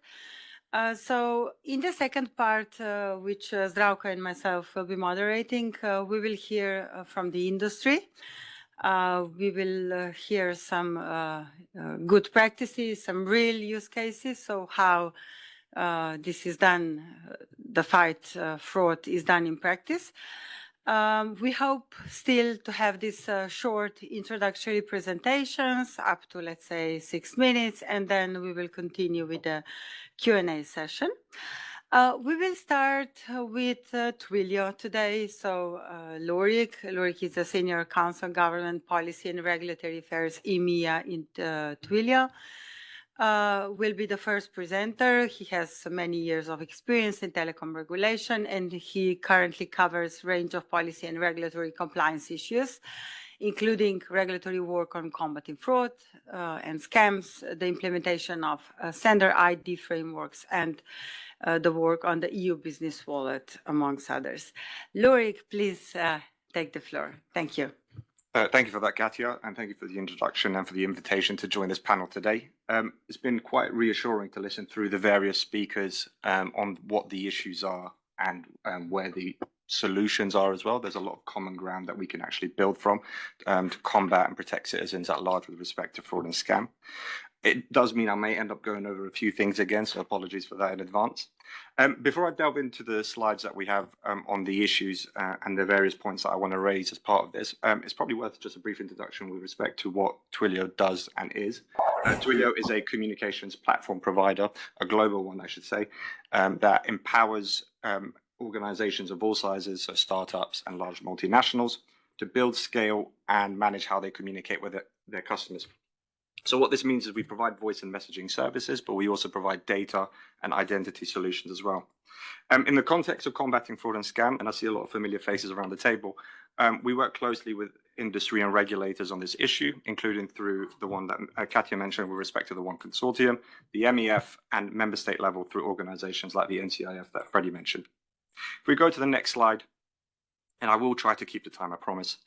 So in the second part, which Zdravko and myself will be moderating, we will hear from the industry. We will hear some good practices, some real use cases, so how this is done, the fight fraud is done in practice. We hope still to have these short introductory presentations up to, let's say, 6 minutes, and then we will continue with the Q&A session. We will start with Twilio today. So Lorik is a Senior Counsel, Government Policy and Regulatory Affairs, EMEA in Twilio. Will be the first presenter. He has many years of experience in telecom regulation, and he currently covers a range of policy and regulatory compliance issues, including regulatory work on combating fraud and scams, the implementation of sender ID frameworks, and the work on the EU Business Wallet, amongst others. Lorik, please take the floor. Thank you. Thank you for that, Katja, and thank you for the introduction and for the invitation to join this panel today. It's been quite reassuring to listen through the various speakers on what the issues are and where the solutions are as well. There's a lot of common ground that we can actually build from to combat and protect citizens at large with respect to fraud and scam. It does mean I may end up going over a few things again, so apologies for that in advance. Before I delve into the slides that we have on the issues and the various points that I want to raise as part of this, it's probably worth just a brief introduction with respect to what Twilio does and is. Twilio is a communications platform provider, a global one, I should say, that empowers organizations of all sizes, so startups and large multinationals, to build, scale, and manage how they communicate with their customers. So what this means is we provide voice and messaging services, but we also provide data and identity solutions as well. In the context of combating fraud and scam, and I see a lot of familiar faces around the table, we work closely with industry and regulators on this issue, including through the one that Katja mentioned with respect to the One Consortium, the MEF, and member state level through organizations like the NCIF that Freddie mentioned. If we go to the next slide, and I will try to keep the time, I promise.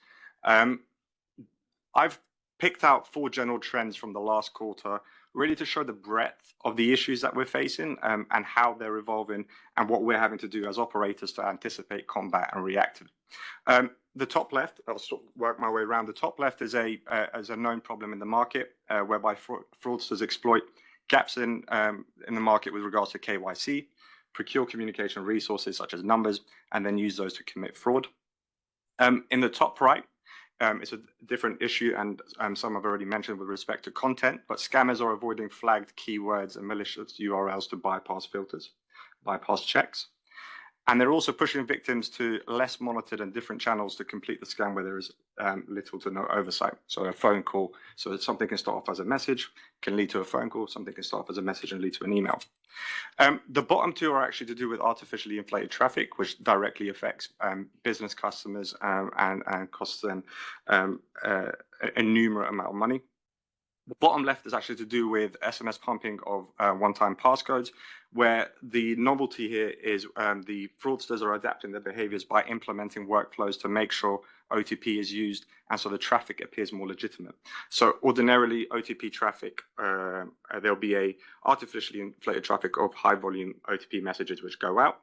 I've picked out 4 general trends from the last quarter, really to show the breadth of the issues that we're facing and how they're evolving and what we're having to do as operators to anticipate, combat, and react. The top left, I'll sort of work my way around. The top left is a known problem in the market whereby fraudsters exploit gaps in the market with regards to KYC, procure communication resources such as numbers, and then use those to commit fraud. In the top right, it's a different issue, and some I've already mentioned with respect to content, but scammers are avoiding flagged keywords and malicious URLs to bypass filters, bypass checks. And they're also pushing victims to less monitored and different channels to complete the scam where there is little to no oversight. So a phone call, so that something can start off as a message, can lead to a phone call, something can start off as a message and lead to an email. The bottom 2 are actually to do with artificially inflated traffic, which directly affects business customers and costs them a numerous amount of money. The bottom left is actually to do with SMS pumping of one-time passcodes, where the novelty here is the fraudsters are adapting their behaviors by implementing workflows to make sure OTP is used, and so the traffic appears more legitimate. So ordinarily, OTP traffic, there'll be a artificially inflated traffic of high-volume OTP messages which go out.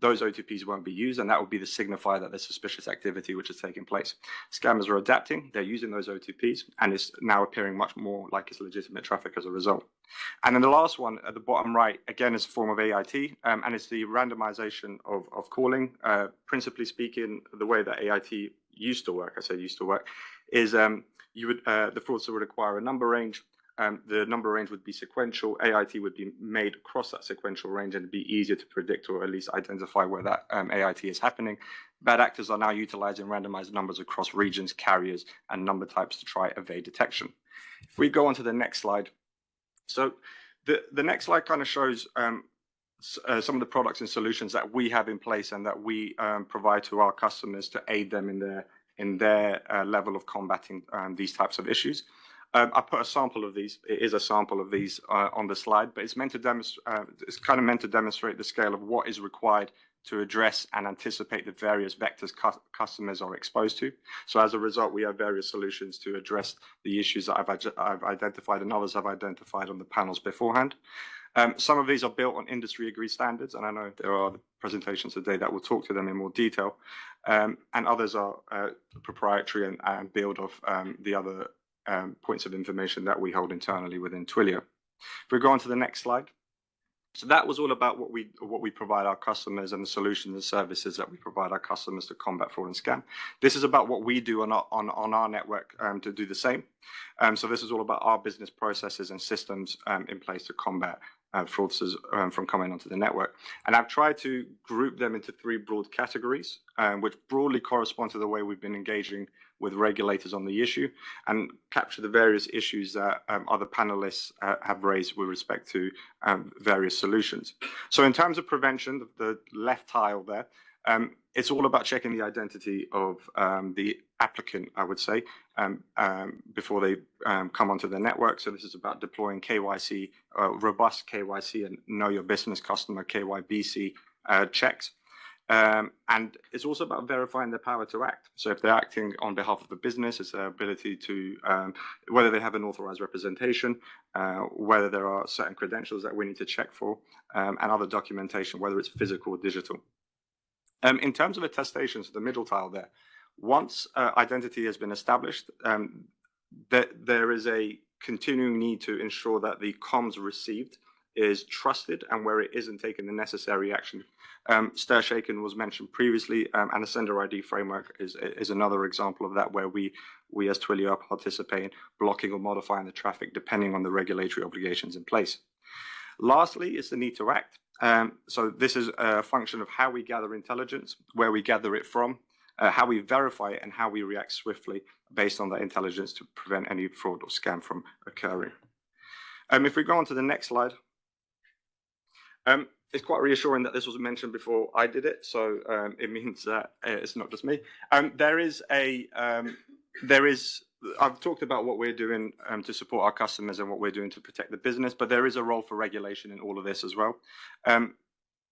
those OTPs won't be used, and that will be the signifier that there's suspicious activity which is taking place. Scammers are adapting, they're using those OTPs, and it's now appearing much more like it's legitimate traffic as a result. And then the last one at the bottom right, again, is a form of AIT, and it's the randomization of calling. Principally speaking, the way that AIT used to work, I say used to work, is the fraudster would acquire a number range. The number range would be sequential. AIT would be made across that sequential range, and it'd be easier to predict or at least identify where that AIT is happening. Bad actors are now utilizing randomized numbers across regions, carriers, and number types to try evade detection. If we go on to the next slide. So the next slide kind of shows some of the products and solutions that we have in place and that we provide to our customers to aid them in their level of combating these types of issues. I put a sample of these. It is a sample of these on the slide, but it's meant to demonstrate. It's kind of meant to demonstrate the scale of what is required to address and anticipate the various vectors customers are exposed to. So as a result, we have various solutions to address the issues that I've identified and others have identified on the panels beforehand. Some of these are built on industry agreed standards, and I know there are presentations today that will talk to them in more detail, and others are proprietary and build off the other points of information that we hold internally within Twilio. If we go on to the next slide. So that was all about what we provide our customers and the solutions and services that we provide our customers to combat fraud and scam. This is about what we do on our network to do the same. So this is all about our business processes and systems in place to combat fraudsters from coming onto the network. And I've tried to group them into three broad categories, which broadly correspond to the way we've been engaging with regulators on the issue and capture the various issues that other panelists have raised with respect to various solutions. So in terms of prevention, the left tile there, it's all about checking the identity of the applicant, I would say, before they come onto the network. So this is about deploying KYC, robust KYC and know your business customer KYBC checks. And it's also about verifying their power to act. So if they're acting on behalf of a business, it's their ability to, whether they have an authorized representation, whether there are certain credentials that we need to check for, and other documentation, whether it's physical or digital. In terms of attestations, the middle tile there, once identity has been established, there is a continuing need to ensure that the comms received is trusted and where it isn't taking the necessary action. Stir shaken was mentioned previously, and the sender ID framework is another example of that, where we as Twilio are participating, blocking or modifying the traffic depending on the regulatory obligations in place. Lastly, is the need to act. So this is a function of how we gather intelligence, where we gather it from, how we verify it, and how we react swiftly based on that intelligence to prevent any fraud or scam from occurring. If we go on to the next slide. It's quite reassuring that this was mentioned before I did it, so it means that it's not just me. I've talked about what we're doing to support our customers and what we're doing to protect the business, but there is a role for regulation in all of this as well.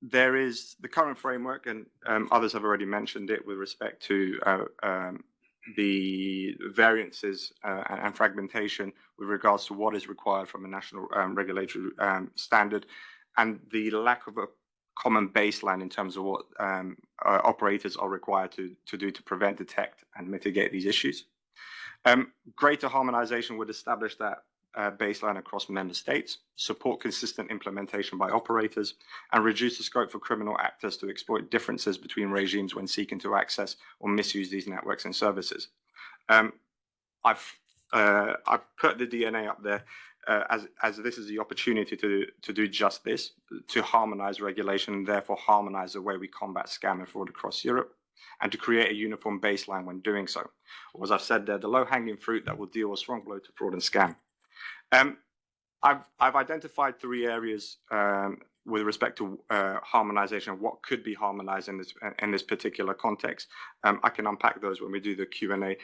There is the current framework, and others have already mentioned it with respect to the variances and fragmentation with regards to what is required from a national regulatory standard, and the lack of a common baseline in terms of what operators are required to do to prevent, detect, and mitigate these issues. Greater harmonization would establish that baseline across member states, support consistent implementation by operators, and reduce the scope for criminal actors to exploit differences between regimes when seeking to access or misuse these networks and services. I've put the DNA up there as this is the opportunity to do just this, to harmonize regulation and therefore harmonize the way we combat scam and fraud across Europe, and to create a uniform baseline when doing so. Or as I've said there, the low-hanging fruit that will deal a strong blow to fraud and scam. I've identified three areas with respect to harmonization, what could be harmonized in this particular context. I can unpack those when we do the Q&A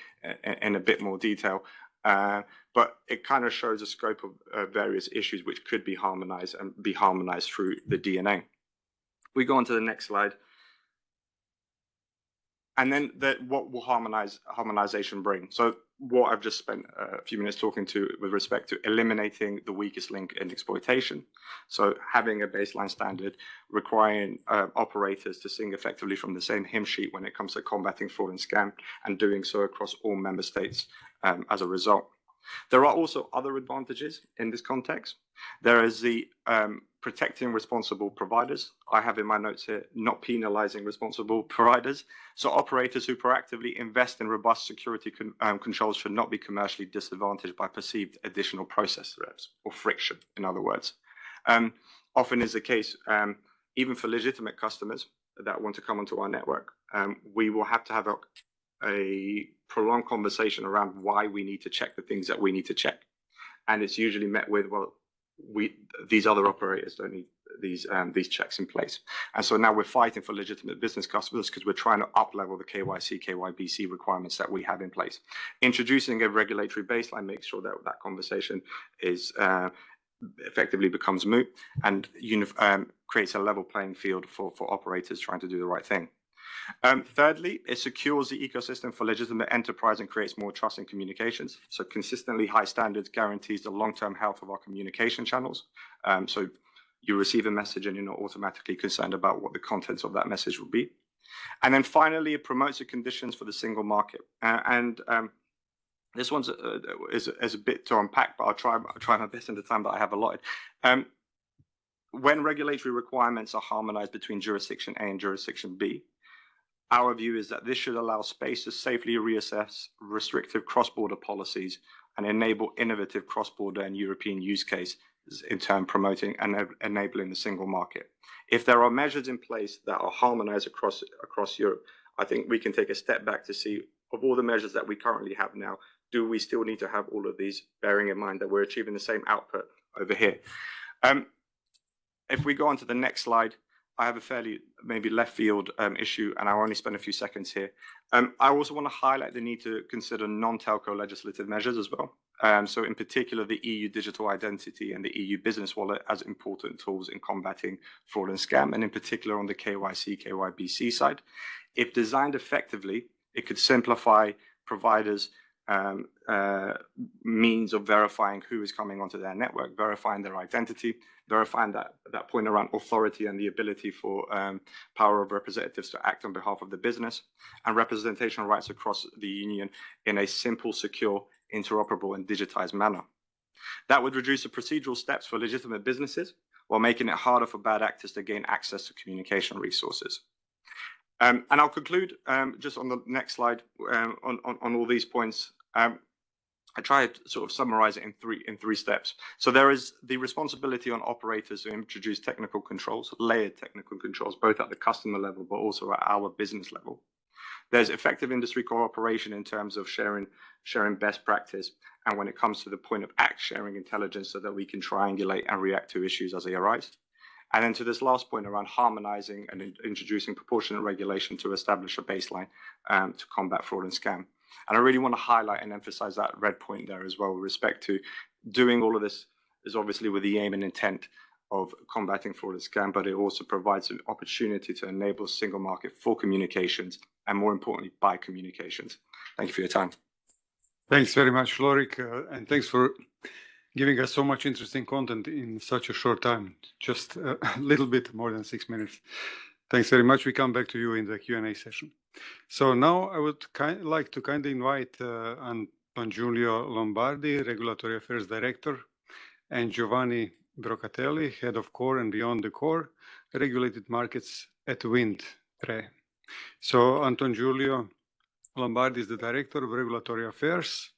in a bit more detail. But it kind of shows a scope of various issues which could be harmonized and be harmonized through the DNA. We go on to the next slide. And then what will harmonization bring? So what I've just spent a few minutes talking to with respect to eliminating the weakest link in exploitation. So having a baseline standard requiring operators to sing effectively from the same hymn sheet when it comes to combating fraud and scam, and doing so across all member states as a result. There are also other advantages in this context. There is the protecting responsible providers. I have in my notes here, not penalizing responsible providers. So operators who proactively invest in robust security controls should not be commercially disadvantaged by perceived additional process threats or friction, in other words. Often is the case, even for legitimate customers that want to come onto our network, we will have to have a prolonged conversation around why we need to check the things that we need to check. And it's usually met with, well, these other operators don't need these checks in place. And so now we're fighting for legitimate business customers because we're trying to up-level the KYC, KYBC requirements that we have in place. Introducing a regulatory baseline makes sure that that conversation is effectively becomes moot and creates a level playing field for operators trying to do the right thing. Thirdly, it secures the ecosystem for legitimate enterprise and creates more trust in communications. So consistently high standards guarantees the long-term health of our communication channels. So you receive a message and you're not automatically concerned about what the contents of that message will be. And then finally, it promotes the conditions for the single market. This one's is a bit to unpack, but I'll try my best in the time that I have allotted. When regulatory requirements are harmonized between jurisdiction A and jurisdiction B, our view is that this should allow space to safely reassess restrictive cross-border policies and enable innovative cross-border and European use cases, in turn promoting and enabling the single market. If there are measures in place that are harmonized across Europe, I think we can take a step back to see, of all the measures that we currently have now, do we still need to have all of these, bearing in mind that we're achieving the same output over here? If we go on to the next slide, I have a fairly maybe left field issue, and I'll only spend a few seconds here. I also want to highlight the need to consider non-telco legislative measures as well. So in particular, the EU digital identity and the EU business wallet as important tools in combating fraud and scam, and in particular on the KYC, KYBC side. If designed effectively, it could simplify providers' means of verifying who is coming onto their network, verifying their identity, verifying that point around authority and the ability for power of representatives to act on behalf of the business, and representational rights across the union in a simple, secure, interoperable and digitized manner. That would reduce the procedural steps for legitimate businesses while making it harder for bad actors to gain access to communication resources. And I'll conclude just on the next slide on all these points. I try to sort of summarize it in three steps. So there is the responsibility on operators to introduce technical controls, layered technical controls, both at the customer level, but also at our business level. There's effective industry cooperation in terms of sharing best practice, and when it comes to the point of act, sharing intelligence so that we can triangulate and react to issues as they arise. And then to this last point around harmonizing and introducing proportionate regulation to establish a baseline to combat fraud and scam. And I really want to highlight and emphasize that red point there as well with respect to doing all of this is obviously with the aim and intent of combating fraud and scam, but it also provides an opportunity to enable a single market for communications and more importantly, by communications. Thank you for your time. Thanks very much, Lorik, and thanks for giving us so much interesting content in such a short time, just a little bit more than 6 minutes. Thanks very much. We come back to you in the Q&A session. So now I would like to kindly invite Anton Giulio Lombardi, Regulatory Affairs Director, and Giovanni Brocatelli, Head of Core and Beyond the Core, Regulated Markets at Wind Tre. So Anton Giulio Lombardi is the Director of Regulatory Affairs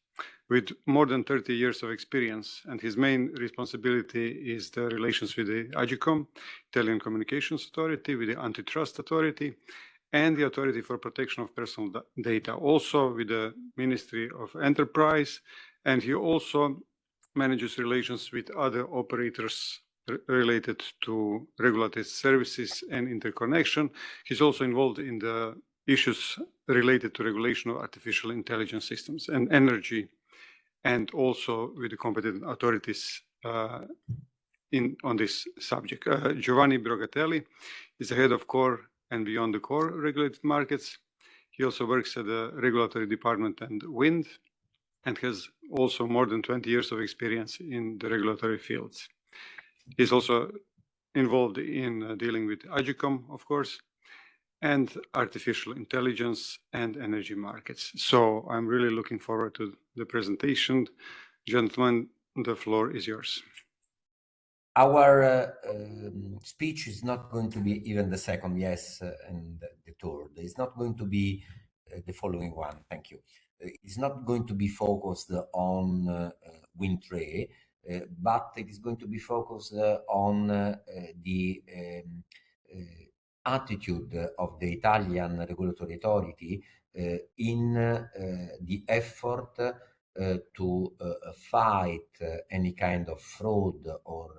with more than 30 years of experience, and his main responsibility is the relations with the HAKOM, Italian Communications Authority, with the Antitrust Authority, and the Authority for Protection of Personal Data, also with the Ministry of Enterprise, and he also manages relations with other operators related to regulated services and interconnection. He's also involved in the issues related to regulation of artificial intelligence systems and energy, and also with the competent authorities on this subject. Giovanni Brocatelli is the Head of Core and Beyond the Core Regulated Markets. He also works at the Regulatory Department and Wind, and has also more than 20 years of experience in the regulatory fields. He's also involved in dealing with HAKOM, of course, and artificial intelligence and energy markets. So I'm really looking forward to the presentation. Gentlemen, the floor is yours. Our speech is not going to be even the second, yes, and the third. It's not going to be the following one. Thank you. It's not going to be focused on Wind3, but it is going to be focused on the attitude of the Italian regulatory authority in the effort to fight any kind of fraud or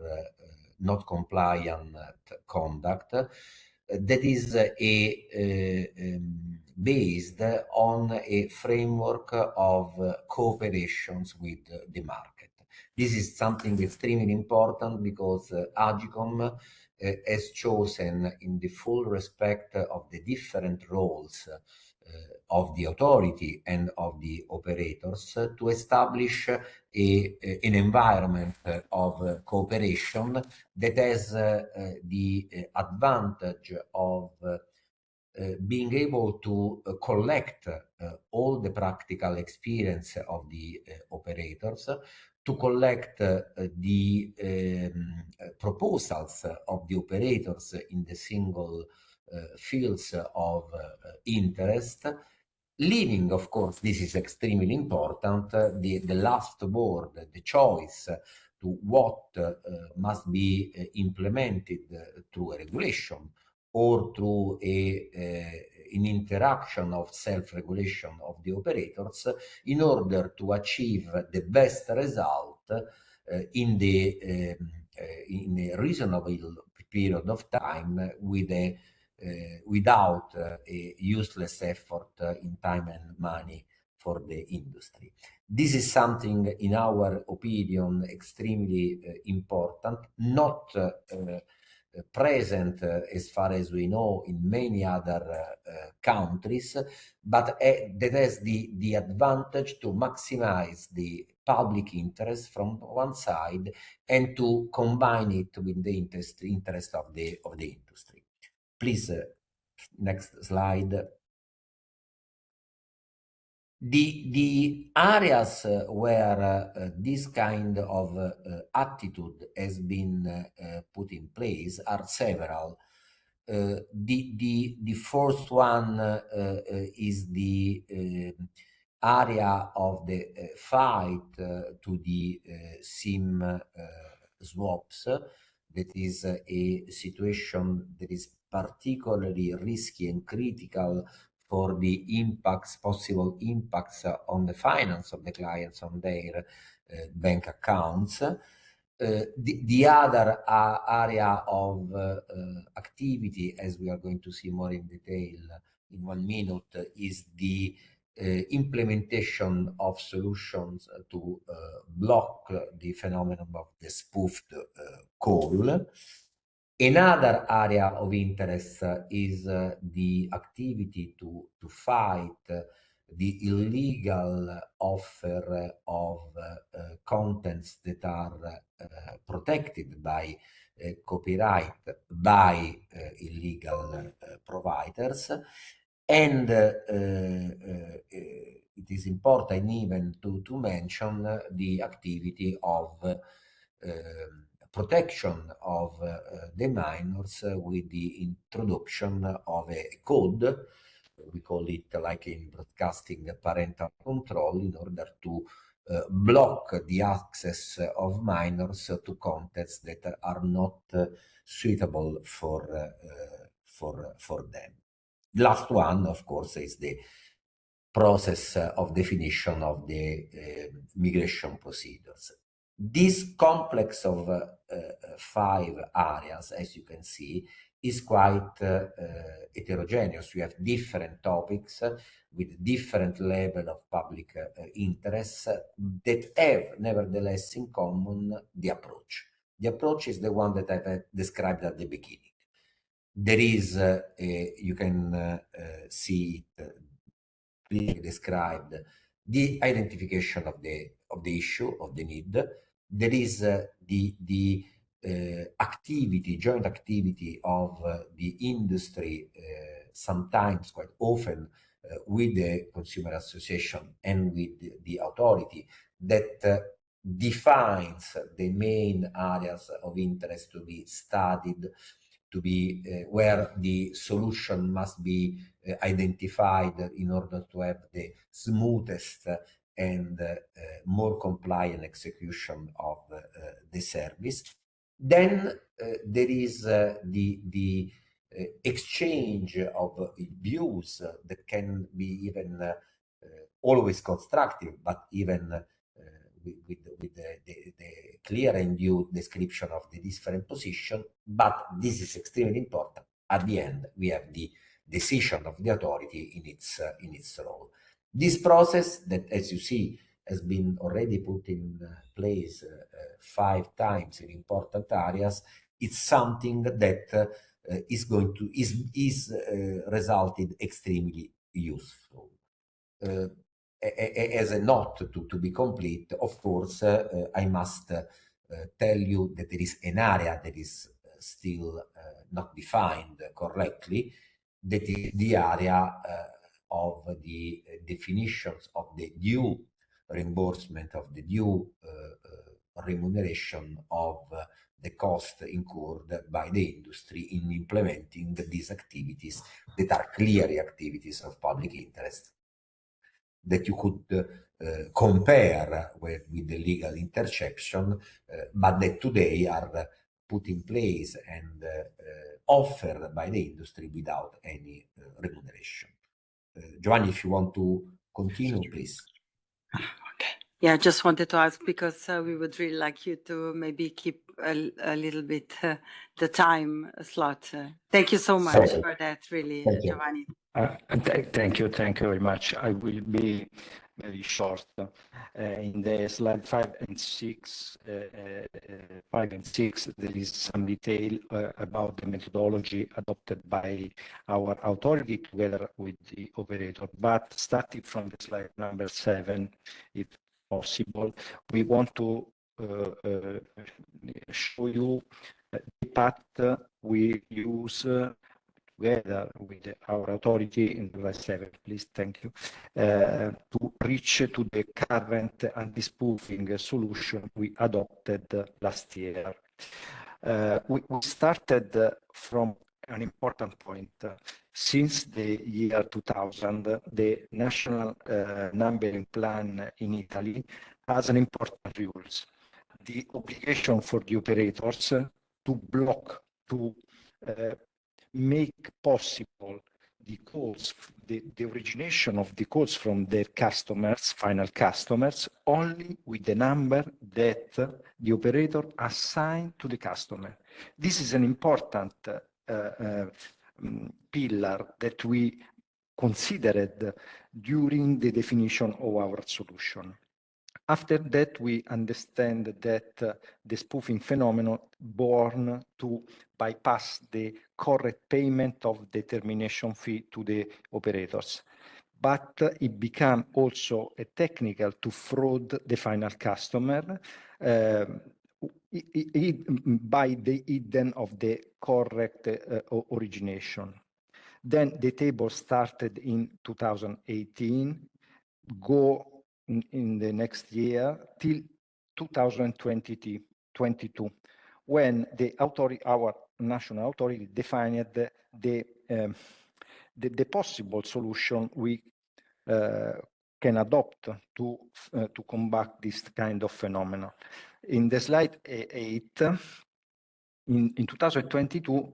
not compliant conduct that is based on a framework of cooperations with the market. This is something extremely important because HAKOM has chosen, in the full respect of the different roles of the authority and of the operators, to establish an environment of cooperation that has the advantage of being able to collect all the practical experience of the operators, to collect the proposals of the operators in the single fields of interest, leaving, of course, this is extremely important, the last word, the choice to what must be implemented through a regulation or through an interaction of self-regulation of the operators in order to achieve the best result in a reasonable period of time without a useless effort in time and money for the industry. This is something, in our opinion, extremely important, not present, as far as we know, in many other countries, but that has the advantage to maximize the public interest from one side and to combine it with the interest of the industry. Please, next slide. The areas where this kind of attitude has been put in place are several. The first one is the area of the fight to the SIM swaps. That is a situation that is particularly risky and critical for the possible impacts on the finance of the clients on their bank accounts. The other area of activity, as we are going to see more in detail in 1 minute, is the implementation of solutions to block the phenomenon of the spoofed call. Another area of interest is the activity to fight the illegal offer of contents that are protected by copyright by illegal providers. And it is important even to mention the activity of protection of the minors with the introduction of a code. We call it, like in broadcasting, parental control, in order to block the access of minors to contents that are not suitable for them. The last one, of course, is the process of definition of the migration procedures. This complex of 5 areas, as you can see, is quite heterogeneous. We have different topics with different level of public interests that have, nevertheless, in common the approach. The approach is the one that I've described at the beginning. There is, you can see it clearly described, the identification of the issue, of the need. There is the activity, joint activity of the industry, sometimes quite often with the consumer association and with the authority that defines the main areas of interest to be studied, to be where the solution must be identified in order to have the smoothest and more compliant execution of the service. Then there is the exchange of views that can be even always constructive, but even with the clear and due description of the different position. But this is extremely important. At the end, we have the decision of the authority in its role. This process that, as you see, has been already put in place 5 times in important areas. It's something that is resulted extremely useful. As a note to be complete, of course, I must tell you that there is an area that is still not defined correctly. That is the area of the definitions of the due reimbursement, of the due remuneration of the cost incurred by the industry in implementing these activities that are clearly activities of public interest, that you could compare with the legal interception, but that today are put in place and offered by the industry without any remuneration. Giovanni, if you want to continue, please. Okay. Yeah, I just wanted to ask because we would really like you to maybe keep a little bit the time slot. Thank you so much for that, really, Giovanni. Thank you very much. I will be very short. In the slide 5 and 6, there is some detail about the methodology adopted by our authority together with the operator. But starting from the slide number 7, if possible, we want to show you the path we use together with our authority in the last 7, please, thank you, to reach to the current anti-spoofing solution we adopted last year. We started from an important point. Since the year 2000, the national numbering plan in Italy has an important rules. The obligation for the operators to block, to make possible the calls, the origination of the calls from their customers, final customers, only with the number that the operator assigned to the customer. This is an important pillar that we considered during the definition of our solution. After that, we understand that the spoofing phenomenon born to bypass the correct payment of the termination fee to the operators. But it became also a technical to fraud the final customer by the hidden of the correct origination. Then the table started in 2018, go in the next year till 2022, when the authority, our national authority, defined the possible solution we can adopt to combat this kind of phenomenon. In the slide 8, in 2022,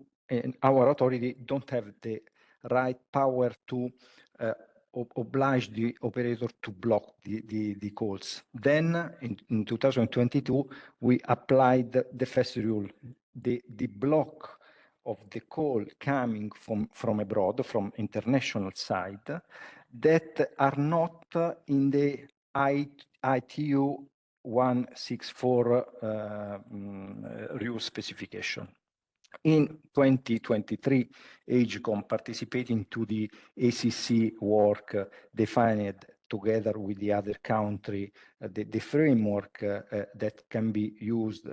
our authority don't have the right power to oblige the operator to block the calls. Then in 2022, we applied the first rule, the block of the call coming from abroad, from international side, that are not in the ITU 164 rule specification. In 2023, HAKOM, participating to the ACC work, defined together with the other country, the framework that can be used,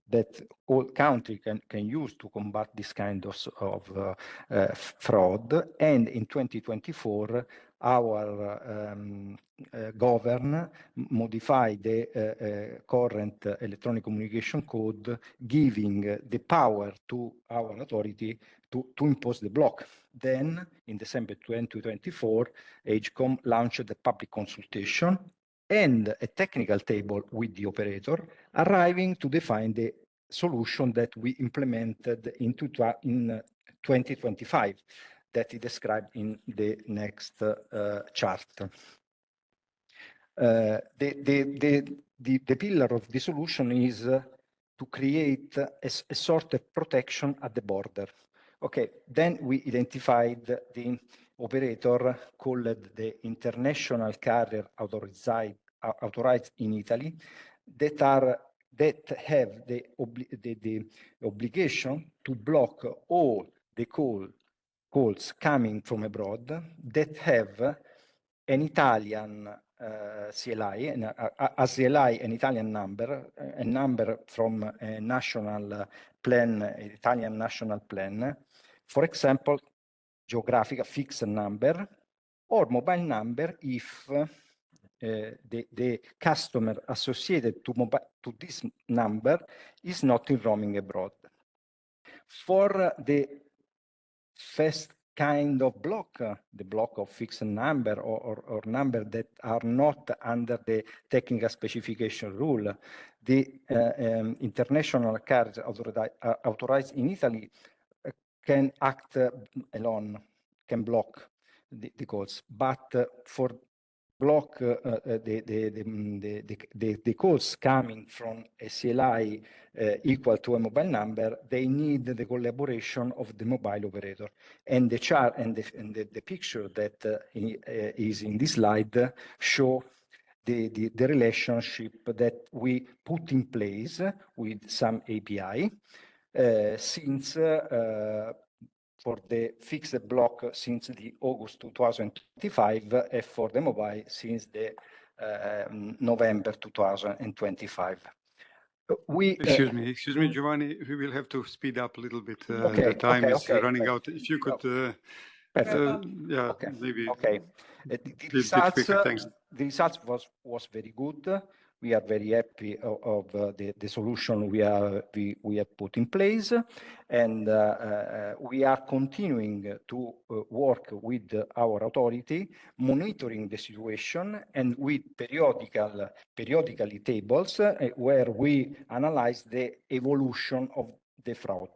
that all countries can use to combat this kind of fraud. And in 2024, our government modified the current electronic communication code, giving the power to our authority to impose the block. Then, in December 2024, HAKOM launched the public consultation and a technical table with the operator, arriving to define the solution that we implemented in 2025, that is described in the next chart. The pillar of the solution is to create a sort of protection at the border. Okay, then we identified the operator called the International Carrier Authorized in Italy that have the obligation to block all the calls coming from abroad that have an Italian CLI, a CLI, an Italian number, a number from a national plan, Italian national plan, for example, geographic fixed number or mobile number if the customer associated to this number is not in roaming abroad. For the first kind of block, the block of fixed number or number that are not under the technical specification rule, the international carrier authorized in Italy can act alone, can block the calls, but for block the calls coming from a CLI equal to a mobile number, they need the collaboration of the mobile operator. And the chart and the picture that is in this slide show the relationship that we put in place with some API since for the fixed block since the August 2025 and for the mobile since the November 2025. Excuse me, Giovanni, we will have to speed up a little bit. The time is running out. If you could, yeah, maybe. Okay. The results was very good. We are very happy of the solution we have put in place, and we are continuing to work with our authority, monitoring the situation, and with periodically tables where we analyze the evolution of the fraud.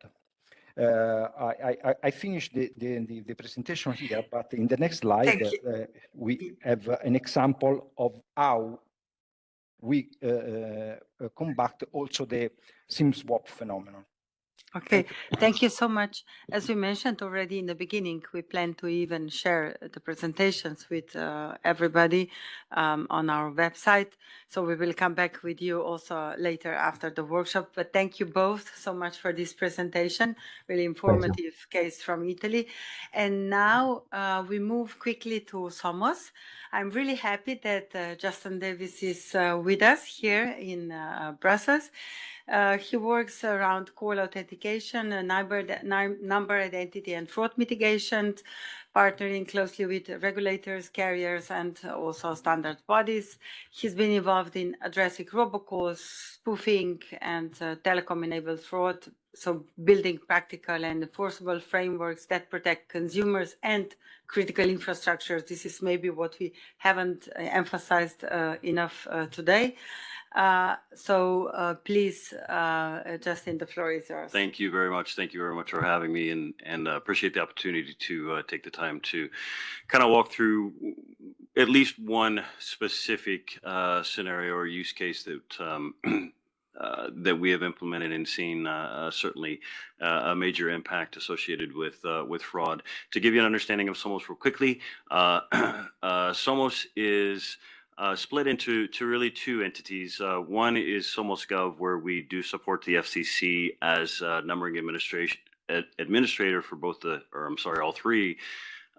I finished the presentation here, but in the next slide we have an example of how we combat also the SIM swap phenomenon. Okay, thank you so much. As we mentioned already in the beginning, we plan to even share the presentations with everybody on our website. So we will come back with you also later after the workshop. But thank you both so much for this presentation, really informative case from Italy. And now we move quickly to Somos. I'm really happy that Justin Davis is with us here in Brussels. He works around call authentication, number identity and fraud mitigation, partnering closely with regulators, carriers, and also standard bodies. He's been involved in addressing robocalls, spoofing, and telecom-enabled fraud, so building practical and enforceable frameworks that protect consumers and critical infrastructures. This is maybe what we haven't emphasized enough today. Please, Justin, the floor is yours. Thank you very much. Thank you very much for having me, and appreciate the opportunity to take the time to kind of walk through at least one specific scenario or use case that that we have implemented and seen certainly a major impact associated with fraud. To give you an understanding of Somos real quickly, Somos is split into really two entities. One is Somos Gov, where we do support the FCC as numbering administrator for both all three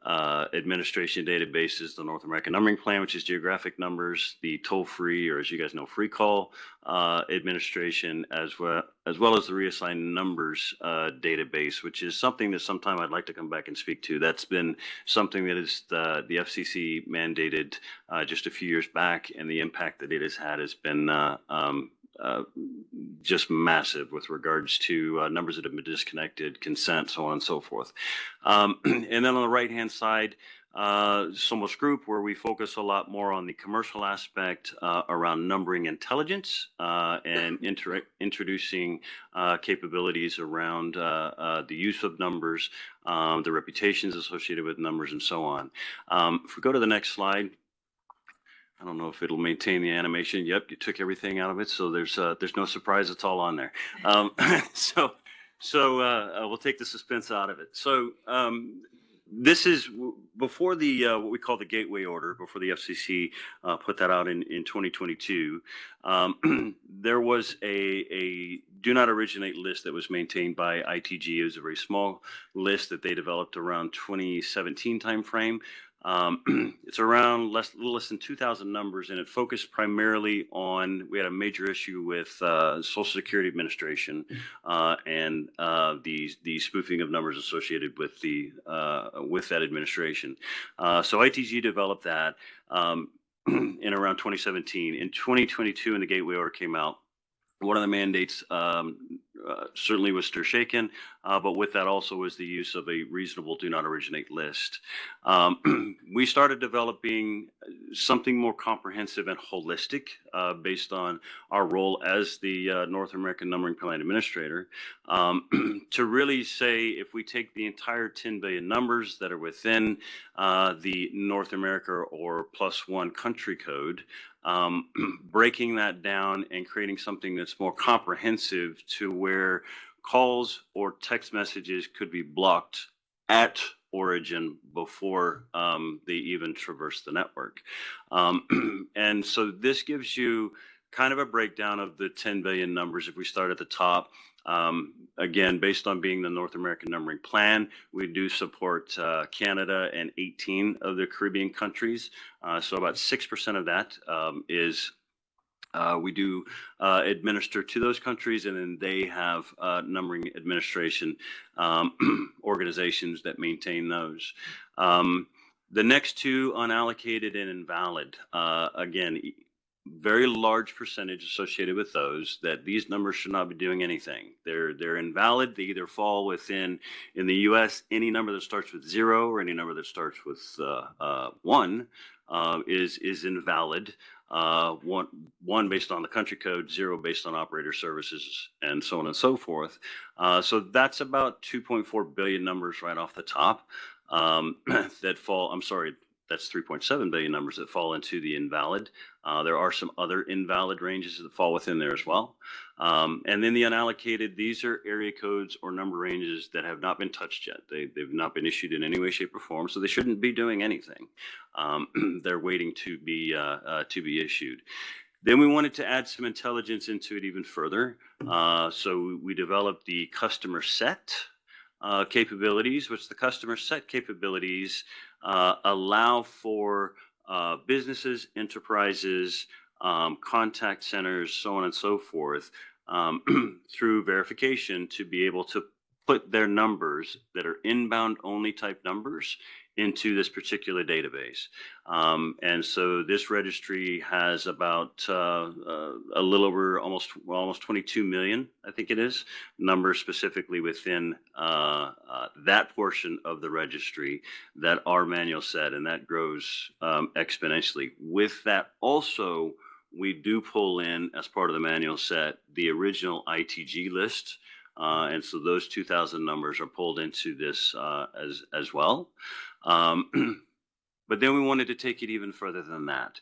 administration databases, the North American Numbering Plan, which is geographic numbers, the toll-free, or as you guys know, free call administration, as well as the reassigned numbers database, which is something that sometime I'd like to come back and speak to. That's been something that is the FCC mandated just a few years back, and the impact that it has had has been just massive with regards to numbers that have been disconnected, consent, so on and so forth. And then on the right-hand side, Somos Group, where we focus a lot more on the commercial aspect around numbering intelligence and introducing capabilities around the use of numbers, the reputations associated with numbers, and so on. If we go to the next slide, I don't know if it'll maintain the animation. Yep, you took everything out of it, so there's no surprise. It's all on there. So we'll take the suspense out of it. So this is before the what we call the gateway order, before the FCC put that out in 2022. There was a do not originate list that was maintained by ITG. It was a very small list that they developed around 2017 timeframe. It's around a little less than 2,000 numbers, and it focused primarily on, we had a major issue with Social Security Administration and the spoofing of numbers associated with that administration. So ITG developed that in around 2017. In 2022, when the gateway order came out, one of the mandates certainly was stir shaken, but with that also was the use of a reasonable do not originate list. We started developing something more comprehensive and holistic based on our role as the North American Numbering Plan Administrator to really say, if we take the entire 10 billion numbers that are within the North America or +1 country code, breaking that down and creating something that's more comprehensive to where calls or text messages could be blocked at origin before they even traverse the network. And so this gives you kind of a breakdown of the 10 billion numbers. If we start at the top, again, based on being the North American Numbering Plan, we do support Canada and 18 of the Caribbean countries. So about 6% of that is we do administer to those countries, and then they have numbering administration organizations that maintain those. The next two, unallocated and invalid, again, very large percentage associated with those, that these numbers should not be doing anything. They're invalid. They either fall within, in the US, any number that starts with 0 or any number that starts with 1 is invalid. One based on the country code, 0 based on operator services, and so on and so forth. So that's about 2.4 billion numbers right off the top that fall, I'm sorry, that's 3.7 billion numbers that fall into the invalid. There are some other invalid ranges that fall within there as well. And then the unallocated, these are area codes or number ranges that have not been touched yet. They've not been issued in any way, shape, or form, so they shouldn't be doing anything. They're waiting to be issued. Then we wanted to add some intelligence into it even further. So we developed the customer set capabilities, which the customer set capabilities allow for businesses, enterprises, contact centers, so on and so forth, through verification to be able to put their numbers that are inbound only type numbers into this particular database. And so this registry has about a little over almost 22 million, I think it is, numbers specifically within that portion of the registry that are manual set, and that grows exponentially. With that also, we do pull in, as part of the manual set, the original ITG list. And so those 2,000 numbers are pulled into this as well. But then we wanted to take it even further than that.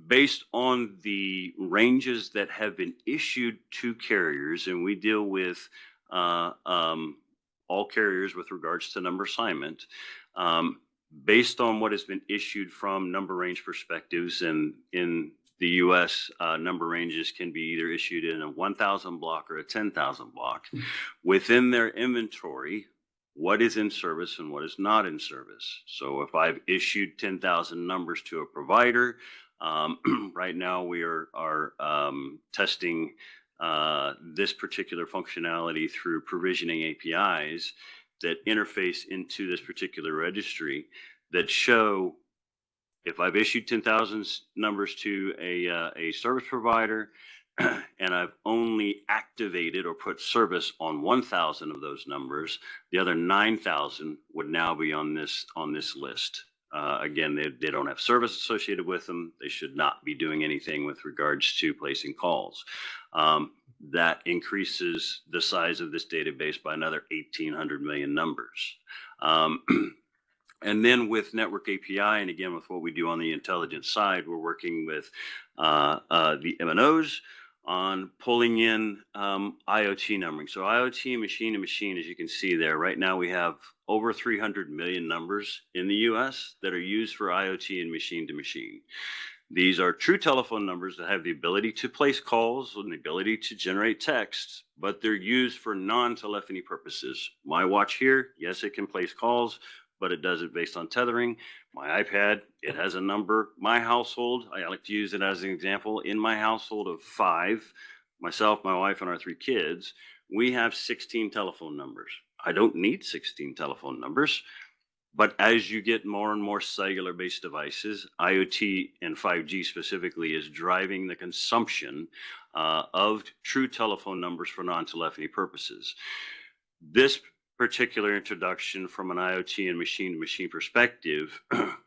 Based on the ranges that have been issued to carriers, and we deal with all carriers with regards to number assignment, based on what has been issued from number range perspectives, and in the US, number ranges can be either issued in a 1,000 block or a 10,000 block. Within their inventory, what is in service and what is not in service. So if I've issued 10,000 numbers to a provider, right now we are testing this particular functionality through provisioning APIs that interface into this particular registry that show if I've issued 10,000 numbers to a service provider and I've only activated or put service on 1,000 of those numbers, the other 9,000 would now be on this list. Again, they don't have service associated with them. They should not be doing anything with regards to placing calls. That increases the size of this database by another 1,800 million numbers. And then with Network API, and again, with what we do on the intelligence side, we're working with the MNOs on pulling in IoT numbering. So IoT machine to machine, as you can see there, right now we have over 300 million numbers in the US that are used for IoT and machine to machine. These are true telephone numbers that have the ability to place calls and the ability to generate text, but they're used for non-telephony purposes. My watch here, yes, it can place calls, but it does it based on tethering. My iPad, it has a number. My household, I like to use it as an example. In my household of 5, myself, my wife, and our 3 kids, we have 16 telephone numbers. I don't need 16 telephone numbers. But as you get more and more cellular-based devices, IoT and 5G specifically is driving the consumption of true telephone numbers for non-telephony purposes. This particular introduction from an IoT and machine-to-machine perspective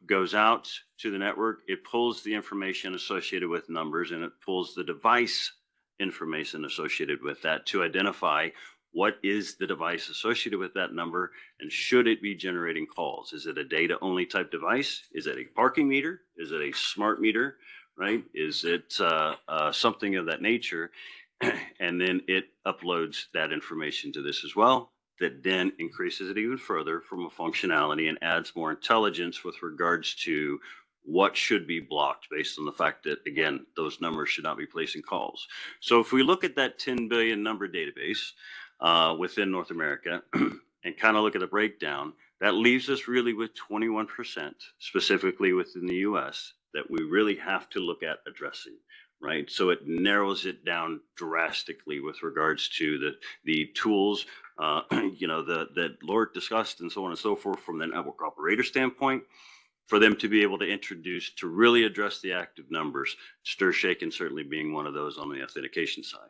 goes out to the network. It pulls the information associated with numbers, and it pulls the device information associated with that to identify what is the device associated with that number, and should it be generating calls? Is it a data-only type device? Is it a parking meter? Is it a smart meter, right? Is it something of that nature? And then it uploads that information to this as well. That then increases it even further from a functionality and adds more intelligence with regards to what should be blocked based on the fact that, again, those numbers should not be placing calls. So if we look at that 10 billion number database within North America and kind of look at the breakdown, that leaves us really with 21%, specifically within the US, that we really have to look at addressing. Right, so it narrows it down drastically with regards to the tools, that Lord discussed and so on and so forth from the network operator standpoint, for them to be able to introduce to really address the active numbers, stir shaking certainly being one of those on the authentication side.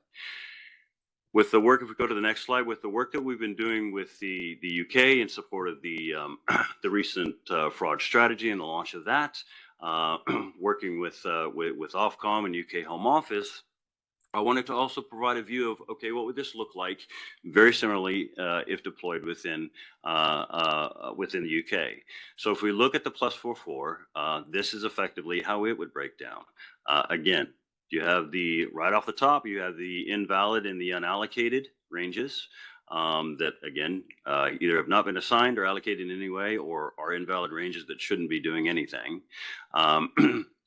With the work, if we go to the next slide, with the work that we've been doing with the UK in support of the recent fraud strategy and the launch of that, working with Ofcom and UK Home Office, I wanted to also provide a view of, okay, what would this look like very similarly if deployed within the UK. So if we look at the +44, this is effectively how it would break down. Again, you have right off the top, you have the invalid and the unallocated ranges that, again, either have not been assigned or allocated in any way, or are invalid ranges that shouldn't be doing anything.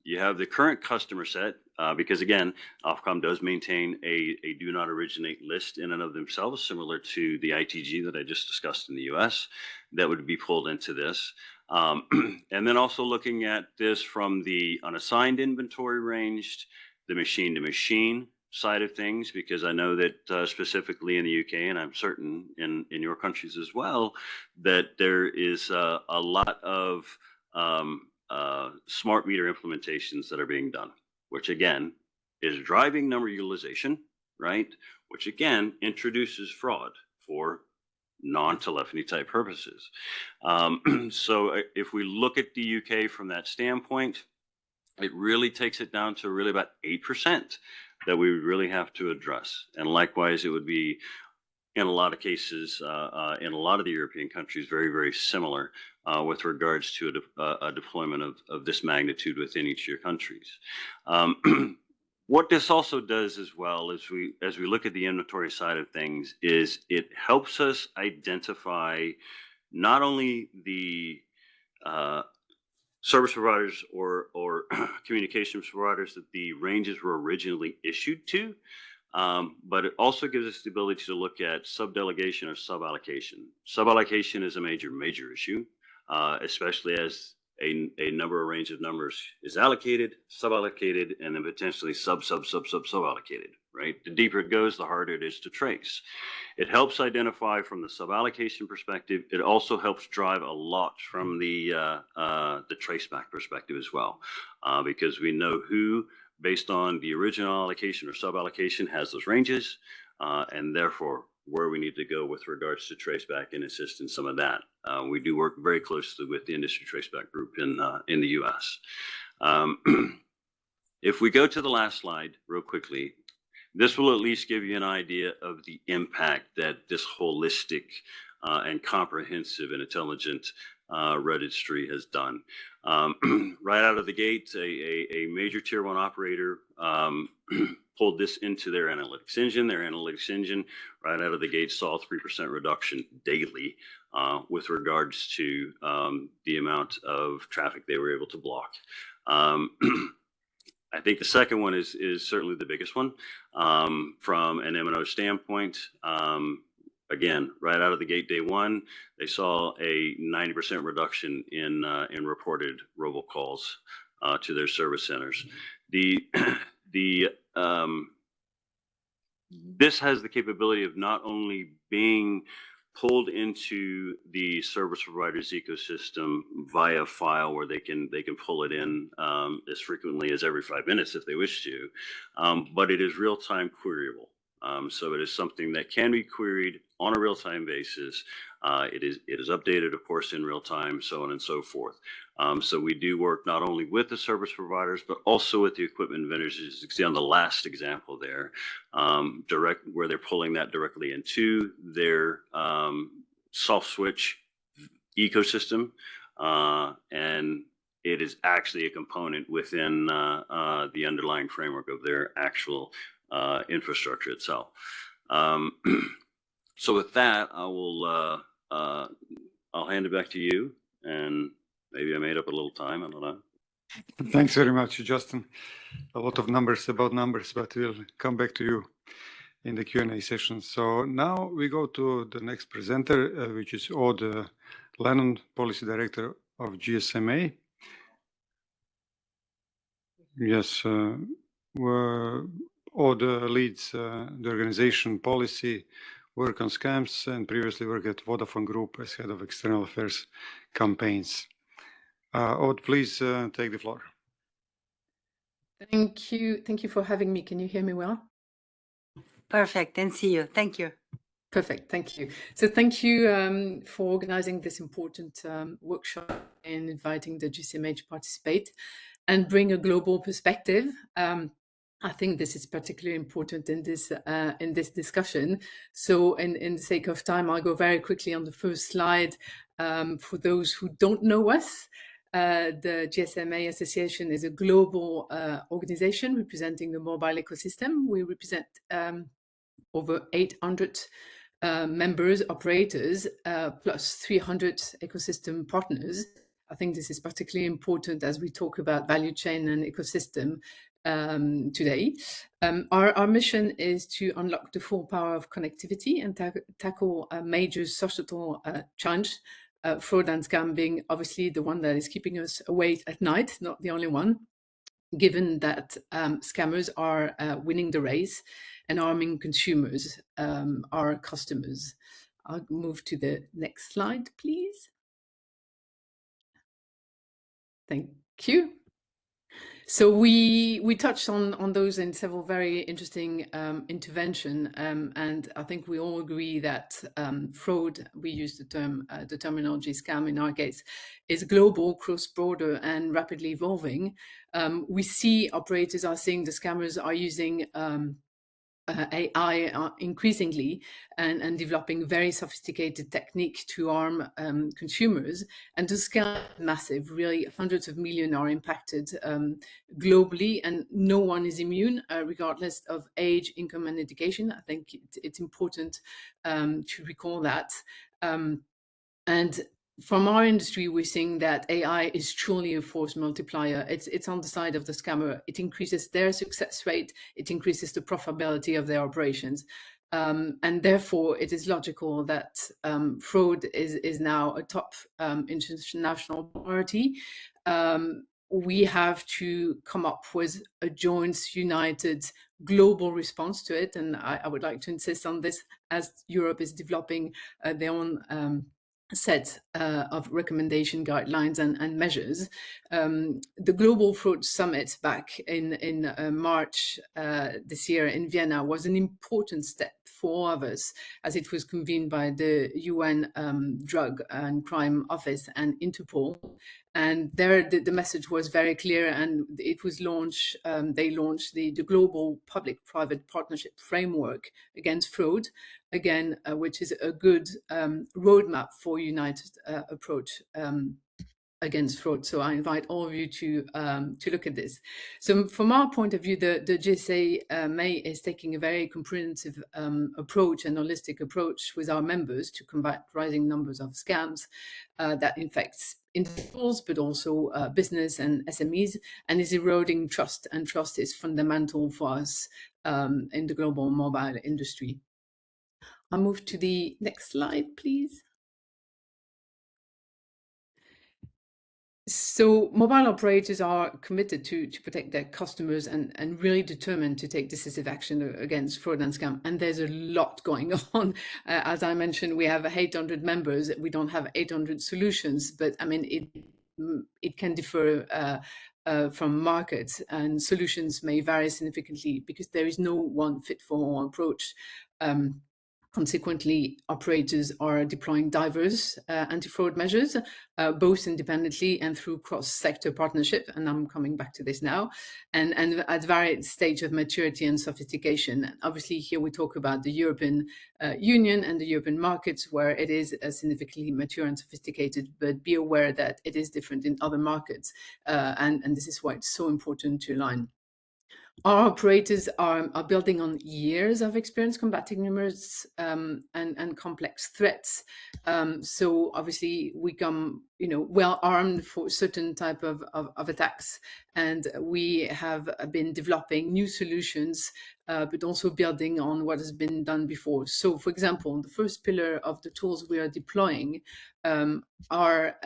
You have the current customer set, because again, Ofcom does maintain a do not originate list in and of themselves, similar to the ITG that I just discussed in the US, that would be pulled into this. And then also looking at this from the unassigned inventory ranged, the machine to machine side of things, because I know that specifically in the UK, and I'm certain in your countries as well, that there is a lot of smart meter implementations that are being done, which again is driving number utilization, right? Which again introduces fraud for non-telephony type purposes. So if we look at the UK from that standpoint, it really takes it down to really about 8% that we would really have to address. And likewise, it would be in a lot of cases, in a lot of the European countries, very, very similar with regards to a deployment of this magnitude within each of your countries. What this also does as well as we look at the inventory side of things is it helps us identify not only the service providers or communications providers that the ranges were originally issued to, But it also gives us the ability to look at subdelegation or suballocation. Suballocation is a major issue, especially as a range of numbers is allocated, suballocated, and then potentially suballocated, right? The deeper it goes, the harder it is to trace. It helps identify from the suballocation perspective. It also helps drive a lot from the traceback perspective as well, because we know who, based on the original allocation or suballocation, has those ranges, and therefore where we need to go with regards to traceback and assist in some of that. We do work very closely with the industry traceback group in the US. If we go to the last slide real quickly, this will at least give you an idea of the impact that this holistic and comprehensive and intelligent registry has done. Right out of the gate, a major tier 1 operator pulled this into their analytics engine. Their analytics engine right out of the gate saw a 3% reduction daily with regards to the amount of traffic they were able to block. I think the second one is certainly the biggest one from an M&O standpoint. Again, right out of the gate, day one, they saw a 90% reduction in reported robocalls to their service centers. This has the capability of not only being pulled into the service provider's ecosystem via file where they can pull it in as frequently as every 5 minutes if they wish to, but it is real-time queryable. So it is something that can be queried on a real-time basis. It is updated, of course, in real time, so on and so forth. So we do work not only with the service providers, but also with the equipment vendors. As you can see on the last example there, where they're pulling that directly into their soft switch ecosystem. And it is actually a component within the underlying framework of their actual infrastructure itself. So with that, I'll hand it back to you, and maybe I made up a little time. I don't know. Thanks very much, Justin. A lot of numbers about numbers, but we'll come back to you in the Q&A session. So now we go to the next presenter, which is Aude Lennon, Policy Director of GSMA. Yes, Aude leads the organization policy, work on scams, and previously worked at Vodafone Group as head of external affairs campaigns. Aude, please take the floor. Thank you. Thank you for having me. Can you hear me well? Perfect, and see you. Thank you. Perfect, thank you. So thank you for organizing this important workshop and inviting the GSMA to participate and bring a global perspective. I think this is particularly important in this discussion. So in the sake of time, I'll go very quickly on the first slide. For those who don't know us, the GSMA Association is a global organization representing the mobile ecosystem. We represent over 800 members, operators, plus 300 ecosystem partners. I think this is particularly important as we talk about value chain and ecosystem today. Our mission is to unlock the full power of connectivity and tackle a major societal challenge, fraud and scam being obviously the one that is keeping us awake at night, not the only one, given that scammers are winning the race and harming consumers, our customers. I'll move to the next slide, please. Thank you. So we touched on those in several very interesting intervention, and I think we all agree that fraud, we use the terminology scam in our case, is global, cross-border, and rapidly evolving. We see operators are seeing the scammers are using AI increasingly and developing very sophisticated technique to harm consumers, and the scale is massive. Really, hundreds of millions are impacted globally, and no one is immune, regardless of age, income, and education. I think it's important to recall that. And from our industry, we're seeing that AI is truly a force multiplier. It's on the side of the scammer. It increases their success rate. It increases the profitability of their operations. And therefore, it is logical that fraud is now a top international priority. We have to come up with a joint, united, global response to it. And I would like to insist on this as Europe is developing their own set of recommendation guidelines and measures. The Global Fraud Summit back in March this year in Vienna was an important step for all of us, as it was convened by the UN Drug and Crime Office and Interpol. And there, the message was very clear, and it was launched. They launched the Global Public-Private Partnership Framework against fraud, again, which is a good roadmap for united approach against fraud. So I invite all of you to look at this. So from our point of view, the GSA is taking a very comprehensive approach and holistic approach with our members to combat rising numbers of scams that infects individuals, but also business and SMEs, and is eroding trust. And trust is fundamental for us in the global mobile industry. I'll move to the next slide, please. So mobile operators are committed to protect their customers and really determined to take decisive action against fraud and scam. And there's a lot going on. As I mentioned, we have 800 members. We don't have 800 solutions, but I mean, it can differ from markets, and solutions may vary significantly because there is no one fit for all approach. Consequently, operators are deploying diverse anti-fraud measures, both independently and through cross-sector partnership, and I'm coming back to this now, and at various stages of maturity and sophistication. Obviously, here we talk about the European Union and the European markets, where it is significantly mature and sophisticated, but be aware that it is different in other markets, and this is why it's so important to align. Our operators are building on years of experience combating numerous and complex threats. So obviously we come, well armed for certain type of attacks, and we have been developing new solutions, but also building on what has been done before. So, for example, the first pillar of the tools we are deploying are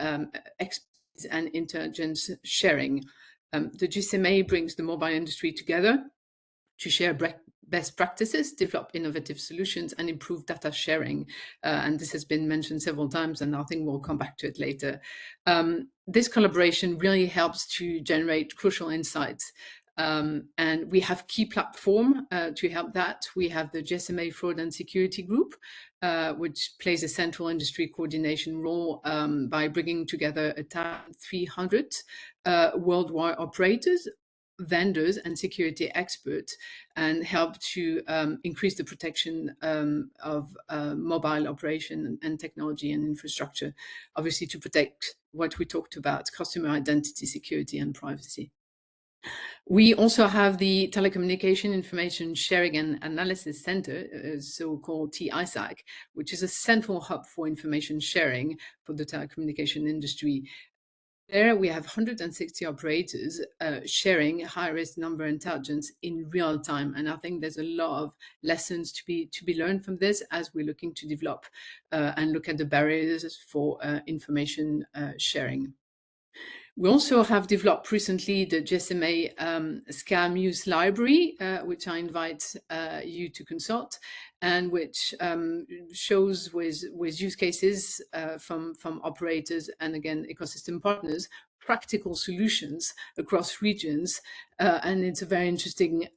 expertise and intelligence sharing. The GSMA brings the mobile industry together to share best practices, develop innovative solutions, and improve data sharing. And this has been mentioned several times, and I think we'll come back to it later. This collaboration really helps to generate crucial insights. And we have key platform to help that. We have the GSMA Fraud and Security Group, which plays a central industry coordination role by bringing together 300 worldwide operators, vendors, and security experts, and help to increase the protection of mobile operation and technology and infrastructure, obviously to protect what we talked about, customer identity, security, and privacy. We also have the Telecommunication Information Sharing and Analysis Center, so-called TISAC, which is a central hub for information sharing for the telecommunication industry. There we have 160 operators sharing high-risk number intelligence in real time, and I think there's a lot of lessons to be learned from this as we're looking to develop and look at the barriers for information sharing. We also have developed recently the GSMA Scam Use Library, which I invite you to consult, and which shows with use cases from operators and again ecosystem partners practical solutions across regions, and it's a very interesting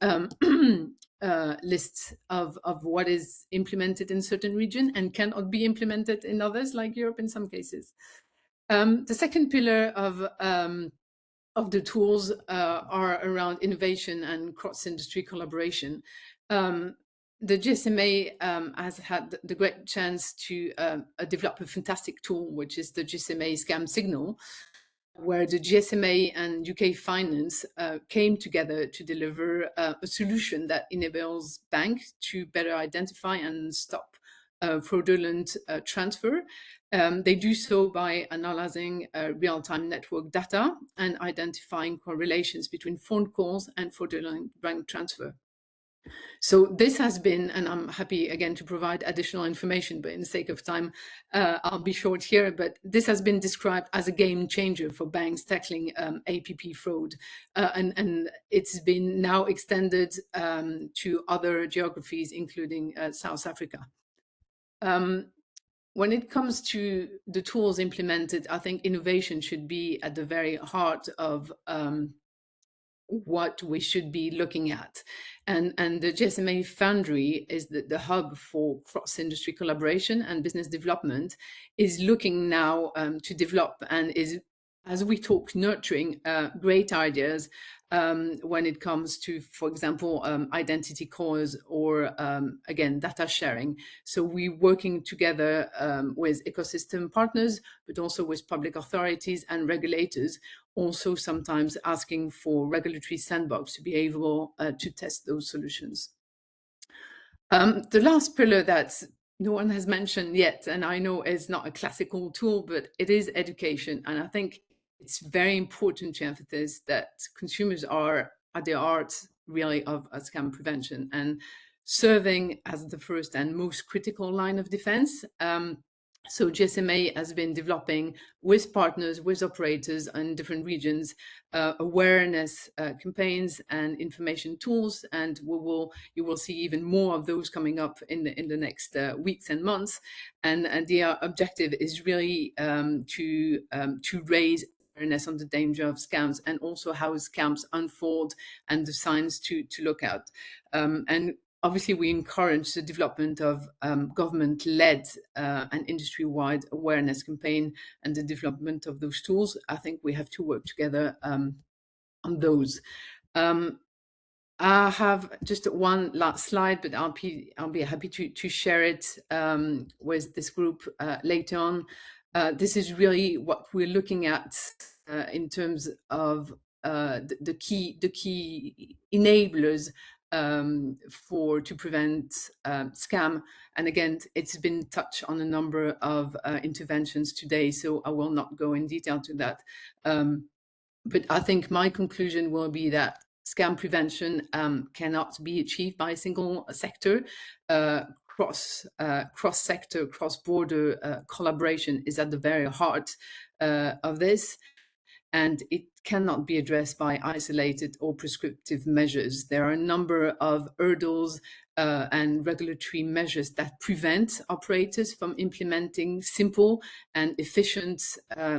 list of what is implemented in certain regions and cannot be implemented in others, like Europe in some cases. The second pillar of the tools are around innovation and cross-industry collaboration. The GSMA has had the great chance to develop a fantastic tool, which is the GSMA Scam Signal, where the GSMA and UK Finance came together to deliver a solution that enables banks to better identify and stop fraudulent transfer. They do so by analyzing real-time network data and identifying correlations between phone calls and fraudulent bank transfer. So this has been, and I'm happy again to provide additional information, but in the sake of time, I'll be short here, but this has been described as a game changer for banks tackling APP fraud. And it's been now extended to other geographies, including South Africa. When it comes to the tools implemented, I think innovation should be at the very heart of what we should be looking at. And the GSMA Foundry is the hub for cross-industry collaboration and business development, is looking now to develop and is, as we talk, nurturing great ideas when it comes to, for example, identity cores or, again, data sharing. So we're working together with ecosystem partners, but also with public authorities and regulators, also sometimes asking for regulatory sandbox to be able to test those solutions. The last pillar that no one has mentioned yet, and I know is not a classical tool, but it is education. And I think it's very important to emphasize that consumers are at the heart really of scam prevention and serving as the first and most critical line of defense. So GSMA has been developing with partners, with operators in different regions, awareness campaigns and information tools, and you will see even more of those coming up in the next weeks and months. And the objective is really to raise awareness on the danger of scams and also how scams unfold and the signs to look out. And obviously, we encourage the development of government-led and industry-wide awareness campaign and the development of those tools. I think we have to work together on those. I have just one last slide, but I'll be happy to share it with this group later on. This is really what we're looking at in terms of the key enablers to prevent scam. And again, it's been touched on a number of interventions today, so I will not go in detail to that. But I think my conclusion will be that scam prevention cannot be achieved by a single sector. Cross-sector, cross-border collaboration is at the very heart of this. And it cannot be addressed by isolated or prescriptive measures. There are a number of hurdles and regulatory measures that prevent operators from implementing simple and efficient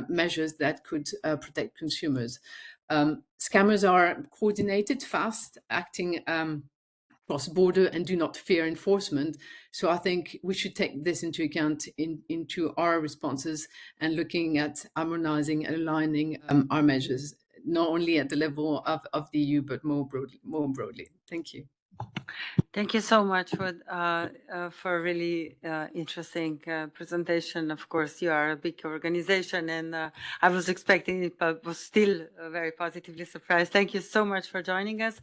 measures that could protect consumers. Scammers are coordinated, fast, acting cross-border and do not fear enforcement. So I think we should take this into account into our responses and looking at harmonizing and aligning our measures, not only at the level of the EU, but more broadly. Thank you. Thank you so much for a really interesting presentation. Of course, you are a big organization, and I was expecting it, but was still very positively surprised. Thank you so much for joining us.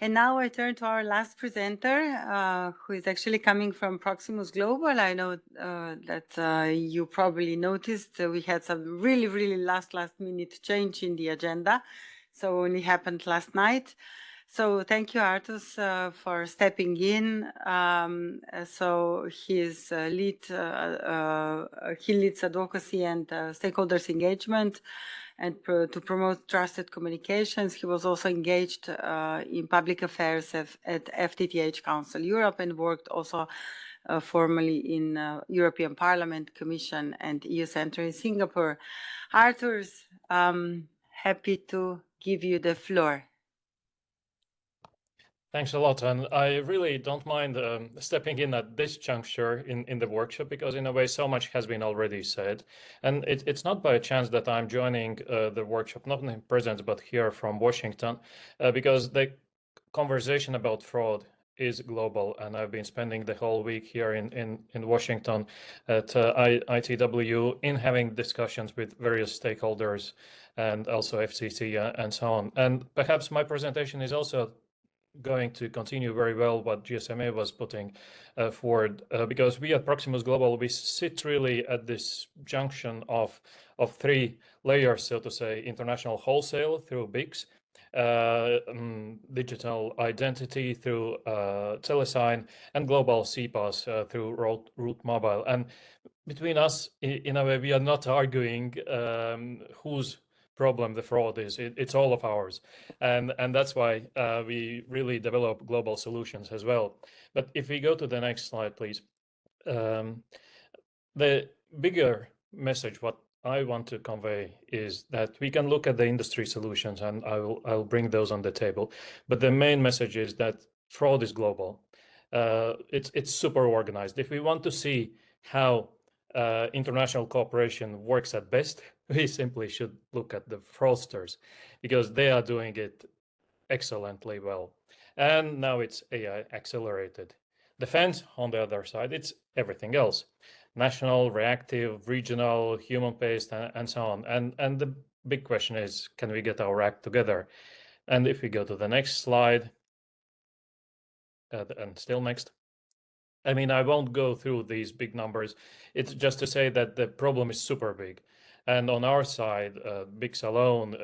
And now I turn to our last presenter, who is actually coming from Proximus Global. I know that you probably noticed we had some really last minute change in the agenda. So only happened last night. So thank you, Artus, for stepping in. So he leads advocacy and stakeholders engagement and to promote trusted communications. He was also engaged in public affairs at FTTH Council Europe and worked also formally in European Parliament, Commission and EU Center in Singapore. Artus, happy to give you the floor. Thanks a lot, and I really don't mind stepping in at this juncture in the workshop, because in a way so much has been already said, and it's not by chance that I'm joining the workshop, not in presence but here from Washington, because the conversation about fraud is global, and I've been spending the whole week here in Washington at ITW in having discussions with various stakeholders and also FCC and so on. And perhaps my presentation is also going to continue very well what GSMA was putting forward, because we at Proximus Global, we sit really at this junction of three layers, so to say: international wholesale through BICS, digital identity through Telesign, and global CPaaS through Route Mobile. And between us, in a way, we are not arguing whose problem the fraud is. It's all of ours, and that's why we really develop global solutions as well. But if we go to the next slide, please. The bigger message, what I want to convey, is that we can look at the industry solutions, and I'll bring those on the table. But the main message is that fraud is global. It's super organized. If we want to see how international cooperation works at best, we simply should look at the fraudsters, because they are doing it excellently well. And now it's AI accelerated. Defense, on the other side, it's everything else: national, reactive, regional, human-based, and so on. And the big question is, can we get our act together? And if we go to the next slide, and still next. I mean, I won't go through these big numbers. It's just to say that the problem is super big. And on our side, BICS alone,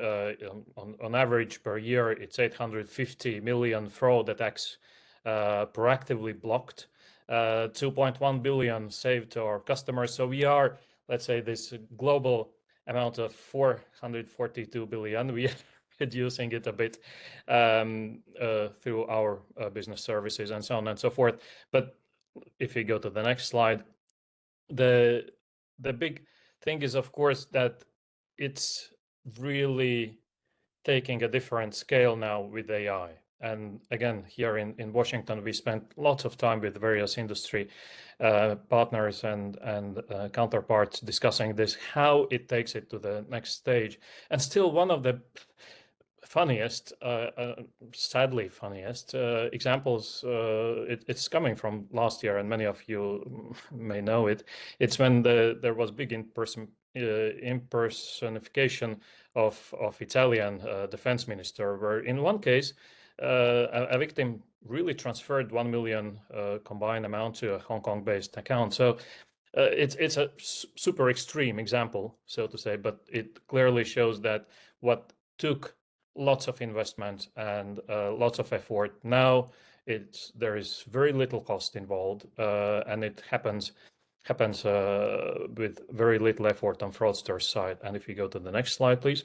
on average per year, it's 850 million fraud attacks proactively blocked, 2.1 billion saved to our customers. So we are, let's say, this global amount of 442 billion. We are reducing it a bit through our business services and so on and so forth. But if we go to the next slide, the big thing is, of course, that it's really taking a different scale now with AI. And again, here in Washington, we spent lots of time with various industry partners and counterparts discussing this, how it takes it to the next stage. And still, one of the funniest, sadly funniest examples, it's coming from last year, and many of you may know it. It's when there was big impersonification of Italian defense minister, where in one case a victim really transferred 1 million combined amount to a Hong Kong-based account. So it's a super extreme example, so to say, but it clearly shows that what took lots of investment and lots of effort, now there is very little cost involved, and it happens with very little effort on fraudsters' side. And if you go to the next slide, please.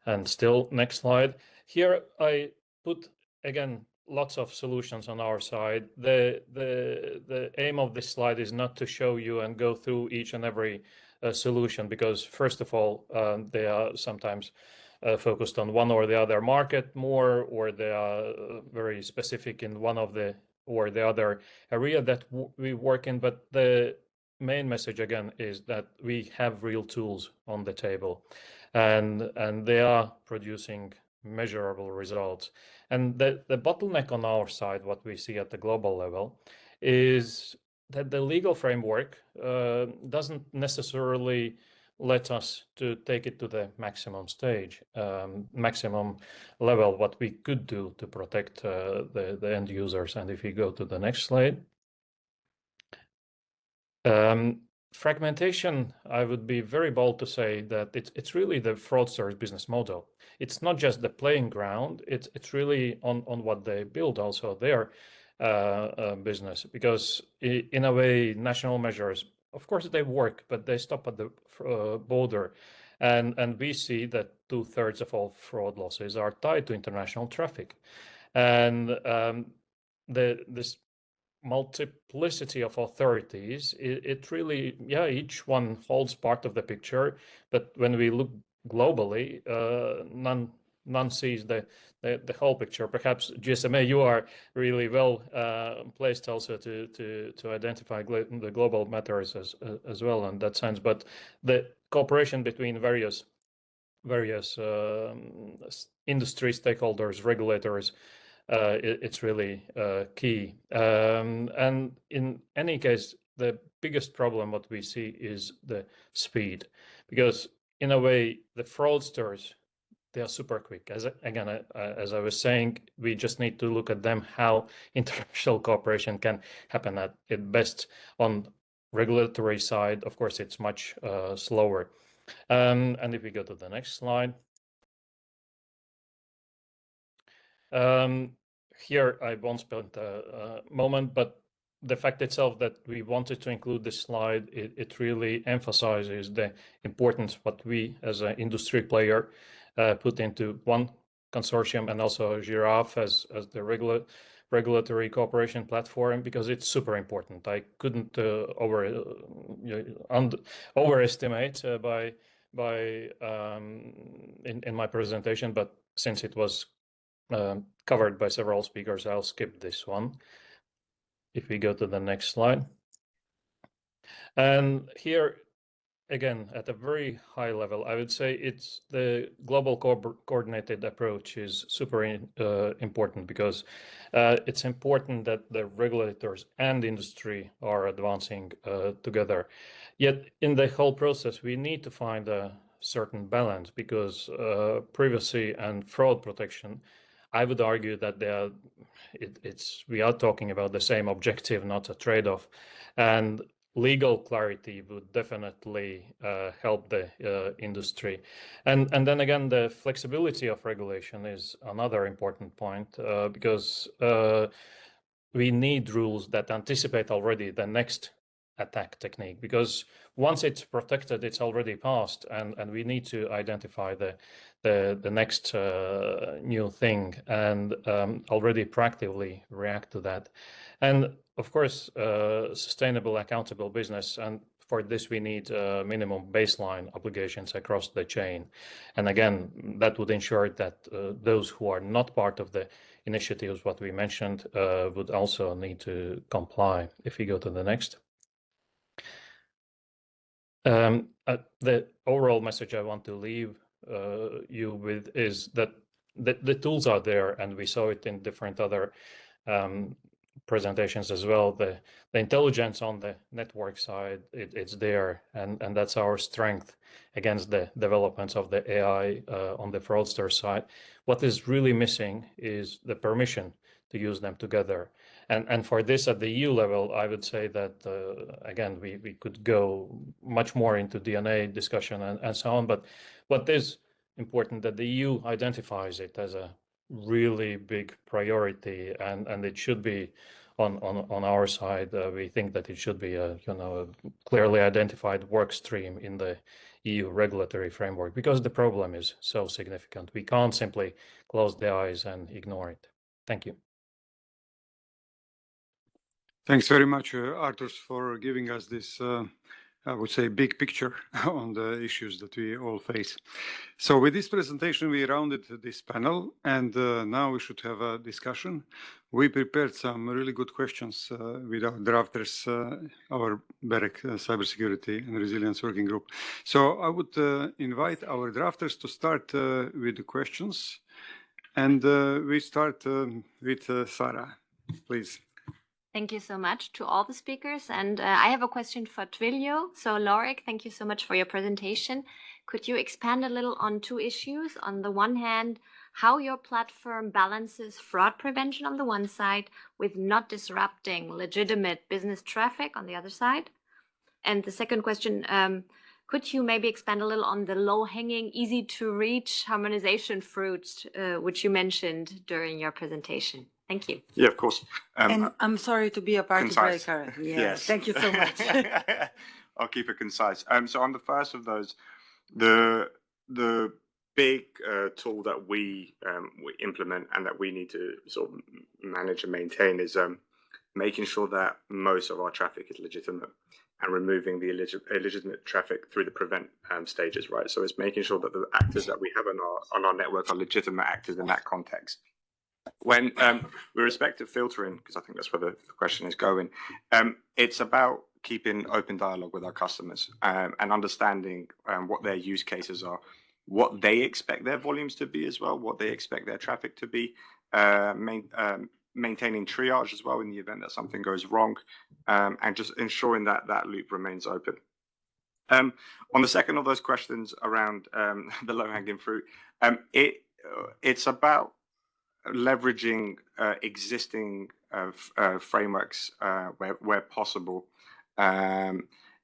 And still, next slide. Here I put, again, lots of solutions on our side. The aim of this slide is not to show you and go through each and every solution, because first of all, they are sometimes focused on one or the other market more, or they are very specific in one of the or the other area that we work in. But the main message, again, is that we have real tools on the table, and they are producing measurable results. And the bottleneck on our side, what we see at the global level, is that the legal framework doesn't necessarily let us to take it to the maximum stage, maximum level, what we could do to protect the end users. And if you go to the next slide. Fragmentation, I would be very bold to say that it's really the fraudster's business model. It's not just the playing ground, it's really on what they build also their business, because in a way, national measures, of course they work, but they stop at the border. And we see that 2/3 of all fraud losses are tied to international traffic. And this multiplicity of authorities, it really, each one holds part of the picture. But when we look globally, none sees the whole picture. Perhaps GSMA, you are really well placed also to identify the global matters as well in that sense. But the cooperation between various industry stakeholders, regulators, it's really key. And in any case, the biggest problem what we see is the speed, because in a way, the fraudsters they are super quick. As I was saying, we just need to look at them how international cooperation can happen at best. On regulatory side, of course, it's much slower. And if we go to the next slide. Here I won't spend a moment, but the fact itself that we wanted to include this slide, it really emphasizes the importance what we as an industry player put into one consortium, and also Giraffe as the regulatory cooperation platform, because it's super important. I couldn't overestimate in my presentation, but since it was covered by several speakers, I'll skip this one. If we go to the next slide. And here, again, at a very high level, I would say it's the global coordinated approach is super important, because it's important that the regulators and industry are advancing together. Yet in the whole process, we need to find a certain balance, because privacy and fraud protection, I would argue that we are talking about the same objective, not a trade-off. And legal clarity would definitely help the industry. And then again, the flexibility of regulation is another important point, because we need rules that anticipate already the next attack technique, because once it's protected, it's already passed, and we need to identify the next new thing and already proactively react to that. And of course, sustainable, accountable business, and for this we need minimum baseline obligations across the chain. And again, that would ensure that those who are not part of the initiatives, what we mentioned, would also need to comply. If we go to the next. The overall message I want to leave you with is that the tools are there, and we saw it in different other presentations as well. The intelligence on the network side, it's there, and that's our strength against the developments of the AI on the fraudster side. What is really missing is the permission to use them together. And for this at the EU level, I would say that, again, we could go much more into DNA discussion and so on, but what is important that the EU identifies it as a really big priority, and it should be on our side. We think that it should be a clearly identified work stream in the EU regulatory framework, because the problem is so significant. We can't simply close the eyes and ignore it. Thank you. Thanks very much, Artur, for giving us this, I would say, big picture on the issues that we all face. So with this presentation, we rounded this panel, and now we should have a discussion. We prepared some really good questions with our drafters, our BEREC Cybersecurity and Resilience Working Group. So I would invite our drafters to start with the questions. And we start with Sarah, please. Thank you so much to all the speakers. And I have a question for Twilio. So Lorik, thank you so much for your presentation. Could you expand a little on two issues? On the one hand, how your platform balances fraud prevention on the one side with not disrupting legitimate business traffic on the other side? And the second question, could you maybe expand a little on the low-hanging, easy-to-reach harmonization fruits, which you mentioned during your presentation? Thank you. Yeah, of course. And I'm sorry to be a party concise. breaker. Yeah, Yes. thank you so much. I'll keep it concise. So on the first of those, the big tool that we implement and that we need to sort of manage and maintain is making sure that most of our traffic is legitimate and removing the illegitimate traffic through the prevent stages, right? So it's making sure that the actors that we have on our network are legitimate actors in that context. When with respect to filtering, because I think that's where the question is going, it's about keeping open dialogue with our customers and understanding what their use cases are, what they expect their volumes to be as well, what they expect their traffic to be, maintaining triage as well in the event that something goes wrong, and just ensuring that that loop remains open. On the second of those questions around the low-hanging fruit, it's about leveraging existing frameworks where possible.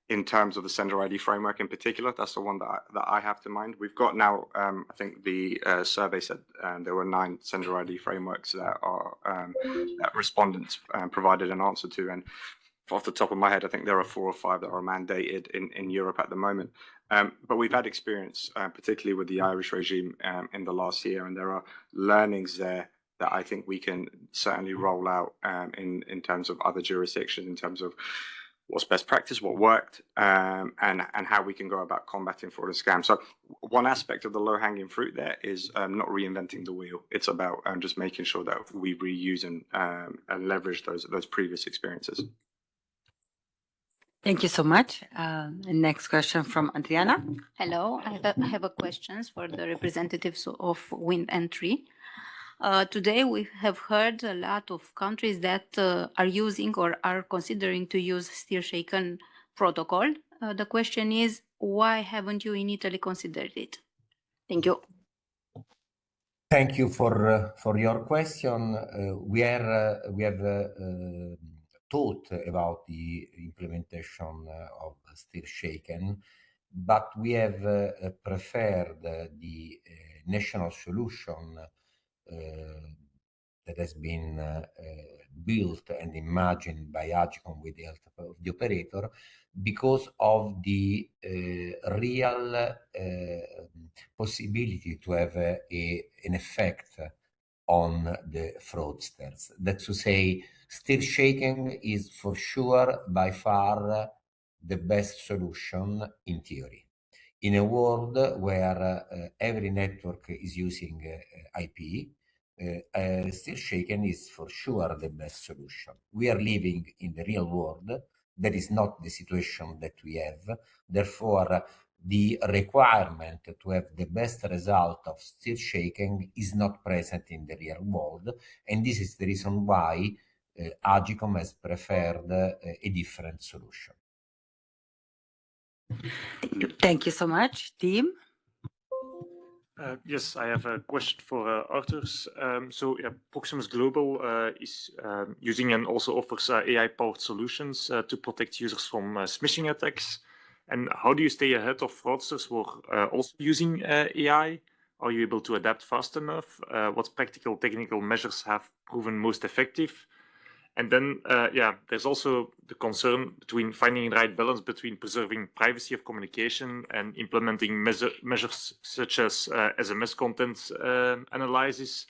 In terms of the sender ID framework in particular, that's the one that I have to mind. We've got now, I think the survey said there were 9 sender ID frameworks that are that respondents provided an answer to, and off the top of my head, I think there are 4 or 5 that are mandated in Europe at the moment. But we've had experience, particularly with the Irish regime in the last year, and there are learnings there that I think we can certainly roll out in terms of other jurisdictions, in terms of what's best practice, what worked, and how we can go about combating fraud and scam. So one aspect of the low-hanging fruit there is not reinventing the wheel. It's about just making sure that we reuse and leverage those previous experiences. Thank you so much. Next question from Adriana. Hello, I have a questions for the representatives of Wind and Tree. Today we have heard a lot of countries that are using or are considering to use steer-shaken protocol. The question is, why haven't you in Italy considered it? Thank you. Thank you for your question. We have thought about the implementation of steer-shaken, but we have preferred the national solution that has been built and imagined by HAKOM with the help of the operator, because of the real possibility to have an effect on the fraudsters. That's to say, steer-shaken is for sure by far the best solution in theory. In a world where every network is using IP, steer-shaken is for sure the best solution. We are living in the real world. That is not the situation that we have. Therefore, the requirement to have the best result of steer-shaken is not present in the real world. And this is the reason why HAKOM has preferred a different solution. Thank you so much. Team? Yes, I have a question for Arthur. Proximus Global is using and also offers AI-powered solutions to protect users from smishing attacks. And how do you stay ahead of fraudsters who are also using AI? Are you able to adapt fast enough? What practical technical measures have proven most effective? And then, there's also the concern between finding the right balance between preserving privacy of communication and implementing measures such as SMS content analysis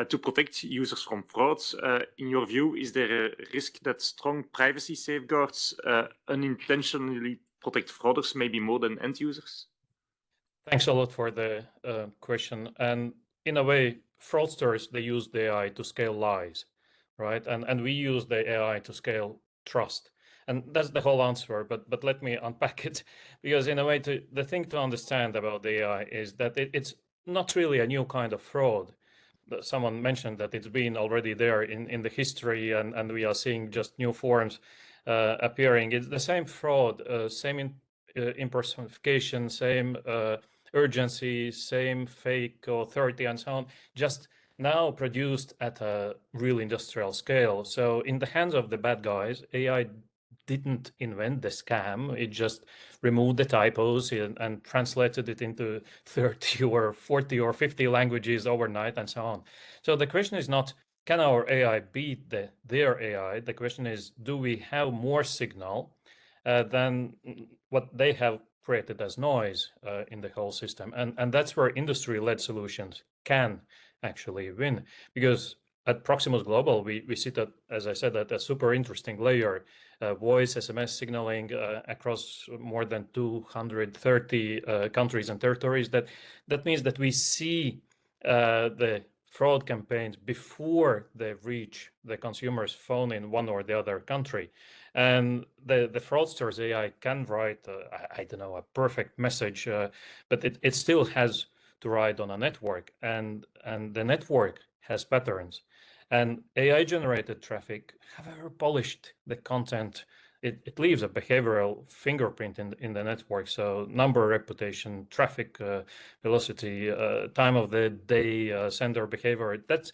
to protect users from frauds. In your view, is there a risk that strong privacy safeguards unintentionally protect frauders, maybe more than end users? Thanks a lot for the question. And in a way, fraudsters, they use the AI to scale lies. Right, and we use the AI to scale trust, and that's the whole answer. But let me unpack it, because in a way, the thing to understand about the AI is that it's not really a new kind of fraud. Someone mentioned that it's been already there in the history, and we are seeing just new forms appearing. It's the same fraud, same impersonification, same urgency, same fake authority, and so on. Just now produced at a real industrial scale. So in the hands of the bad guys, AI didn't invent the scam. It just removed the typos and translated it into 30 or 40 or 50 languages overnight and so on. So the question is not, can our AI beat their AI? The question is, do we have more signal than what they have created as noise in the whole system? And that's where industry-led solutions can actually win, because at Proximus Global we sit at, as I said, at a super interesting layer, voice SMS signaling across more than 230 countries and territories. That means that we see the fraud campaigns before they reach the consumer's phone in one or the other country, and the fraudster's AI can write I don't know, a perfect message, but it still has to ride on a network, and the network has patterns, and AI generated traffic, however polished the content it leaves a behavioral fingerprint in the network. So number, reputation, traffic, velocity, time of the day, sender behavior. That's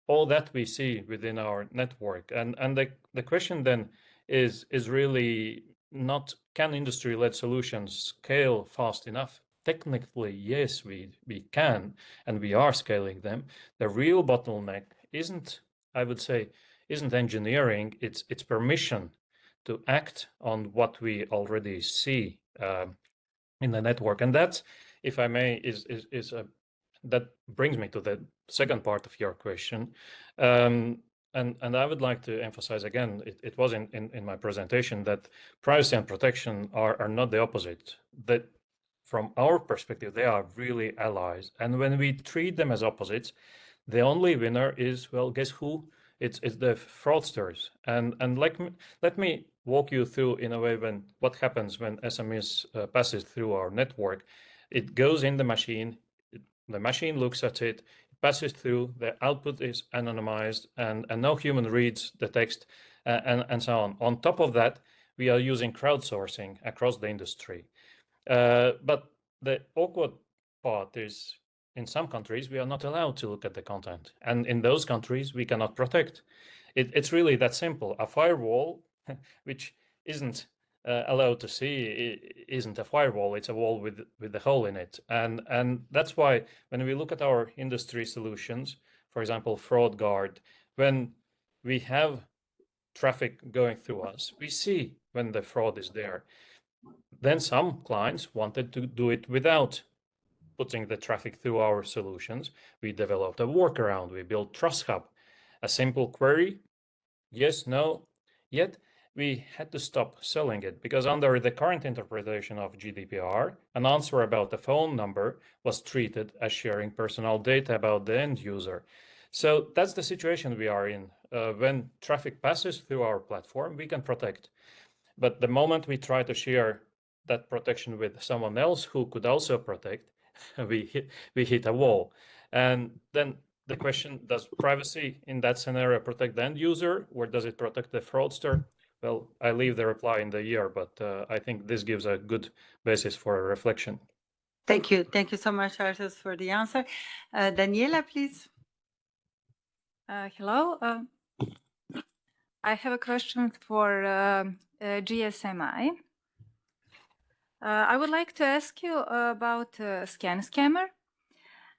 all that we see within our network. And the question then is really not, can industry-led solutions scale fast enough? Technically, yes, we can, and we are scaling them. The real bottleneck isn't, I would say, isn't engineering, it's permission to act on what we already see in the network. And that, if I may, is that brings me to the second part of your question. And I would like to emphasize again, it was in my presentation, that privacy and protection are not the opposite. That from our perspective, they are really allies. And when we treat them as opposites, the only winner is, well, guess who? It's the fraudsters. And let me walk you through, in a way, what happens when SMS passes through our network. It goes in the machine, the machine looks at it, passes through, the output is anonymized, and no human reads the text, and so on. On top of that, we are using crowdsourcing across the industry. But the awkward part is, in some countries, we are not allowed to look at the content. And in those countries, we cannot protect. It's really that simple. A firewall, which isn't allowed to see, isn't a firewall, it's a wall with a hole in it. And that's why when we look at our industry solutions, for example, Fraud Guard, when we have traffic going through us, we see when the fraud is there. Then some clients wanted to do it without putting the traffic through our solutions. We developed a workaround. We built Trust Hub, a simple query, yes, no. Yet we had to stop selling it because under the current interpretation of GDPR, an answer about the phone number was treated as sharing personal data about the end user. So that's the situation we are in. When traffic passes through our platform, we can protect. But the moment we try to share that protection with someone else who could also protect, we hit a wall. And then the question, does privacy in that scenario protect the end user, or does it protect the fraudster? Well, I leave the reply in the year, but I think this gives a good basis for a reflection. Thank you. Thank you so much, Artus, for the answer. Daniela, please. Hello. I have a question for GSMI. I would like to ask you about scan scammer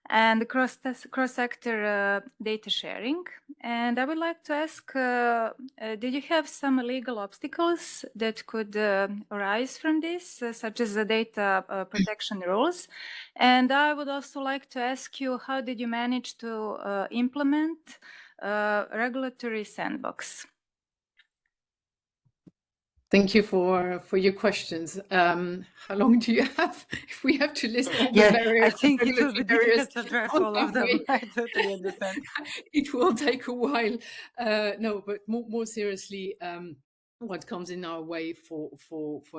and cross-sector data sharing. And I would like to ask, did you have some legal obstacles that could arise from this, such as the data protection rules? And I would also like to ask you, how did you manage to implement regulatory sandbox? Thank you for your questions. How long do you have? If we have to list all the Yeah, barriers, I think it will be barriers difficult to address all of them. I totally understand. It will take a while. No, but more seriously, what comes in our way for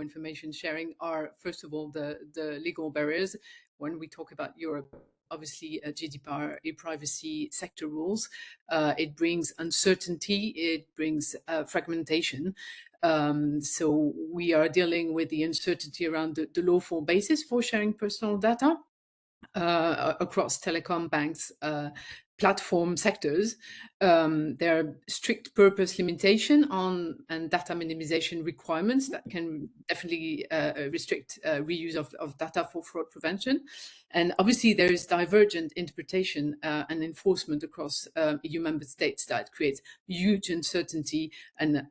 information sharing are, first of all, the legal barriers. When we talk about Europe, obviously GDPR, e-privacy sector rules, it brings uncertainty, it brings fragmentation. So we are dealing with the uncertainty around the lawful basis for sharing personal data across telecom, banks, platform sectors. There are strict purpose limitation on and data minimization requirements that can definitely restrict reuse of data for fraud prevention. And obviously there is divergent interpretation and enforcement across EU member states that creates huge uncertainty. And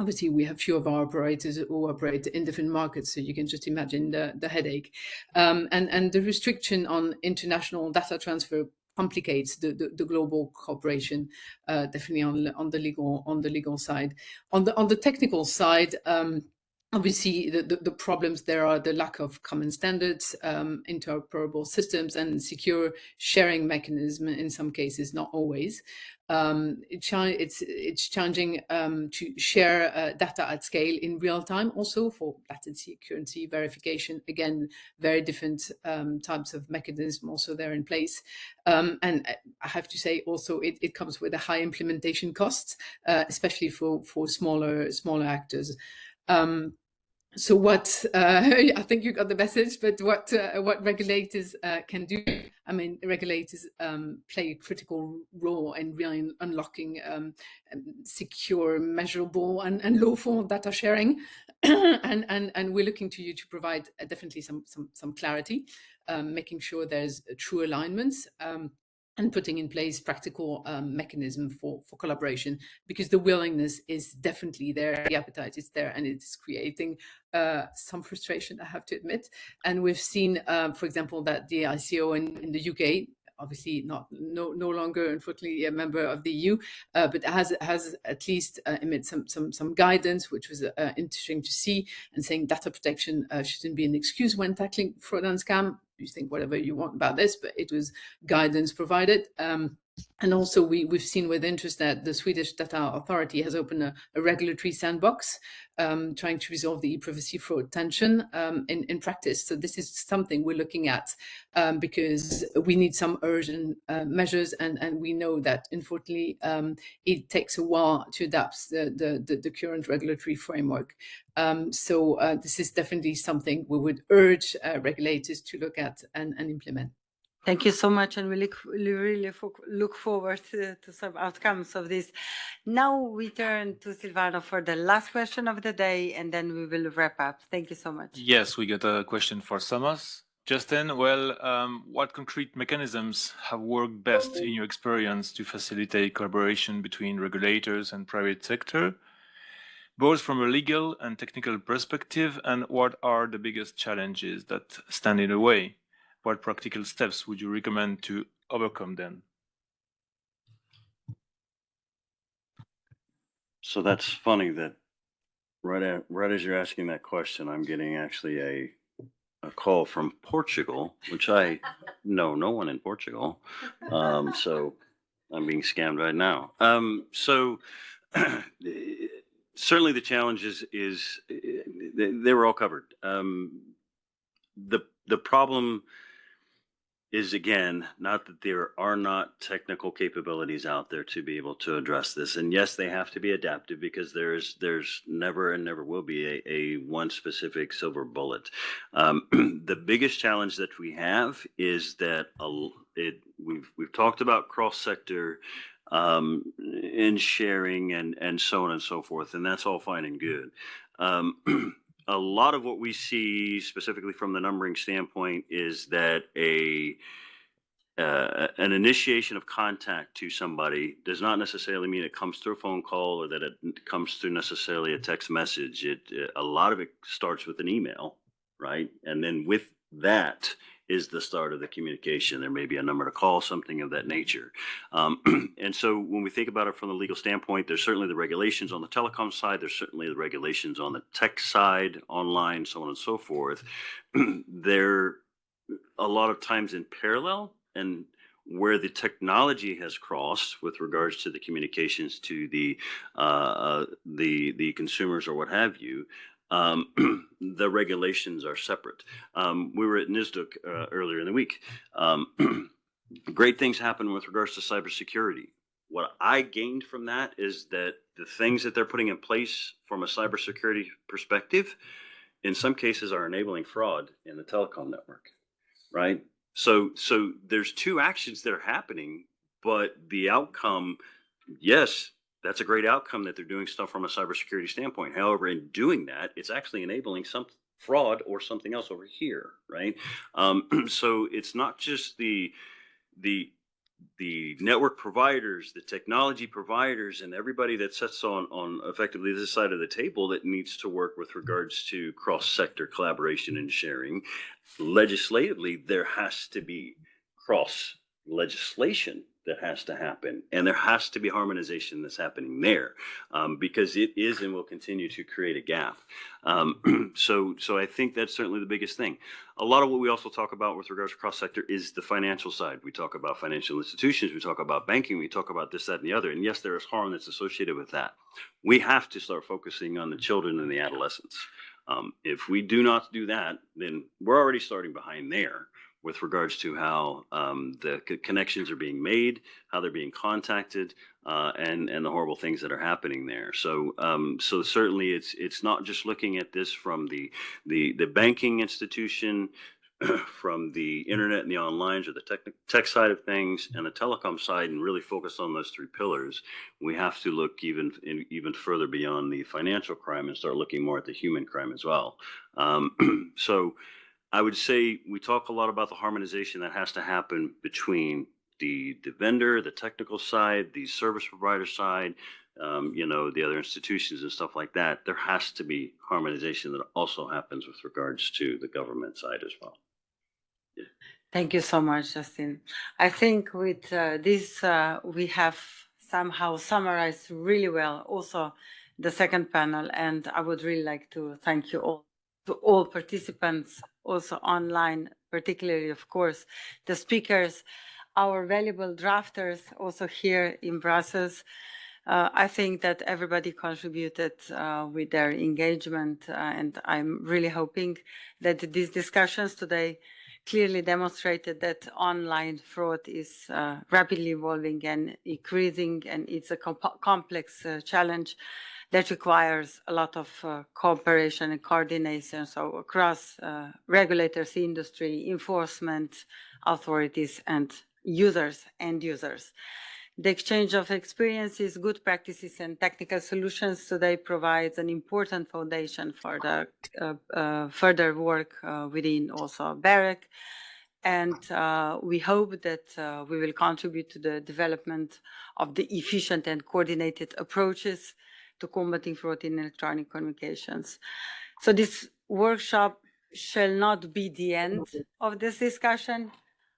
obviously, we have few of our operators who operate in different markets, so you can just imagine the headache. And the restriction on international data transfer complicates the global cooperation, definitely on the legal side. On the technical side, Obviously, the problems there are the lack of common standards, interoperable systems, and secure sharing mechanism in some cases, not always. It's challenging to share data at scale in real time, also for latency, accuracy, verification. Again, very different types of mechanism also there in place. And I have to say also it comes with a high implementation cost, especially for smaller actors. So what I think you got the message, but what regulators can do? I mean, regulators play a critical role in really unlocking secure, measurable, and lawful data sharing, and we're looking to you to provide definitely some clarity, making sure there's true alignments. And putting in place practical mechanism for collaboration, because the willingness is definitely there, the appetite is there, and it's creating some frustration, I have to admit. And we've seen, for example, that the ICO in the UK, obviously no longer, unfortunately, a member of the EU, but has at least emit some guidance, which was interesting to see, and saying data protection shouldn't be an excuse when tackling fraud and scam. You think whatever you want about this, but it was guidance provided. And also we've seen with interest that the Swedish Data Authority has opened a regulatory sandbox trying to resolve the e-privacy fraud tension in practice. So this is something we're looking at because we need some urgent measures, and we know that unfortunately it takes a while to adapt the current regulatory framework. So this is definitely something we would urge regulators to look at and implement. Thank you so much, and we really look forward to some outcomes of this. Now we turn to Silvano for the last question of the day, and then we will wrap up. Thank you so much. Yes, we got a question for Thomas. Justin, well, what concrete mechanisms have worked best in your experience to facilitate collaboration between regulators and private sector, both from a legal and technical perspective, and what are the biggest challenges that stand in the way? What practical steps would you recommend to overcome them? So that's funny that right as you're asking that question, I'm getting actually a call from Portugal, which I know no one in Portugal. So I'm being scammed right now. So certainly the challenge is they were all covered. The problem is, again, not that there are not technical capabilities out there to be able to address this. And yes, they have to be adaptive, because there's never and never will be a one specific silver bullet. The biggest challenge that we have is that we've talked about cross-sector and sharing and so on and so forth, and that's all fine and good. A lot of what we see, specifically from the numbering standpoint, is that an initiation of contact to somebody does not necessarily mean it comes through a phone call, or that it comes through necessarily a text message. A lot of it starts with an email, right? And then with that is the start of the communication. There may be a number to call, something of that nature. And so when we think about it from the legal standpoint, there's certainly the regulations on the telecom side, there's certainly the regulations on the tech side, online, so on and so forth. They're a lot of times in parallel, and where the technology has crossed with regards to the communications to the consumers or what have you, the regulations are separate. We were at NISDUC earlier in the week. Great things happen with regards to cybersecurity. What I gained from that is that the things that they're putting in place from a cybersecurity perspective, in some cases, are enabling fraud in the telecom network, right? So there's two actions that are happening, but the outcome, yes, that's a great outcome that they're doing stuff from a cybersecurity standpoint. However, in doing that, it's actually enabling some fraud or something else over here, right? So it's not just the network providers, the technology providers, and everybody that sits on effectively this side of the table that needs to work with regards to cross-sector collaboration and sharing. Legislatively, there has to be cross legislation that has to happen, and there has to be harmonization that's happening there, because it is and will continue to create a gap. So I think that's certainly the biggest thing. A lot of what we also talk about with regards to cross-sector is the financial side. We talk about financial institutions, we talk about banking, we talk about this, that, and the other. And yes, there is harm that's associated with that. We have to start focusing on the children and the adolescents. If we do not do that, then we're already starting behind there with regards to how the connections are being made, how they're being contacted, and the horrible things that are happening there. So so certainly it's not just looking at this from the banking institution, from the internet and the online, or the tech side of things, and the telecom side, and really focus on those three pillars. We have to look even further beyond the financial crime and start looking more at the human crime as well. So I would say we talk a lot about the harmonization that has to happen between the vendor, the technical side, the service provider side, you know, the other institutions and stuff like that. There has to be harmonization that also happens with regards to the government side as well. Yeah. Thank you so much, Justin. I think with this, we have somehow summarized really well also the second panel, and I would really like to thank you all, to all participants, also online, particularly, of course, the speakers, our valuable drafters also here in Brussels. I think that everybody contributed with their engagement, and I'm really hoping that these discussions today clearly demonstrated that online fraud is rapidly evolving and increasing, and it's a complex challenge that requires a lot of cooperation and coordination. So across regulators, industry, enforcement authorities, and users, end users. The exchange of experiences, good practices, and technical solutions today provides an important foundation for the further work within also BEREC. And we hope that we will contribute to the development of the efficient and coordinated approaches to combating fraud in electronic communications. So this workshop shall not be the end of this discussion.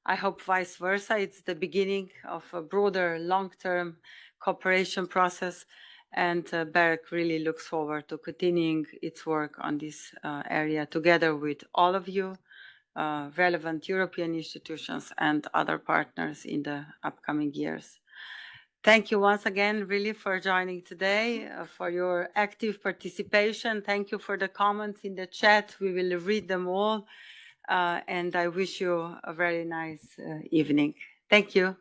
I hope vice versa. It's the beginning of a broader long-term cooperation process, and BEREC really looks forward to continuing its work on this area together with all of you, relevant European institutions and other partners in the upcoming years. Thank you once again, really, for joining today, for your active participation. Thank you for the comments in the chat. We will read them all. And I wish you a very nice evening. Thank you.